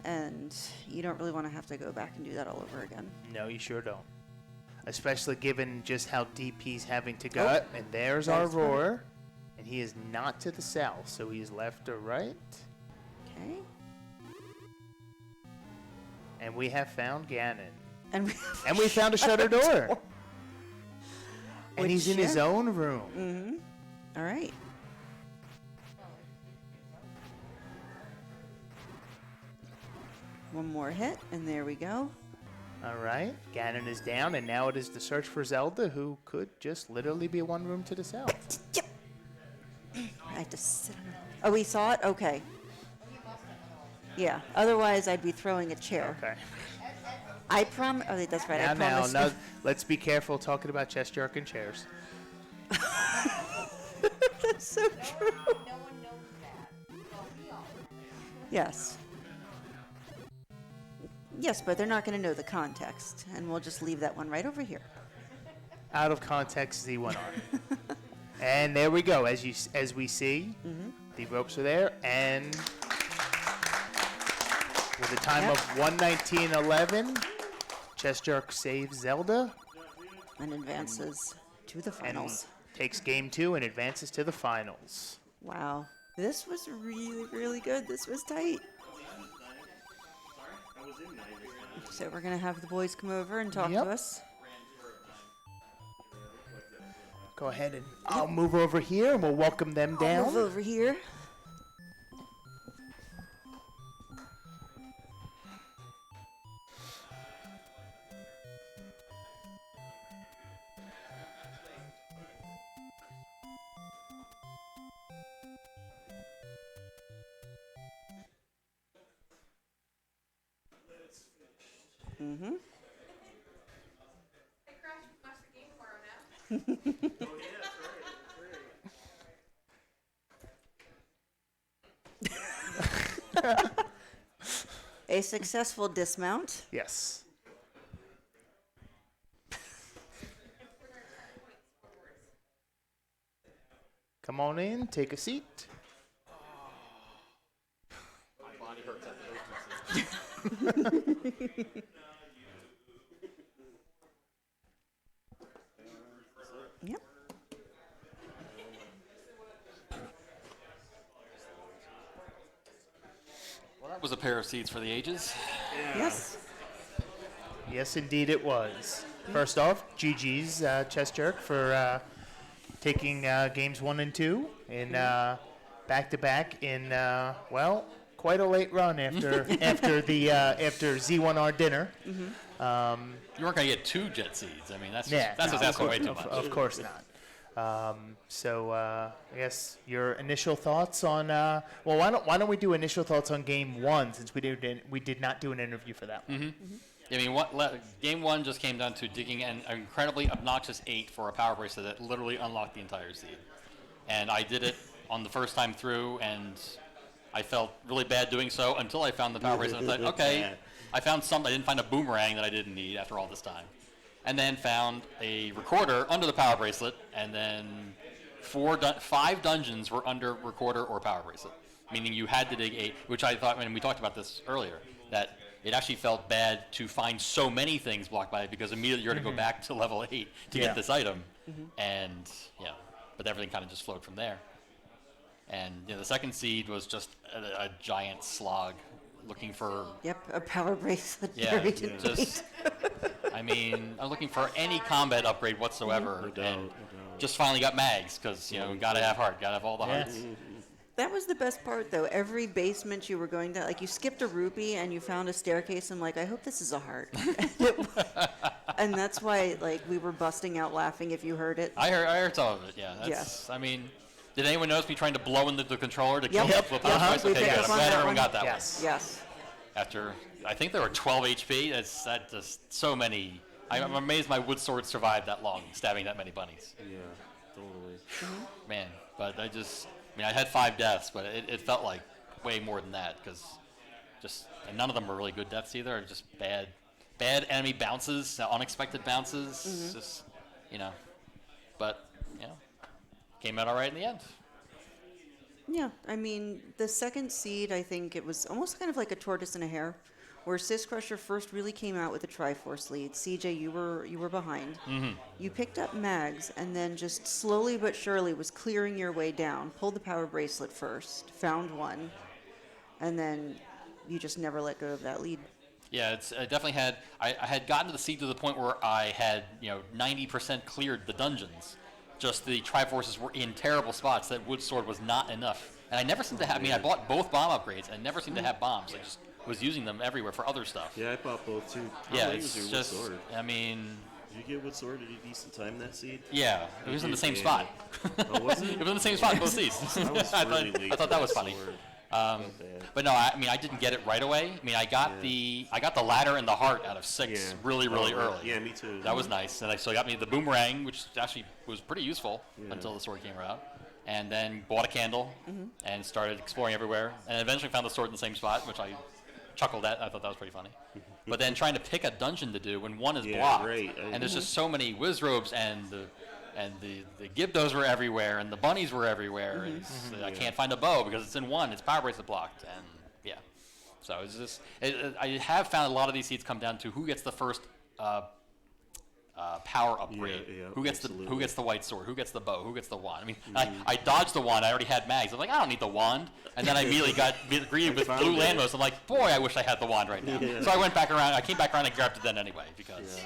and you don't really want to have to go back and do that all over again. No, you sure don't. Especially given just how deep he's having to go. And there's our roar. And he is not to the south, so he's left or right. Okay. And we have found Ganon. And we found a shutter door. And Which, he's in his own room. All right. One more hit, and there we go. All right. Ganon is down, and now it is the search for Zelda, who could just literally be one room to the south. Yep. I have to sit on it. Oh, we saw it? Okay. Yeah. Otherwise, I'd be throwing a chair. Okay. I promise. Oh, that's right. I promise. Now, let's be careful talking about chessjerk and chairs. That's so true. Yes. Yes, but they're not going to know the context, and we'll just leave that one right over here. Out of context, Z1R. And there we go. As we see, the ropes are there, and with a time of 1:19:11, chessjerk saves Zelda And advances to the finals. and takes game 2 and advances to the finals. Wow. This was really, really good. This was tight. So we're going to have the boys come over and talk to us. Go ahead and I'll move over here and we'll welcome them down. I'll move over here. Mm-hmm. A successful dismount. Yes. Come on in, take a seat. My body hurts at the urgency. Yep. Well, that was a pair of seats for the ages. Yes. Yes, indeed it was. First off, GG's chessjerk for taking games 1 and 2 in back-to-back in quite a late run after after Z1R dinner. You weren't going to get 2 jet seeds. I mean, that's just asking way too much. Of course not. I guess your initial thoughts on why don't we do initial thoughts on game 1, since we did not do an interview for that one. I mean, game 1 just came down to digging an incredibly obnoxious 8 for a power bracelet that literally unlocked the entire seed. And I did it on the first time through, and I felt really bad doing so until I found the power bracelet. And I thought, okay, I found something. I didn't find a boomerang that I didn't need after all this time. And then found a recorder under the power bracelet, and then 5 dungeons were under recorder or power bracelet, meaning you had to dig 8, which I thought, when we talked about this earlier, that it actually felt bad to find so many things blocked by it, because immediately you're going to go back to level 8 to get this item. And, but everything kind of just flowed from there. And the second seed was just a giant slog looking for... Yep, a power bracelet. Just, I mean, I'm looking for any combat upgrade whatsoever. And just finally got mags, because, gotta have heart, gotta have all the hearts. That was the best part, though. Every basement you were going to, like, you skipped a rupee and you found a staircase. And, like, I hope this is a heart. And that's why, like, we were busting out laughing if you heard it. I heard some of it. Yeah. Yes. I mean, did anyone notice me trying to blow in the controller to kill the flip out? Okay, good. I'm glad everyone got that one. Yes. After, I think there were 12 HP. That just so many. I'm amazed my wood sword survived that long, stabbing that many bunnies. Yeah, totally. Man, but I had 5 deaths, but it felt like way more than that, because and none of them were really good deaths either. Just bad enemy bounces, unexpected bounces. Just, but came out all right in the end. Yeah, I mean, the second seed, I think it was almost kind of like a tortoise and a hare, where syscrusher first really came out with a Triforce lead. CJ, you were behind. You picked up mags, and then just slowly but surely was clearing your way down. Pulled the power bracelet first, found one, and then you just never let go of that lead. Yeah, I definitely had. I had gotten to the seed to the point where I had 90% cleared the dungeons. Just the Triforces were in terrible spots. That wood sword was not enough, and I never seemed to have. I mean, I bought both bomb upgrades, and never seemed to have bombs. I just was using them everywhere for other stuff. Yeah, I bought both too. Yeah, it's just. Wood sword? I mean. Did you get wood sword at a decent time that seed? Yeah, it was in the same spot. Oh, was it? It was in the same spot in both seeds. I thought that was funny. But no, I mean, I didn't get it right away. I mean, I got the ladder and the heart out of 6 really early. Yeah, me too. That was nice, and so I got me the boomerang, which actually was pretty useful until the sword came around. And then bought a candle and started exploring everywhere, and eventually found the sword in the same spot, which I chuckled at. I thought that was pretty funny. But then trying to pick a dungeon to do when one is blocked, and there's just so many wizrobes, and the Gibdos were everywhere, and the bunnies were everywhere. And I can't find a bow because it's in one. It's power bracelet blocked, and so it's just. I have found a lot of these seeds come down to who gets the first power upgrade. Who gets the white sword? Who gets the bow? Who gets the wand? I mean, I dodged the wand. I already had mags. I'm like, I don't need the wand. And then I immediately got greeted with blue landmost. I'm like, boy, I wish I had the wand right now. So I went back around. I came back around and grabbed it then anyway because.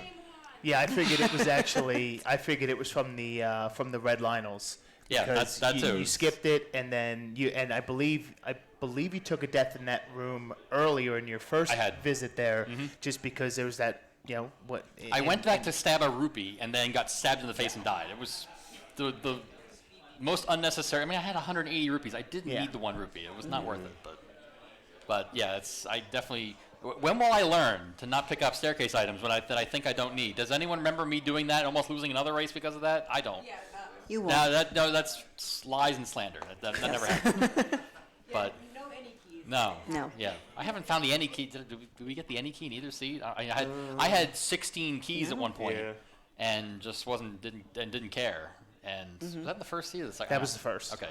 Yeah, I figured it was actually. I figured it was from the red Lionels. Yeah, that too. You skipped it, and then I believe you took a death in that room earlier in your first visit there, just because there was that. I went back to stab a rupee and then got stabbed in the face and died. It was the most unnecessary. I mean, I had 180 rupees. I didn't need the 1 rupee. It was not worth it. But yeah, I definitely. When will I learn to not pick up staircase items that I think I don't need? Does anyone remember me doing that, almost losing another race because of that? I don't. Yeah, you won't. No, that's lies and slander. That never happened. But. No. Yeah, I haven't found the any key. Did we get the any key in either seed? I had 16 keys at one point, and just didn't care. And was that the first seed or the second? That was the first. Okay.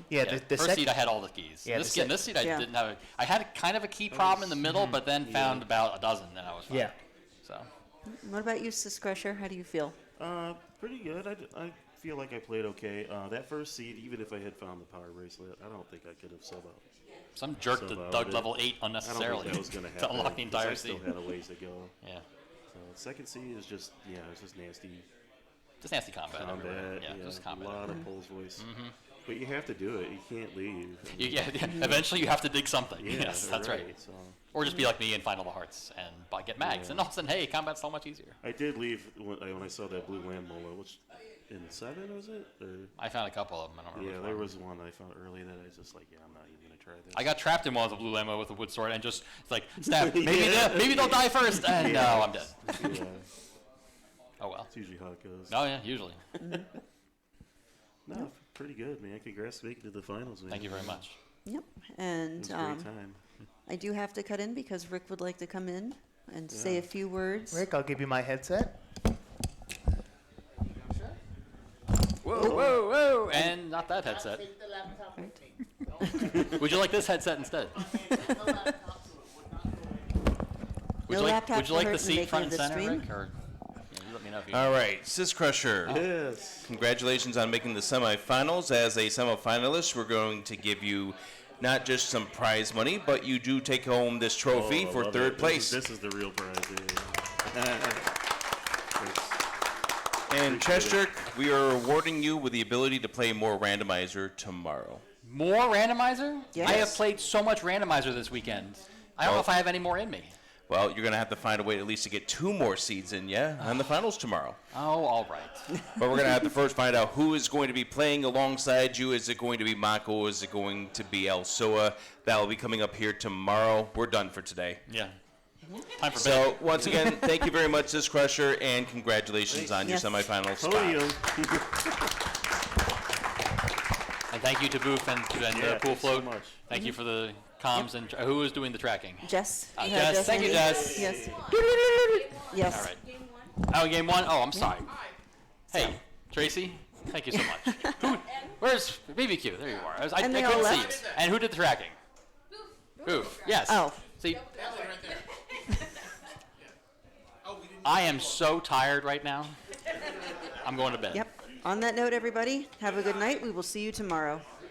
The first seed I had all the keys. Yeah, this seed I didn't have. I had kind of a key problem in the middle, but then found about a dozen, and I was fine. Yeah. So. What about you, syscrusher? How do you feel? Pretty good. I feel like I played okay. That first seed, even if I had found the power bracelet, I don't think I could have sub out. Some jerk that dug level 8 unnecessarily that was gonna happen, to unlock the entire seed. I still had a ways to go. Yeah. So second seed is just it's just nasty. Just nasty combat. Just combat. A lot of pulls voice. But you have to do it. You can't leave. Eventually you have to dig something. Yes, that's right. So. Or just be like me and find all the hearts and get mags. And all of a sudden, hey, combat's so much easier. I did leave when I saw that blue land mola, which in 7 was it? Or? I found a couple of them. I don't remember. Yeah, there was one I found early that I was just like, I'm not even going to try this. I got trapped in one with a blue ammo with a wood sword and just like stab. Maybe they'll die first. And no, I'm dead. Yeah. Oh well. That's usually how it goes. Oh yeah, usually. No, pretty good, man. Congrats to making it to the finals, man. Thank you very much. Yep, and it was a great time. I do have to cut in because Rick would like to come in and say a few words. Rick, I'll give you my headset. Whoa, whoa, whoa! And not that headset. Would you like this headset instead? Would you like the seat front and center, Rick? Or you let me know if you. All right, Syscrusher. Yes. Congratulations on making the semifinals. As a semifinalist, we're going to give you not just some prize money, but you do take home this trophy for third place. This is the real prize. Yeah. And chessjerk, we are awarding you with the ability to play more Randomizer tomorrow. More Randomizer? Yes. I have played so much Randomizer this weekend. I don't know if I have any more in me. Well, you're going to have to find a way at least to get 2 more seeds in, on the finals tomorrow. Oh, all right. But we're going to have to first find out who is going to be playing alongside you. Is it going to be Mako? Is it going to be Elsoa? That will be coming up here tomorrow. We're done for today. Yeah. Time for bed. So, once again, thank you very much, Syscrusher, and congratulations on your semifinal spot. And thank you to Booth and Pool Float. So much. Thank you for the comms and who was doing the tracking? Jess. Jess. Thank you, Andy? Jess. Yes. Yes. All right. Oh, game 1? Oh, I'm sorry. Hey, Tracy. Thank you so much. Where's BBQ? There you are. I And they all couldn't see left? you. And who did the tracking? Booth. Yes. Oh. See. I am so tired right now. I'm going to bed. Yep. On that note, everybody, have a good night. We will see you tomorrow.